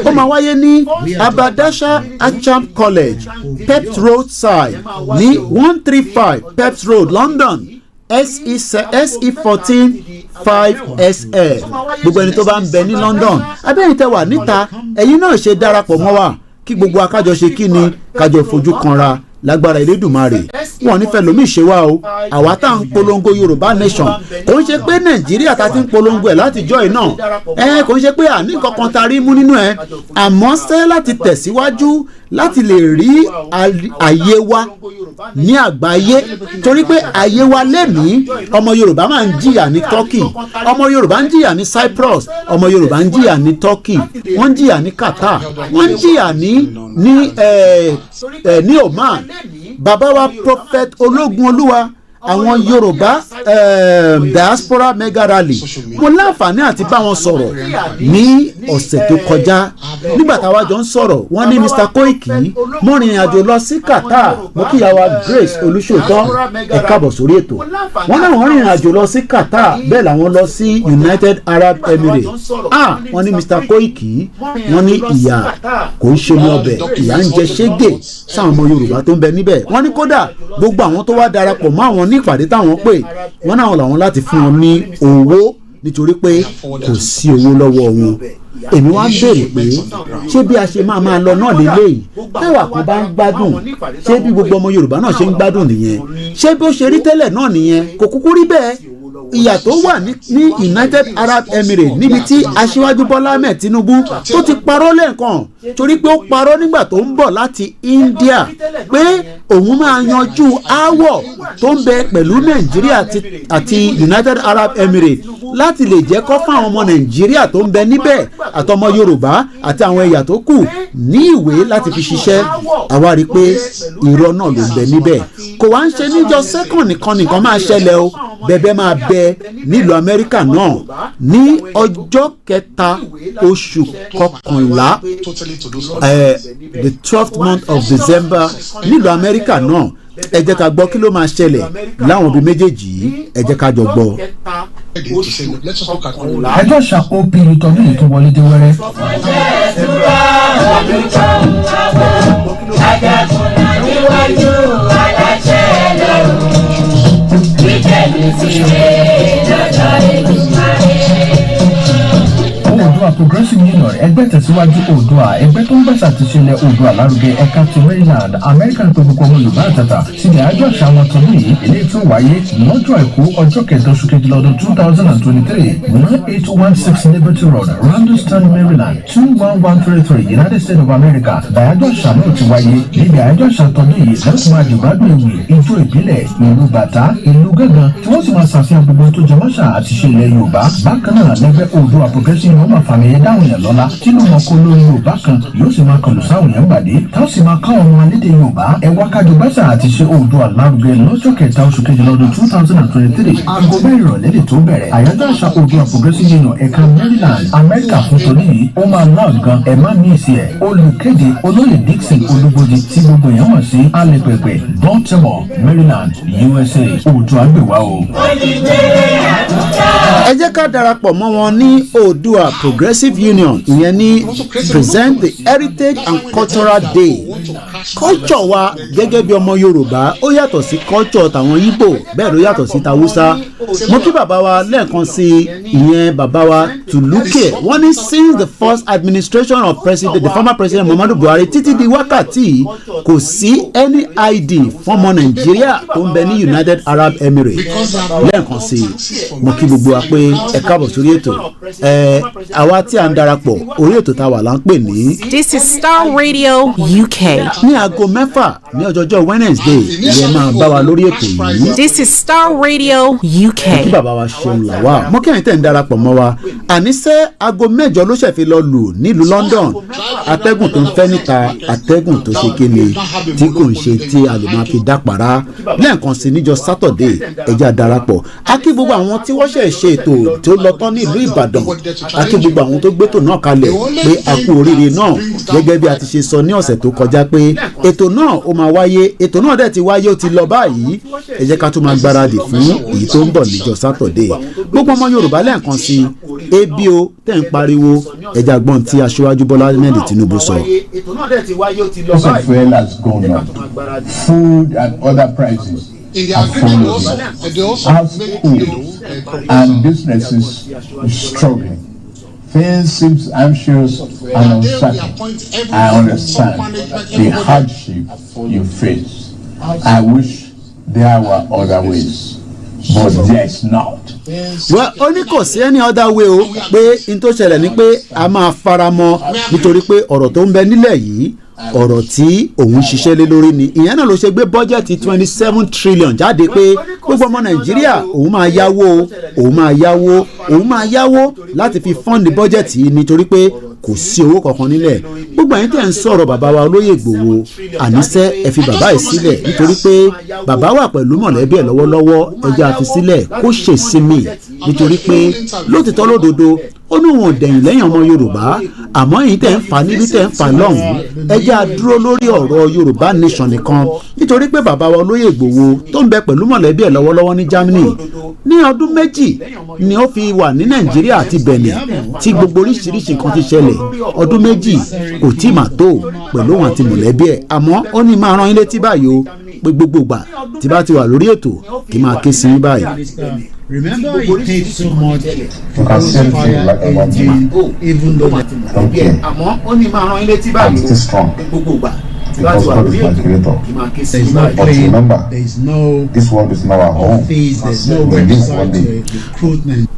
ó máa wáyé ní Aberdasher Acham College Peps Road side ní 135 Peps Road London SE14 5SL gbogbo ẹni tó bá ń bẹ ní London abẹ́yìn tẹ́ wà níta ẹ̀yin náà ṣe darapọ̀ mọ́ wa kí gbogbo akájọ ṣe kí ni kájọ fojú kanra lágbára Elédùmarè wọn nífẹ̀ẹ́ lómi ṣe wá o àwa tá à ń polongo Yorùbá nation kò ń ṣe pé Nàìjíríà ta ti ń polongo ẹ̀ látijọ́ yìí náà kò ń ṣe pé àní kankan ta rí mú nínú ẹ̀ àmọ́ ṣe láti tẹ̀síwájú láti lè rí àyè wa ní àgbáyé torí pé àyè wa lẹ́mìí ọmọ Yorùbá máa ń jìyà ní Turkey ọmọ Yorùbá ń jìyà ní Cyprus ọmọ Yorùbá ń jìyà ní Turkey wọ́n ń jìyà ní Qatar wọ́n ń jìyà ní Oman bàbá wa Prophet Ológun Olúwa àwọn Yorùbá diaspora mega rally mo láǹfààní àti bá wọn sọ̀rọ̀ ní ọ̀sẹ̀ tó kọjá nígbà táwa jọ ń sọ̀rọ̀ wọ́n ní Mr. Koiki mo rìnrìn àjò lọ sí Qatar mo kíyàwó Grace Olúṣòótọ́ ẹ káàbọ̀ sórí ètò wọ́n náà wọ́n rìnrìn àjò lọ sí Qatar bẹ́ẹ̀ làwọn lọ sí United Arab Emirates wọ́n ní Mr. Koiki wọ́n ní ìyà kò ń ṣe ní ọbẹ̀ ìyà ń jẹ ṣégè sáwọn ọmọ Yorùbá tó ń bẹ níbẹ̀ wọ́n ní kódà gbogbo àwọn tó wá darapọ̀ mọ́ àwọn ní ìpàdé táwọn pè wọ́n náà làwọn láti fún wọn ní owó nítorí pé kò sí owó lọ́wọ́ wọn èmi wá ń béèrè pé ṣé bí a ṣe máa lọ náà lélẹ́yìí táwa kan bá ń gbádùn ṣé bí gbogbo ọmọ Yorùbá náà ṣe ń gbádùn nìyẹn ṣé bí ó ṣe rí tẹ́lẹ̀ náà nìyẹn kò kúkú rí bẹ́ẹ̀ ìyà tó wà ní United Arab Emirates níbi tí aṣíwájú Bọ́lá Ahmed Tinubu tó ti parọ́ lẹ́ẹ̀kan torí pé ó parọ́ nígbà tó ń bọ̀ láti India pé òun máa yanjú aáwọ̀ tó ń bẹ pẹ̀lú Nàìjíríà àti United Arab Emirates láti lè jẹ́ kó fáwọn ọmọ Nàìjíríà tó ń bẹ níbẹ̀ àtọmọ Yorùbá àti àwọn ẹ̀yà tó kù ní ìwé láti fi ṣiṣẹ́ àwa rí i pé irọ́ náà ló ń bẹ níbẹ̀ kò wá ń ṣe níjọ́ second nìkan máa ṣẹlẹ̀ o bẹ̀bẹ̀ máa bẹ nílùú Amẹ́ríkà náà ní ọjọ́ 3 oṣù kọkànlá the 12th month of December nílùú Amẹ́ríkà náà ẹ jẹ́ ká gbọ́ kí ló máa ṣẹlẹ̀ láwọn òbí méjèèjì yìí ẹ jẹ́ ká jọ gbọ́. ẹjọ́ ṣàkó pírí tọdún yìí tó wọlé dé wẹ́rẹ́. níwájú aláṣẹ lọ́rùn ìjẹ́bi ti rè lọ́jọ́ ìgbìmọ̀ Oòduà Progressive Union ẹgbẹ́ tẹ̀síwájú Oòduà ẹgbẹ́ tó ń gbàṣà ti ṣẹlẹ̀ Oòduà lárugẹ ẹ̀ka ti Maryland American Republic ọmọ Yorùbá àtàtà síbi àjọ àṣà wọn tọdún yìí eléyìí tó wáyé lọ́jọ́ àìkú ọjọ́ 7 oṣù kejìlá ọdún 2023 1816 Liberty Road Randallstown Maryland 21133 United States of America bàyájọ́ àṣà náà ti wáyé níbi àjọ àṣà tọdún yìí lẹ́sùn máa jùgbádùn ìwé ijó ìbílẹ̀ ìlú bàtà ìlú gángan tí wọ́n sì máa ṣàfihàn gbogbo tó jẹ mọ́ṣà àti ṣe ilẹ̀ Yorùbá bákan náà lẹ́gbẹ́ Oòduà Progressive Union máa fàmì ẹ̀yẹ dáhùn yẹn lọ́la tínú wọn kó lórí Yorùbá kan yóò sì máa kọlù sáwọn yẹn gbàdé táwọn sì máa káwọn ọmọ alédè Yorùbá ẹwà kájọ báṣà àti ṣe Oòduà lárugẹ lọ́jọ́ 7 oṣù kejìlá ọdún 2023 aago 4 ìrọ̀lẹ́ lè tó bẹ̀rẹ̀ àyájọ́ àṣà Oòduà Progressive Union ẹ̀ka Maryland Amẹ́ríkà fún torí yìí ó máa náà gan ẹ̀ má ní ìsì ẹ̀ olùkéde olóyè Dixon Olúgbòdì tí gbogbo èèyàn mọ̀ sí alẹ́pẹ̀pẹ̀ Baltimore Maryland USA Oòduà gbèwà o. ẹ jẹ́ ká darapọ̀ mọ́ wọn ní Oòduà Progressive Union ìyẹn ní present the heritage and cultural day culture wa gẹ́gẹ́ bí ọmọ Yorùbá ó yàtọ̀ sí culture tàwọn Ìgbò bẹ́ẹ̀ ló yàtọ̀ sí tàwùsá mo kí bàbá wa lẹ́ẹ̀kan sí ìyẹn bàbá wa Tùlùkè wọ́n ní since the first administration of the former president Muhammadu Buhari títí di wákàtí kò sí any ID fọ́mọ Nàìjíríà tó ń bẹ ní United Arab Emirates lẹ́ẹ̀kan sí mo kí gbogbo wa pé ẹ káàbọ̀ sórí ètò àwa tí a ń darapọ̀ orí ètò tá a wà là ń pè ní. This is Star Radio UK. ní aago 6 ní ọjọ́jọ́ Wednesday ìyẹn máa bá wa lórí ètò yìí. This is Star Radio UK. kí bàbá wa ṣeun là wá mo kẹ́yìn tẹ̀ ń darapọ̀ mọ́ wa àníṣe aago 8 ló ṣẹ̀ fi lọ lù nílùú London atẹ́gùn tó ń fẹ́ níta atẹ́gùn tó ṣe kéle tí kò ń ṣe tí a lè máa fi dápàrá lẹ́ẹ̀kan sí níjọ́ Saturday ẹja darapọ̀ a kí gbogbo àwọn tí wọ́n ṣẹ̀ ṣe ètò tó lọ tán ní ìlú Ìbàdàn a kí gbogbo àwọn tó gbétò náà kalẹ̀ pé a kú oríire náà gẹ́gẹ́ bí a ti ṣe sọ ní ọ̀sẹ̀ tó kọjá pé ètò náà ó máa wáyé ètò náà dẹ̀ ti wáyé ó ti lọ báyìí ẹ jẹ́ ká tún máa gbáradì fún èyí tó ń bọ̀ níjọ́ Saturday gbogbo ọmọ Yorùbá lẹ́ẹ̀kan sí ebi o tẹ̀ ń pariwo ẹja gbọ́n tí aṣíwájú Bọ́lá Ahmed Tinubu sọ. Price of fuel has gone up. Food and other prices have followed. Households and businesses are struggling. Things seem anxious and uncertain. I understand the hardship you face. I wish there were other ways, but there is not. Well, ó ní kò sí any other way o pé n tó ṣẹlẹ̀ ni pé a máa fara mọ́ nítorí pé ọ̀rọ̀ tó ń bẹ nílẹ̀ yìí ọ̀rọ̀ tí òun ṣiṣẹ́ lé lórí ni ìyẹn náà ló ṣe gbé bọ́jẹ̀tì 27 trillion jáde pé gbogbo ọmọ Nàìjíríà òun máa yáwó láti fi fọ́ǹdì bọ́jẹ̀tì yìí nítorí pé kò sí owó kankan nílẹ̀ gbogbo àyín tẹ̀ ń sọ̀rọ̀ bàbá wa Olóyè Ìgbòho àníṣe ẹ fi bàbá yìí sílẹ̀ nítorí pé bàbá wà pẹ̀lú mọ̀lẹ́bí ẹ̀ lọ́wọ́lọ́wọ́ ẹjẹ́ àfi sílẹ̀ kó ṣèsinmi nítorí pé lótìtọ́ lódodo ó ní wọn ò dẹ̀yìn lẹ́yìn ọmọ Yorùbá àmọ́ èyí tẹ̀ ń fà níbi tẹ̀ ń fà lọ́hùn-ún ẹjẹ́ àdúró lórí ọ̀rọ̀ Yorùbá nation nìkan nítorí pé bàbá wa Olóyè Ìgbòho tó ń bẹ pẹ̀lú mọ̀lẹ́bí ẹ̀ lọ́wọ́lọ́wọ́ ní Germany ní ọdún méjì ni ó fi wà ní Nàìjíríà àti Benin tí gbogbo oríṣiríṣi nǹkan ti ṣẹlẹ̀ ọdún méjì kò tí mà tó pẹ̀lú òun àti mọ̀lẹ́bí ẹ̀ àmọ́ ó ní máa rán ilé tí báyìí o pé gbogbo gbà tí bá ti wà lórí ètò kí máa ké sí báyìí. Remember, he paid so much for the fire engine, even though I'm still strong. Because God is my creator. there's no But remember, there's no this world is not our home. office, there's no We live one website, day. recruitment.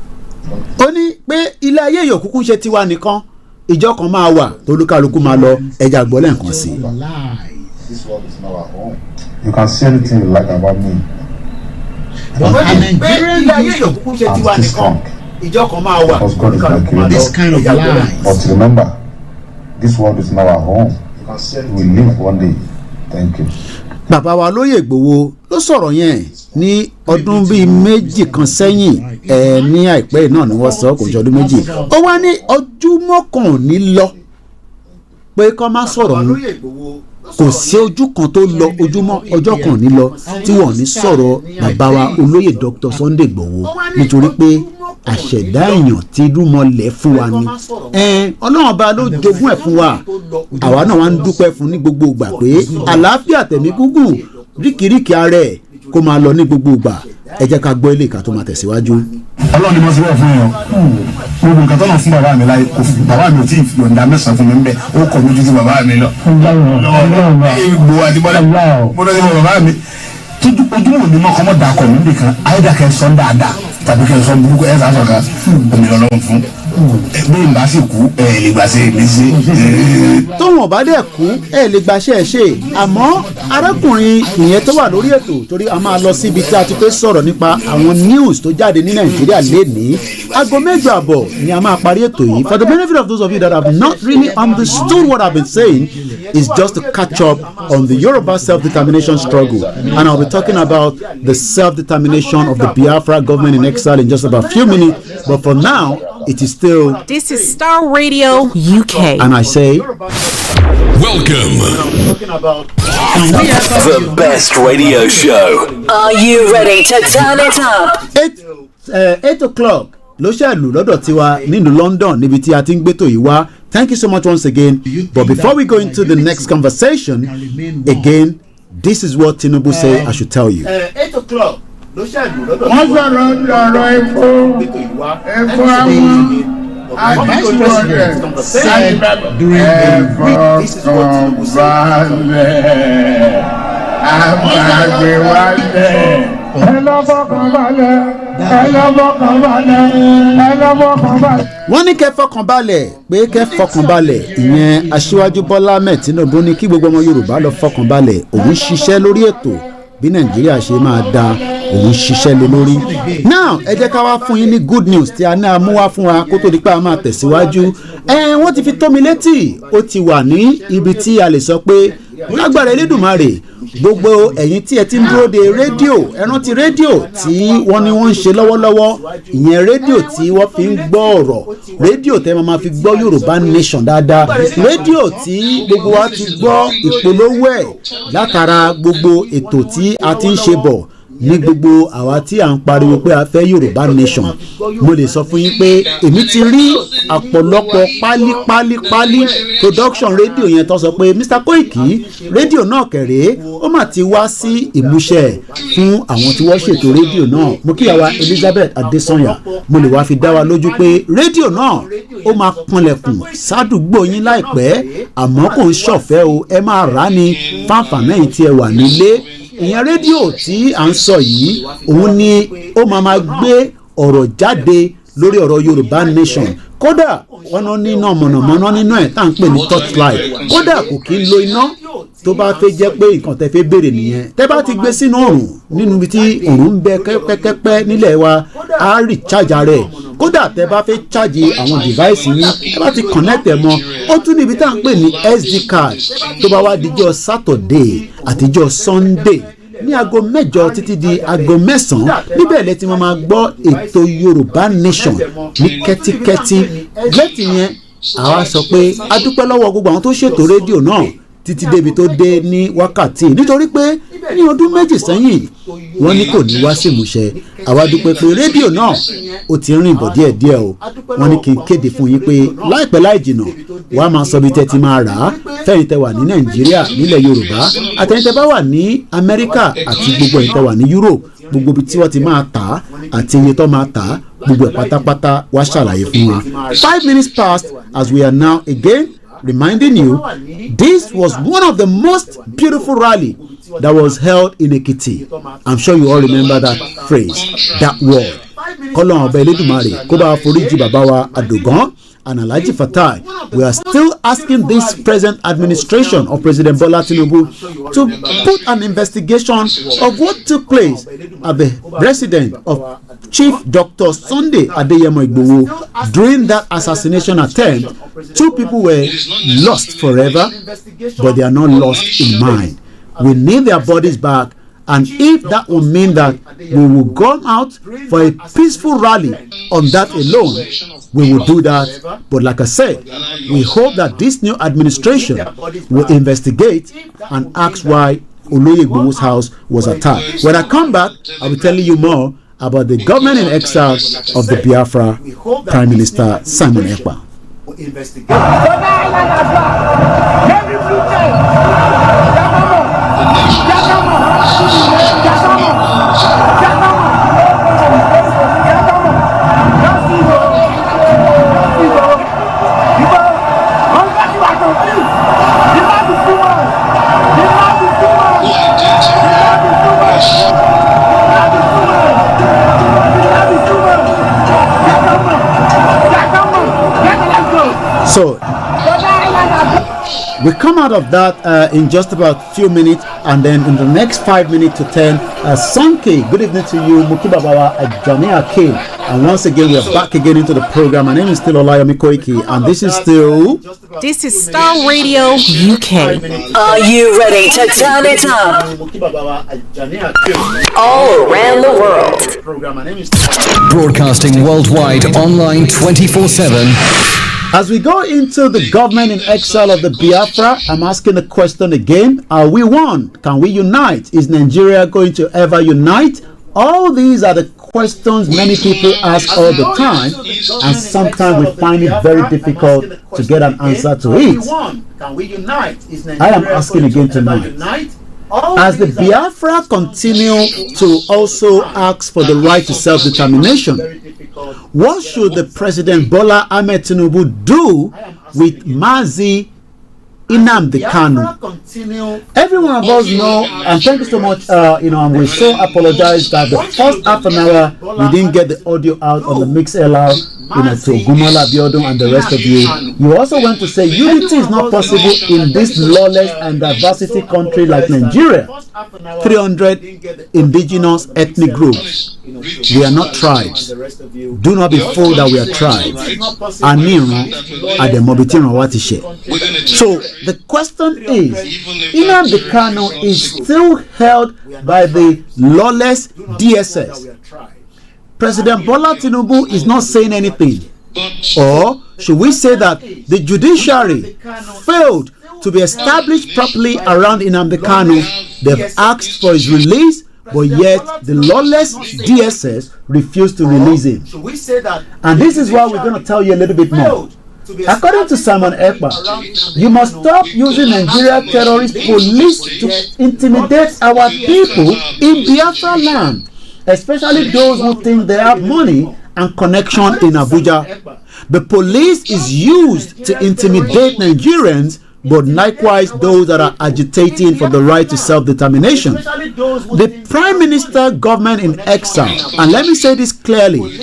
ó ní pé ilé ayé yòókù ṣe tiwa nìkan ìjọ kan máa wà tolúkálukú máa lọ ẹja gbọ́ lẹ́ẹ̀kan sí. This world is not our home. You can say anything you like about me. But a Nigerian I'm still strong. Because God is my creator. this kind of lies. But remember, this world is not our home. We live one day. Thank you. bàbá wa Olóyè Ìgbòho ló sọ̀rọ̀ yẹn ní ọdún bíi méjì kan sẹ́yìn ní àìpẹ́ náà ni wọ́n sọ kò jọ ọdún méjì ó wá ní ojúmọ́ kan ò ní lọ pé kọ́ má sọ̀rọ̀ mu kò sí ojú kan tó lọ ọjọ́ kan ò ní lọ tí wọ́n ní sọ̀rọ̀ bàbá wa Olóyè Dr. Sunday Ìgbòho nítorí pé àṣẹ̀dá èèyàn ti rúmọlẹ̀ fún wa ni Ọlọ́run ọba ló jogún ẹ̀ fún wa àwa náà wá ń dúpẹ́ fún ní gbogbo ìgbà pé àlàáfíà tẹ̀mí gúngùn ríkìríkì ara ẹ̀ kó máa lọ ní gbogbo ìgbà ẹ jẹ́ ká gbọ́ ilé ìka tó máa tẹ̀síwájú. Ọlọ́run ni mo ti bẹ̀ fún yàn gbogbo nǹkan tó lọ fún bàbá mi láyé kò fún bàbá mi ò tí ì fi yọ̀ǹda mẹ́sàn-án fún mi ń bẹ̀ ó kọ̀ lójú sí bàbá mi lọ. Ìgbò àti bọ́lá mo lọ sí bàbá mi ojúmọ̀ ní mọ́ kọ́mọ́ dà kọ̀ mí nìkan ayédàkẹ́ sọ́n dáadáa tàbí kẹ́ sọ́n burúkú ẹ̀ sá sọ̀kan omi lọ́lọ́run fún bí n bá sì kú ẹ̀ lè gbàṣẹ́ mi ṣe. tóun ọba dẹ̀ kú ẹ̀ lè gbàṣẹ́ ẹ̀ ṣe àmọ́ arákùnrin ìyẹn tó wà lórí ètò torí a máa lọ síbi tí a ti fẹ́ sọ̀rọ̀ nípa àwọn news tó jáde ní Nàìjíríà lénìí aago 8:00 ni a máa parí ètò yìí. For the benefit of those of you that have not really understood what I've been saying is just to catch up on the Yoruba self-determination struggle, and I'll be talking about the self-determination of the Biafra government in exile in just about a few minutes, but for now it is still This is Star Radio UK. and I say Welcome. The best radio show. Are you ready to turn it up? 8 o'clock ló ṣẹ̀lù lọ́dọ̀ tiwa nínú London níbi tí a ti ń gbétò yìí wá. Thank you so much once again, but before we go into the next conversation again, this is what Tinubu say I should tell you. 8 o'clock ló ṣẹ̀lù lọ́dọ̀ wọ́n sọ̀rọ̀ ọ̀rọ̀ epo àwọn àdìsúwọ̀dẹ̀ ẹ̀fọ́ kan balẹ̀ àmàgbé wálẹ̀ ẹ lọ́fọ́ kan balẹ̀ wọ́n ní kẹ́ fọkànbalẹ̀ pé kẹ́ fọkànbalẹ̀ ìyẹn aṣíwájú Bọ́lá Ahmed Tinubu ní kí gbogbo ọmọ Yorùbá lọ fọkànbalẹ̀ òun ṣiṣẹ́ lórí ètò bí Nàìjíríà ṣe máa da òun ṣiṣẹ́ lé lórí. now ẹ jẹ́ ká wá fún yín ní good news tí a ní amú wá fún wa kó tó di pé a máa tẹ̀síwájú. Wọ́n ti fi tó mi létí ó ti wà ní ibi tí a lè sọ pé lágbára Elédùmarè gbogbo ẹ̀yin tí ẹ ti ń dúró de rédíò ẹ rántí rédíò tí wọ́n ní wọ́n ń ṣe lọ́wọ́lọ́wọ́ ìyẹn rédíò tí wọ́n fi ń gbọ́ ọ̀rọ̀ rédíò tẹ́ máa fi gbọ́ Yorùbá Nation dáadáa rédíò tí gbogbo wa ti gbọ́ ìpolówó ẹ̀ látara gbogbo ètò tí a ti ń ṣe bọ̀ ní gbogbo àwa tí à ń pariwo pé a fẹ́ Yorùbá Nation. Mo lè sọ fún yín pé èmi ti rí ọ̀pọ̀lọpọ̀ pálí production rédíò yẹn tó sọ pé Mr. Koiki rédíò náà kẹ̀rẹ́ ó mà ti wá sí ìmúṣẹ fún àwọn tí wọ́n ṣètò rédíò náà. Mo kí àwa Elizabeth Adesanya mo lè wá fi dá wa lójú pé rédíò náà ó máa kanlẹ̀kùn sádùúgbò yín láìpẹ́ àmọ́ kò ń ṣọ̀fẹ́ o ẹ máa rà á ní fáǹfààní tí ẹ wà nílé. Ìyẹn rédíò tí à ń sọ yìí òun ni ó máa gbé ọ̀rọ̀ jáde lórí ọ̀rọ̀ Yorùbá Nation kódà wọn ní iná mọ̀nàmọ́ná nínú ẹ̀ tá à ń pè ní torchlight kódà kò kí ń lo iná tó bá fẹ́ jẹ́ pé nǹkan tẹ́ fẹ́ béèrè nìyẹn tẹ́ bá ti gbé sínú òrùn nínú ibi tí òrùn ń bẹ kẹ́pẹ́kẹ́pẹ́ nílẹ̀ wa á recharge rẹ̀ kódà tẹ́ bá fẹ́ charge àwọn device yín tẹ́ bá ti connect ẹ̀ mọ́ ó tún níbi tá à ń pè ní SD card tó bá wá dijọ́ Saturday àtijọ́ Sunday ní aago 8 títí di aago 9 níbẹ̀ lẹ́tí wọ́n máa gbọ́ ètò Yorùbá Nation ní kẹ́tíkẹ́tí lẹ́tí yẹn àwa sọ pé a dúpẹ́ lọ́wọ́ gbogbo àwọn tó ṣètò rédíò náà títí débi tó dé ní wákàtí nítorí pé ní ọdún méjì sẹ́yìn wọ́n ní kò ní wá sí ìmúṣẹ àwa dúpẹ́ pé rédíò náà ó ti rìn bọ̀ díẹ̀díẹ̀ o wọ́n ní kí n kéde fún yín pé láìpẹ́ láì jìnà wà á máa sọ bí tẹ́ ti máa rà á fẹ́yìn tẹ́ wà ní Nàìjíríà nílẹ̀ Yorùbá àtẹ̀yìn tẹ́ bá wà ní Amẹ́ríkà àti gbogbo ẹ̀yin tẹ́ wà ní Europe gbogbo ibi tí wọ́n ti máa tà á àti iye tó máa tà á gbogbo ẹ̀ pátápátá wá ṣàlàyé fún wa. 5 minutes past as we are now again reminding you this was one of the most beautiful rally that was held in Ekiti. I'm sure you all remember that phrase, that word. Kọ́lọ́n ọba Elédùmarè kó bá foríjì bàbá wa Àdògán and Alhaji Fatai. We are still asking this present administration of President Bola Tinubu to put an investigation of what took place at the residence of Chief Dr. Sunday Adeyemo Igboho during that assassination attempt. 2 people were lost forever, but they are not lost in mind. We need their bodies back, and if that will mean that we will go out for a peaceful rally on that alone, we will do that. But like I said, we hope that this new administration will investigate and ask why Oloye Igboho's house was attacked. When I come back, I'll be telling you more about the government in exile of the Biafra Prime Minister Simon Ekpa. So we come out of that in just about few minutes, and then in the next 5 minutes to 10, Sonke, good evening to you, Mukibabawa Ajani Akin, and once again we are back again into the program. My name is still Olayomi Koiki, and this is Star Radio UK. Are you ready to turn it up? All around the world. Broadcasting worldwide online 24/7. As we go into the government in exile of the Biafra, I'm asking the question again. Are we one? Can we unite? Is Nigeria going to ever unite? All these are the questions many people ask all the time, and sometimes we find it very difficult to get an answer to it. I am asking again tonight. As the Biafra continue to also ask for the right to self-determination, what should the President Bola Ahmed Tinubu do with Mazi Nnamdi Kanu. Every one of us know, and thank you so much, and we so apologize that the first half an hour we didn't get the audio out on the MixLR, to Gumala Biodun and the rest of you. You also want to say unity is not possible in this lawless and diversity country like Nigeria. 300 indigenous ethnic groups. We are not tribes. Do not be fooled that we are tribes. So the question is, Nnamdi Kanu is still held by the lawless DSS. President Bola Tinubu is not saying anything. Or should we say that the judiciary failed to be established properly around Nnamdi Kanu? They've asked for his release, but yet the lawless DSS refused to release him. And this is why we're going to tell you a little bit more. According to Simon Ekpa, you must stop using Nigeria terrorist police to intimidate our people in Biafra land, especially those who think they have money and connection in Abuja. The police is used to intimidate Nigerians, but likewise those that are agitating for the right to self-determination. The Prime Minister government in exile, and let me say this clearly,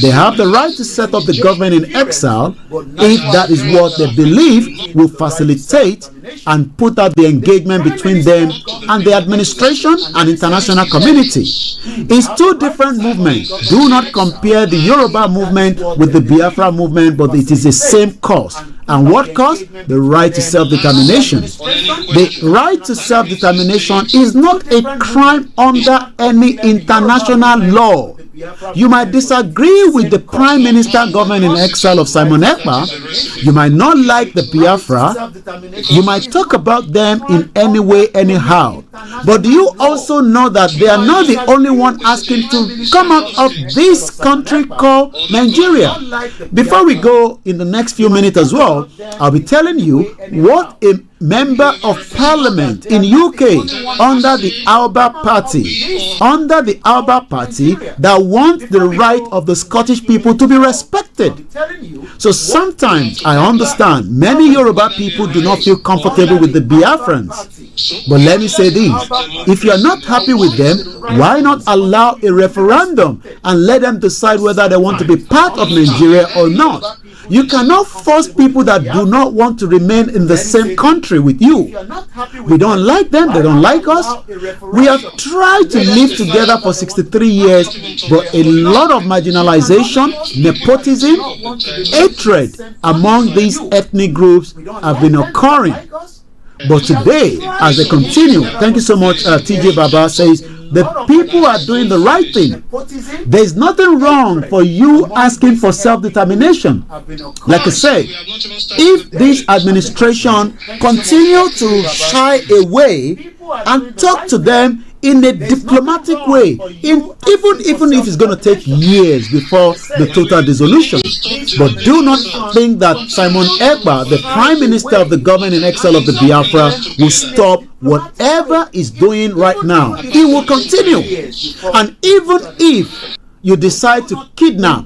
they have the right to set up the government in exile if that is what they believe will facilitate and put out the engagement between them and the administration and international community. It's two different movements. Do not compare the Yoruba movement with the Biafra movement, but it is the same cause. And what cause? The right to self-determination. The right to self-determination is not a crime under any international law. You might disagree with the Prime Minister government in exile of Simon Ekpa. You might not like the Biafra. You might talk about them in any way, anyhow. But do you also know that they are not the only one asking to come out of this country called Nigeria? Before we go in the next few minutes as well, I'll be telling you what a member of parliament in UK under the Alba party that wants the right of the Scottish people to be respected. So sometimes I understand many Yoruba people do not feel comfortable with the Biafrans, but let me say this: if you are not happy with them, why not allow a referendum and let them decide whether they want to be part of Nigeria or not? You cannot force people that do not want to remain in the same country with you. We don't like them, they don't like us. We have tried to live together for 63 years, but a lot of marginalization, nepotism, hatred among these ethnic groups have been occurring. But today, as they continue, thank you so much, TJ Baba says, the people are doing the right thing. There's nothing wrong for you asking for self-determination. Like I said, if this administration continue to shy away and talk to them in a diplomatic way, even if it's going to take years before the total dissolution. But do not think that Simon Ekpa, the Prime Minister of the government in exile of the Biafra, will stop whatever is doing right now. He will continue. And even if you decide to kidnap,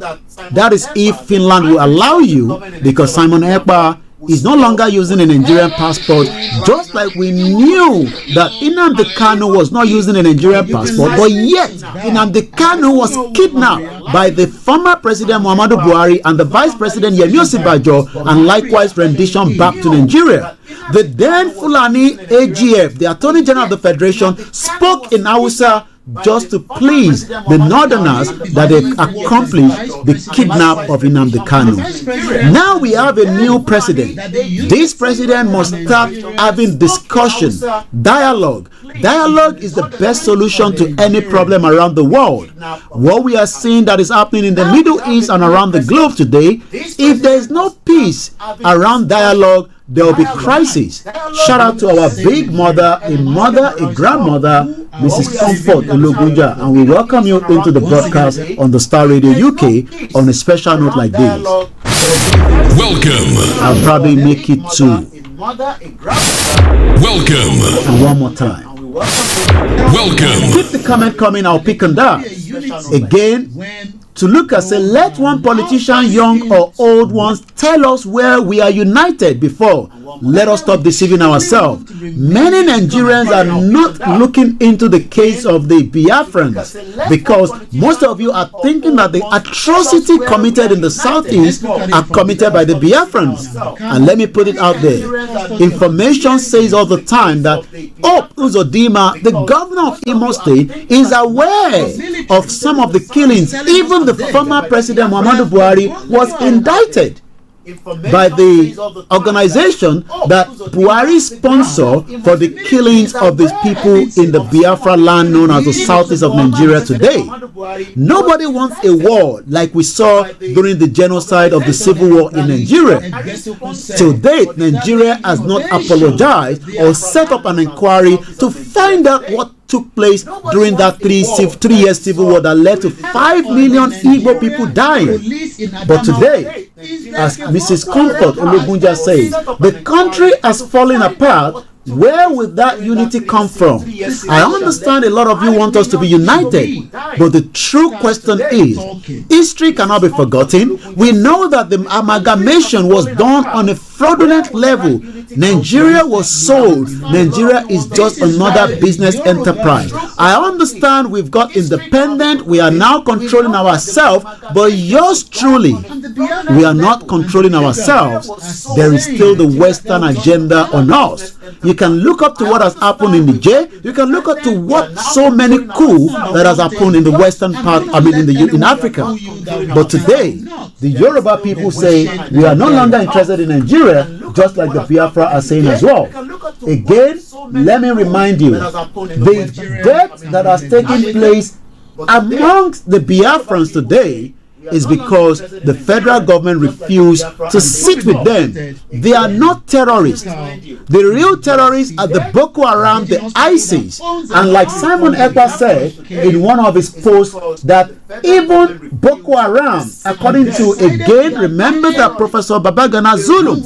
that is if Finland will allow you, because Simon Ekpa is no longer using a Nigerian passport, just like we knew that Nnamdi Kanu was not using a Nigerian passport, but yet Nnamdi Kanu was kidnapped by the former President Muhammadu Buhari and the Vice President Yemi Osinbajo, and likewise rendition back to Nigeria. The then Fulani AGF, the Attorney General of the Federation, spoke in Hausa just to please the northerners that they accomplished the kidnap of Nnamdi Kanu. Now we have a new president. This president must start having discussion, dialogue. Dialogue is the best solution to any problem around the world. What we are seeing that is happening in the Middle East and around the globe today, if there is no peace around dialogue, there will be crisis. Shout out to our big mother, a grandmother, Mrs. Comfort Ologunja, and we welcome you into the broadcast on the Star Radio UK on a special note like this. Welcome. I'll probably make it two. Welcome. And one more time. Welcome. Keep the comment coming, I'll pick on that. Again, to look and say, let one politician, young or old ones, tell us where we are united before let us stop deceiving ourselves. Many Nigerians are not looking into the case of the Biafrans because most of you are thinking that the atrocity committed in the southeast are committed by the Biafrans. And let me put it out there. Information says all the time that Hope Uzodinma, the governor of Imo State, is aware of some of the killings. Even the former President Muhammadu Buhari was indicted by the organization that Buhari sponsor for the killings of these people in the Biafra land known as the southeast of Nigeria today. Nobody wants a war like we saw during the genocide of the civil war in Nigeria. Till date, Nigeria has not apologized or set up an inquiry to find out what took place during that 3-year civil war that led to 5 million Igbo people dying. But today, as Mrs. Comfort Olugunja says, the country has fallen apart. Where will that unity come from? I understand a lot of you want us to be united, but the true question is, history cannot be forgotten. We know that the amalgamation was done on a fraudulent level. Nigeria was sold. Nigeria is just another business enterprise. I understand we've got independent, we are now controlling ourselves, but yours truly, we are not controlling ourselves. There is still the Western agenda on us. You can look up to what has happened in Niger. You can look up to what so many coups that has happened in the western part, in Africa. But today, the Yoruba people say we are no longer interested in Nigeria, just like the Biafra are saying as well. Again, let me remind you, the death that has taken place amongst the Biafrans today is because the federal government refused to sit with them. They are not terrorists. The real terrorists are the Boko Haram, the ISIS. And like Simon Ekpa said in one of his posts, that even Boko Haram, according to, again, remember that Professor Babagana Zulu,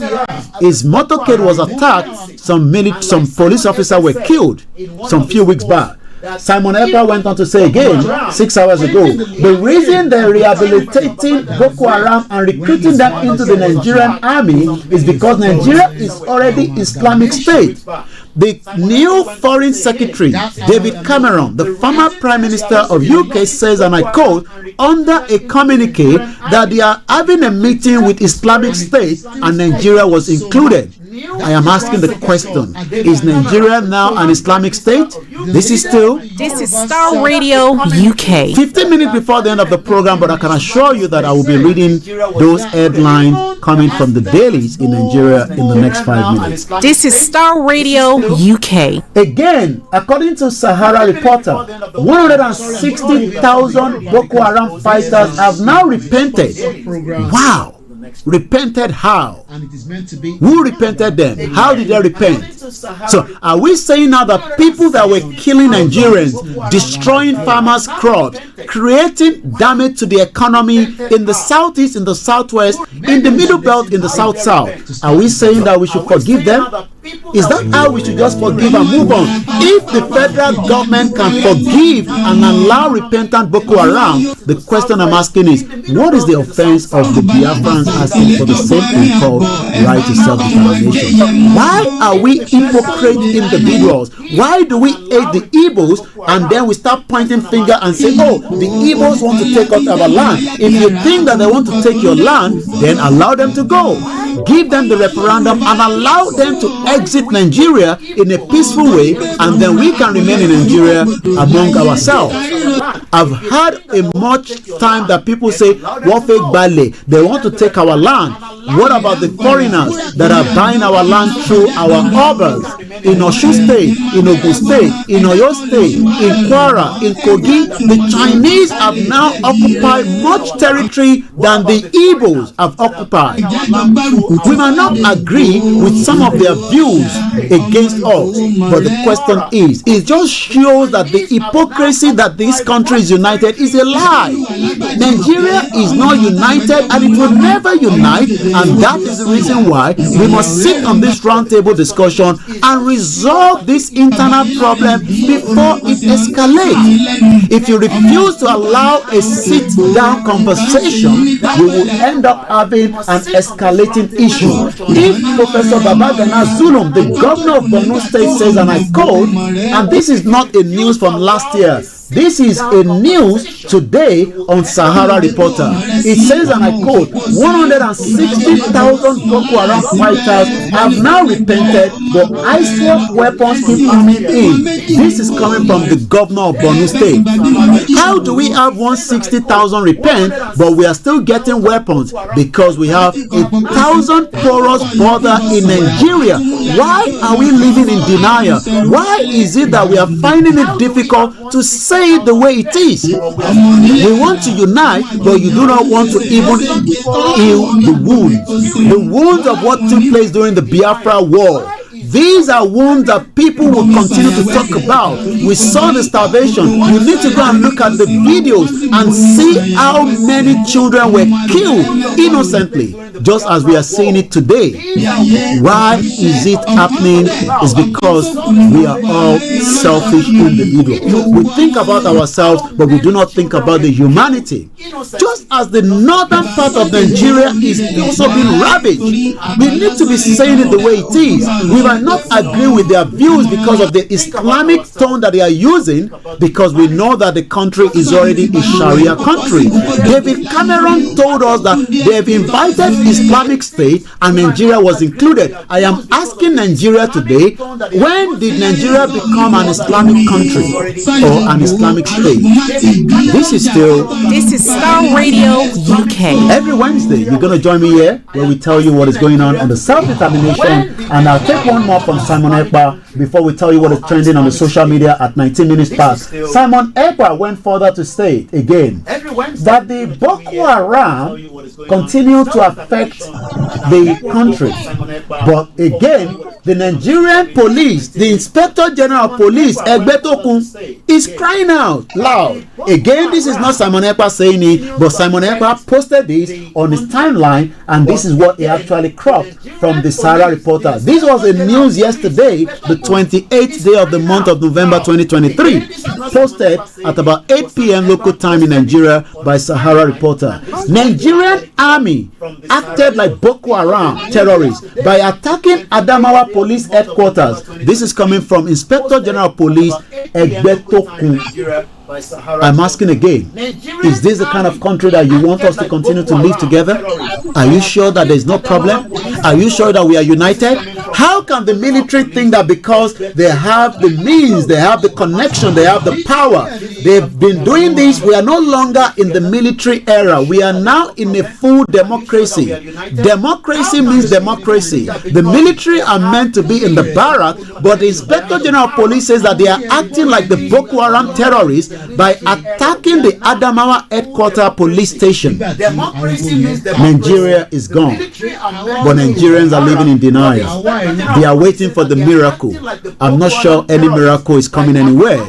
his motorcade was attacked, some police officers were killed some few weeks back. Simon Ekpa went on to say again 6 hours ago, the reason they're rehabilitating Boko Haram and recruiting them into the Nigerian army is because Nigeria is already Islamic State. The new Foreign Secretary, David Cameron, the former Prime Minister of UK, says, and I quote, under a communique that they are having a meeting with Islamic State and Nigeria was included. I am asking the question, is Nigeria now an Islamic State? This is Star Radio UK. 15 minutes before the end of the program, but I can assure you that I will be reading those headlines coming from the dailies in Nigeria in the next 5 minutes. This is Star Radio UK. Again, according to Sahara Reporter, 160,000 Boko Haram fighters have now repented. Wow! Repented how? And it is meant to be. Who repented them? How did they repent? So are we saying now that people that were killing Nigerians, destroying farmers' crops, creating damage to the economy in the southeast, in the southwest, in the middle belt, in the south-south, are we saying that we should forgive them? Is that how we should just forgive and move on? If the federal government can forgive and allow repentant Boko Haram, the question I'm asking is, what is the offense of the Biafrans asking for the same thing called right to self-determination? Why are we hypocrite individuals? Why do we hate the Igbos and then we start pointing finger and say, oh, the Igbos want to take out our land? If you think that they want to take your land, then allow them to go. Give them the referendum and allow them to exit Nigeria in a peaceful way, and then we can remain in Nigeria among ourselves. I've had a much time that people say, Wafek Bale, they want to take our land. What about the foreigners that are buying our land through our harbors? In Osun State, in Ogun State, in Oyo State, in Kwara, in Kogi, the Chinese have now occupied much territory than the Igbos have occupied. We might not agree with some of their views against us, but the question is, it just shows that the hypocrisy that this country country is united is a lie. Nigeria is not united and it will never unite, and that is the reason why we must sit on this roundtable discussion and resolve this internal problem before it escalates. If you refuse to allow a sit-down conversation, we will end up having an escalating issue. If Professor Babagana Zulum, the governor of Borno State, says, and I quote, and this is not a news from last year, this is a news today on Sahara Reporter. It says, and I quote, 160,000 Boko Haram fighters have now repented, but ISWAP weapons keep coming in. This is coming from the governor of Borno State. How do we have 160,000 repent, but we are still getting weapons? Because we have 1,000 porous border in Nigeria. Why are we living in denial? Why is it that we are finding it difficult to say it the way it is? We want to unite, but you do not want to even heal the wounds of what took place during the Biafra war. These are wounds that people will continue to talk about. We saw the starvation. You need to go and look at the videos and see how many children were killed innocently, just as we are seeing it today. Why is it happening? It's because we are all selfish individuals. We think about ourselves, but we do not think about the humanity. Just as the northern part of Nigeria is also being ravaged, we need to be saying it the way it is. We might not agree with their views because of the Islamic tone that they are using, because we know that the country is already a Sharia country. David Cameron told us that they have invited Islamic State and Nigeria was included. I am asking Nigeria today, when did Nigeria become an Islamic country or an Islamic state? This is Star Radio UK. Every Wednesday, you're going to join me here where we tell you what is going on the self-determination, and I'll take one more from Simon Ekpa before we tell you what is trending on the social media at 19 minutes past. Simon Ekpa went further to state again that the Boko Haram continue to affect the country, but again the Nigerian police, the Inspector General of Police Egbetokun, is crying out loud. Again, this is not Simon Ekpa saying it, but Simon Ekpa posted this on his timeline, and this is what he actually cropped from the Sahara Reporter. This was a news yesterday, the 28th day of the month of November 2023, posted at about 8 p.m. local time in Nigeria by Sahara Reporter. Nigerian army acted like Boko Haram terrorists by attacking Adamawa Police Headquarters. This is coming from Inspector General of Police Egbetokun. I'm asking again, is this the kind of country that you want us to continue to live together? Are you sure that there's no problem? Are you sure that we are united? How can the military think that because they have the means, they have the connection, they have the power, they've been doing this, we are no longer in the military era. We are now in a full democracy. Democracy means democracy. The military are meant to be in the barrack, but the Inspector General of Police says that they are acting like the Boko Haram terrorists by attacking the Adamawa headquarters police station. Nigeria is gone, but Nigerians are living in denial. They are waiting for the miracle. I'm not sure any miracle is coming anywhere.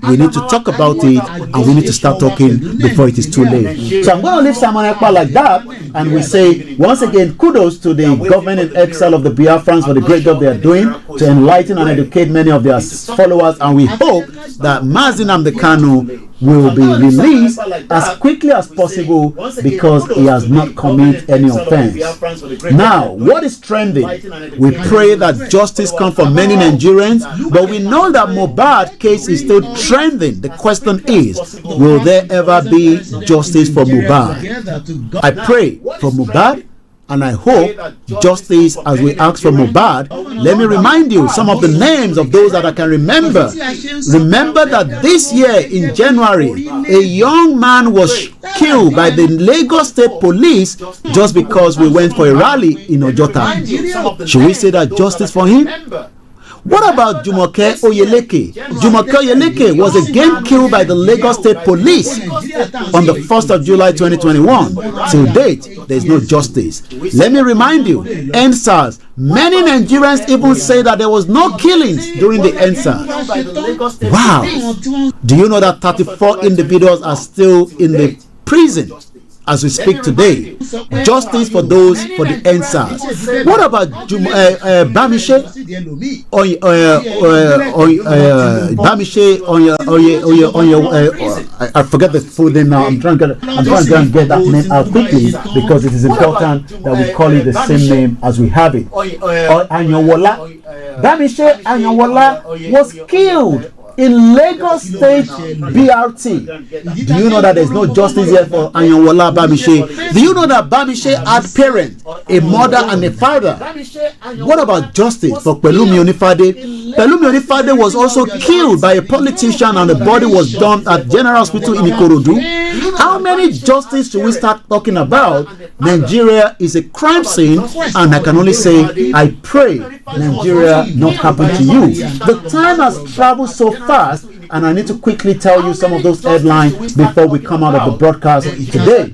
We need to talk about it, and we need to start talking before it is too late. So I'm going to leave Simon Ekpa like that, and we say once again kudos to the government in exile of the Biafrans for the great job they are doing to enlighten and educate many of their followers, and we hope that Mazi Nnamdi Kanu will be released as quickly as possible because he has not committed any offense. Now, what is trending? We pray that justice comes for many Nigerians, but we know that Mohbad case is still trending. The question is, will there ever be justice for Mohbad? I pray for Mohbad, and I hope justice as we ask for Mohbad. Let me remind you some of the names of those that I can remember. Remember that this year in January, a young man was killed by the Lagos State Police just because we went for a rally in Ojota. Should we say that justice for him? What about Jumoke Oyeleke? Jumoke Oyeleke was again killed by the Lagos State Police on the 1st of July 2021. Till date, there is no justice. Let me remind you, NSAS, many Nigerians even say that there was no killings during the NSAS. Wow. Do you know that 34 individuals are still in the prison as we speak today? Justice for those for the NSAS. What about Bamishe? I forget the full name now. I'm trying to get that name out quickly because it is important that we call it the same name as we have it. Anyanwola. Bamishe Anyanwola was killed in Lagos State BRT. Do you know that there's no justice here for Anyanwola Bamishe? Do you know that Bamishe had parents, a mother and a father? What about justice for Pelumi Onifade? Pelumi Onifade was also killed by a politician and the body was dumped at General Hospital in Ikorodu. How many justice should we start talking about? Nigeria is a crime scene, and I can only say, I pray Nigeria not happen to you. The time has traveled so fast, and I need to quickly tell you some of those headlines before we come out of the broadcast today.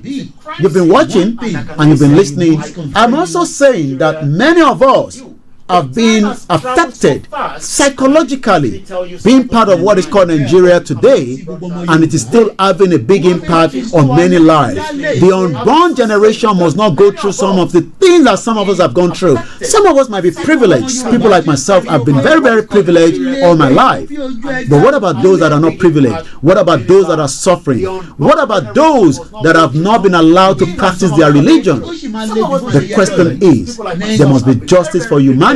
You've been watching and you've been listening. I'm also saying that many of us have been affected psychologically being part of what is called Nigeria today, and it is still having a big impact on many lives. The unborn generation must not go through some of the things that some of us have gone through. Some of us might be privileged. People like myself have been very, very privileged all my life. But what about those that are not privileged? What about those that are suffering? What about those that have not been allowed to practice their religion? The question is, there must be justice for humanity,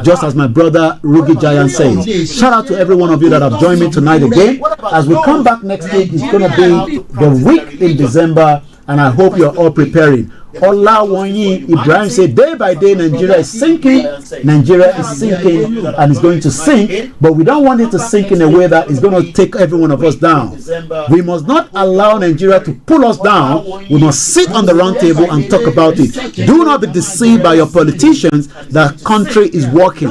just as my brother Rugi Giant says. Shout out to every one of you that have joined me tonight again. As we come back next week, it's going to be the week in December, and I hope you're all preparing. Olayomi Ibrahim said, day by day Nigeria is sinking. Nigeria is sinking and it's going to sink, but we don't want it to sink in a way that is going to take every one of us down. We must not allow Nigeria to pull us down. We must sit on the round table and talk about it. Do not be deceived by your politicians that country is working.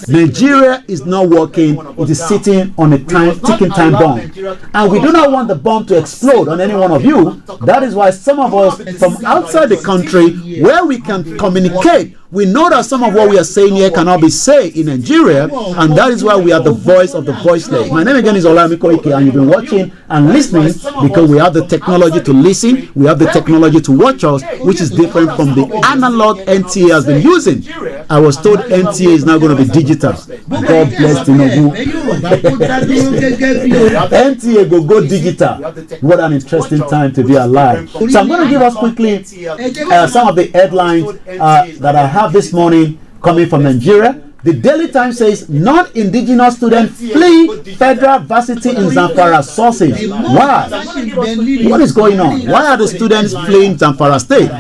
Nigeria is not working. It is sitting on a ticking time bomb, and we do not want the bomb to explode on any one of you. That is why some of us from outside the country where we can communicate, we know that some of what we are saying here cannot be said in Nigeria, and that is why we are the voice of the voiceless. My name again is Olayomi Koiki, and you've been watching and listening because we have the technology to listen, we have the technology to watch us, which is different from the analog NTA has been using. I was told NTA is now going to be digital. God bless Tinubu. NTA go digital. What an interesting time to be alive. So I'm going to give us quickly some of the headlines that I have this morning coming from Nigeria. The Daily Times says non-indigenous students flee federal varsity in Zamfara sources. Why? What is going on? Why are the students fleeing Zamfara state?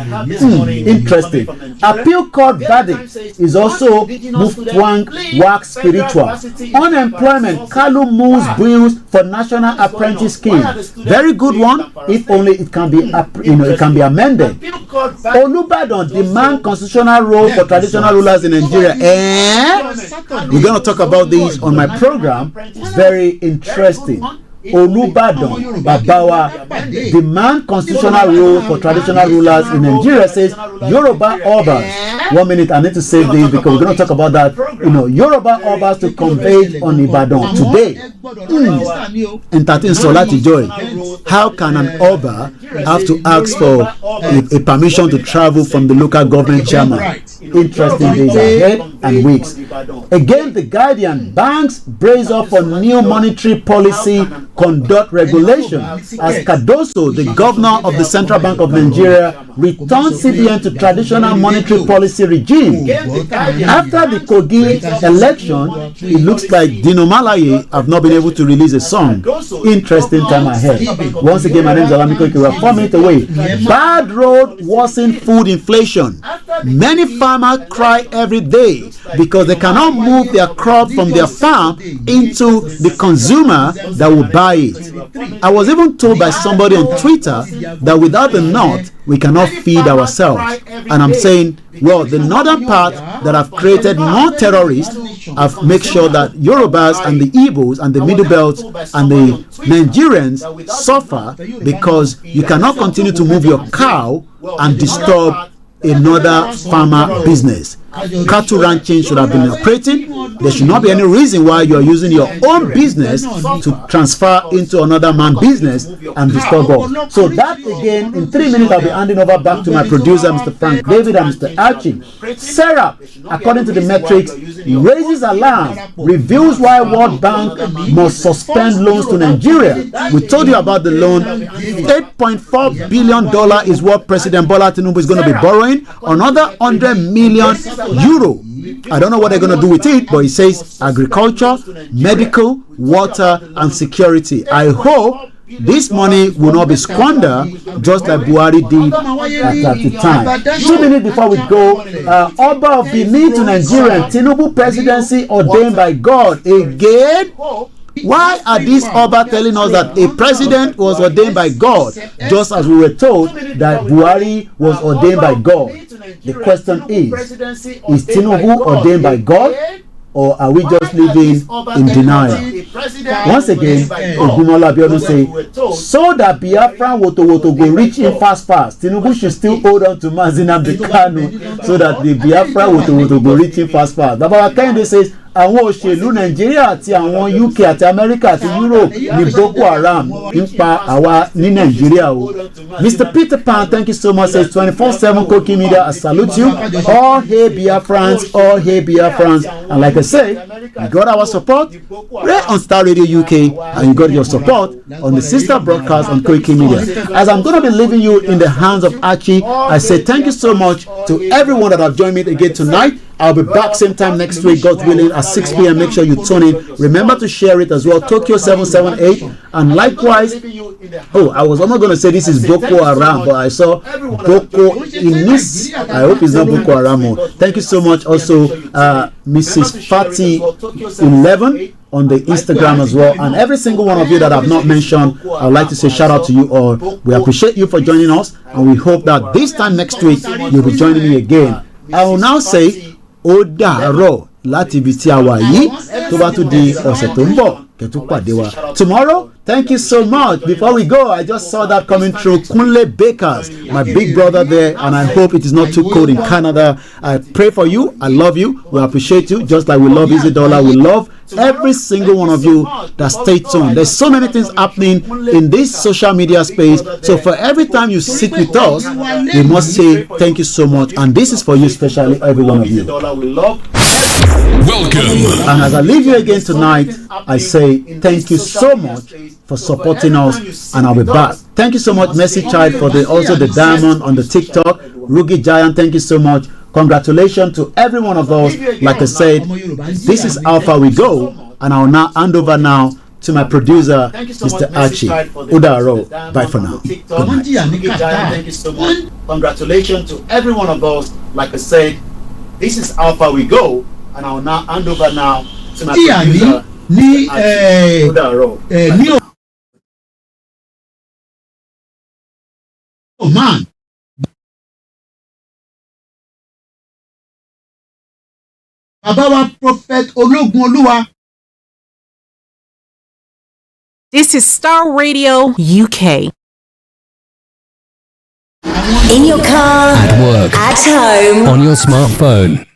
Interesting. Appeal court verdict is also Muftwang Wax spiritual. Unemployment, Kalu moves bills for national apprentice scheme. Very good one. If only it can be, it can be amended. Olubadan demand constitutional role for traditional rulers in Nigeria. We're going to talk about this on my program. Very interesting. Olubadan Babawa demand constitutional rule for traditional rulers in Nigeria, says Yoruba Obas. 1 minute, I need to save this because we're going to talk about that. Yoruba Obas to convey on Ibadan today. Entertain Solati Joy. How can an Oba have to ask for a permission to travel from the local government chairman? Interesting days ahead and weeks. Again, the Guardian, banks brace up for new monetary policy conduct regulation as Cardoso, the governor of the Central Bank of Nigeria, returns CBN to traditional monetary policy regime. After the Kogi election, it looks like Dino Malaye have not been able to release a song. Interesting time ahead. Once again, my name is Olayomi Koiki. We are 4 minutes away. Bad road worsen food inflation. Many farmers cry every day because they cannot move their crop from their farm into the consumer that will buy it. I was even told by somebody on Twitter that without the north, we cannot feed ourselves. And I'm saying, well, the northern part that have created more terrorists have made sure that Yorubas and the Igbos and the Middle Belt and the Nigerians suffer because you cannot continue to move your cow and disturb another farmer business. Cattle ranching should have been operating. There should not be any reason why you are using your own business to transfer into another man's business and disturb us. So that again, in 3 minutes, I'll be handing over back to my producer, Mr. Frank David and Mr. Archie. Sarah, according to the metrics, raises alarm, reveals why World Bank must suspend loans to Nigeria. We told you about the loan. $8.4 billion is what President Bola Tinubu is going to be borrowing. Another 100 million euro. I don't know what they're going to do with it, but it says agriculture, medical, water, and security. I hope this money will not be squandered just like Buhari did at the time. 2 minutes before we go, Oba of Benin to Nigeria, Tinubu presidency ordained by God again. Why are these Oba telling us that a president was ordained by God, just as we were told that Buhari was ordained by God? The question is Tinubu ordained by God, or are we just living in denial? Once again, Ogumola Abiodun say, so that Biafra woto go reach in fast. Tinubu should still hold on to Mazinam Kanu so that the Biafra woto go reach in fast. Baba Kende says, àwọn òṣèlú Nàìjíríà àti àwọn UK àti America àti Europe ní Boko Haram nípa àwa ní Nàìjíríà o. Mr. Peter Pan, thank you so much. Says 24/7 Koiki Media, I salute you. All hail Biafrans, all hail Biafrans. And like I say, you got our support right on Star Radio UK, and you got your support on the sister broadcast on Koiki Media. As I'm going to be leaving you in the hands of Archie, I say thank you so much to everyone that have joined me again tonight. I'll be back same time next week, God willing, at 6 p.m. Make sure you tune in. Remember to share it as well. Tokyo 778. And likewise, I was almost going to say this is Boko Haram, but I saw Boko Inis. I hope it's not Boko Haram. Thank you so much. Also, Mrs. Fatty 11 on the Instagram as well. And every single one of you that I've not mentioned, I would like to say shout out to you all. We appreciate you for joining us. And we hope that this time next week, you'll be joining me again. I will now say, ó dàárọ̀ láti ibi tí a wà yìí tó bá tún di ọ̀sẹ̀ tó ń bọ̀ kẹ́tù pàdé wa. Tomorrow, thank you so much. Before we go, I just saw that coming through. Kunle Bakers, my big brother there, and I hope it is not too cold in Canada. I pray for you. I love you. We appreciate you, just like we love Isidora. We love every single one of you that stay tuned. There's so many things happening in this social media space. So for every time you sit with us, we must say thank you so much. And this is for you, especially every one of you. Welcome. And as I leave you again tonight, I say thank you so much for supporting us, and I'll be back. Thank you so much, Mercy Child, for also the diamond on the TikTok. Rugi Giant, thank you so much. Congratulations to every one of us. Like I said, this is how far we go, and I'll now hand over now to my producer, Mr. Archie. Udaro. Bye for now. Good night. Thank you so much. Congratulations to every one of us. Like I said, this is how far we go, and I'll now hand over now to my producer, Mr. Archie. Udaro. Oh man. Bàbá wa Prophet Ológun Olúwa. This is Star Radio UK. In your car, At work. at home, On your smartphone.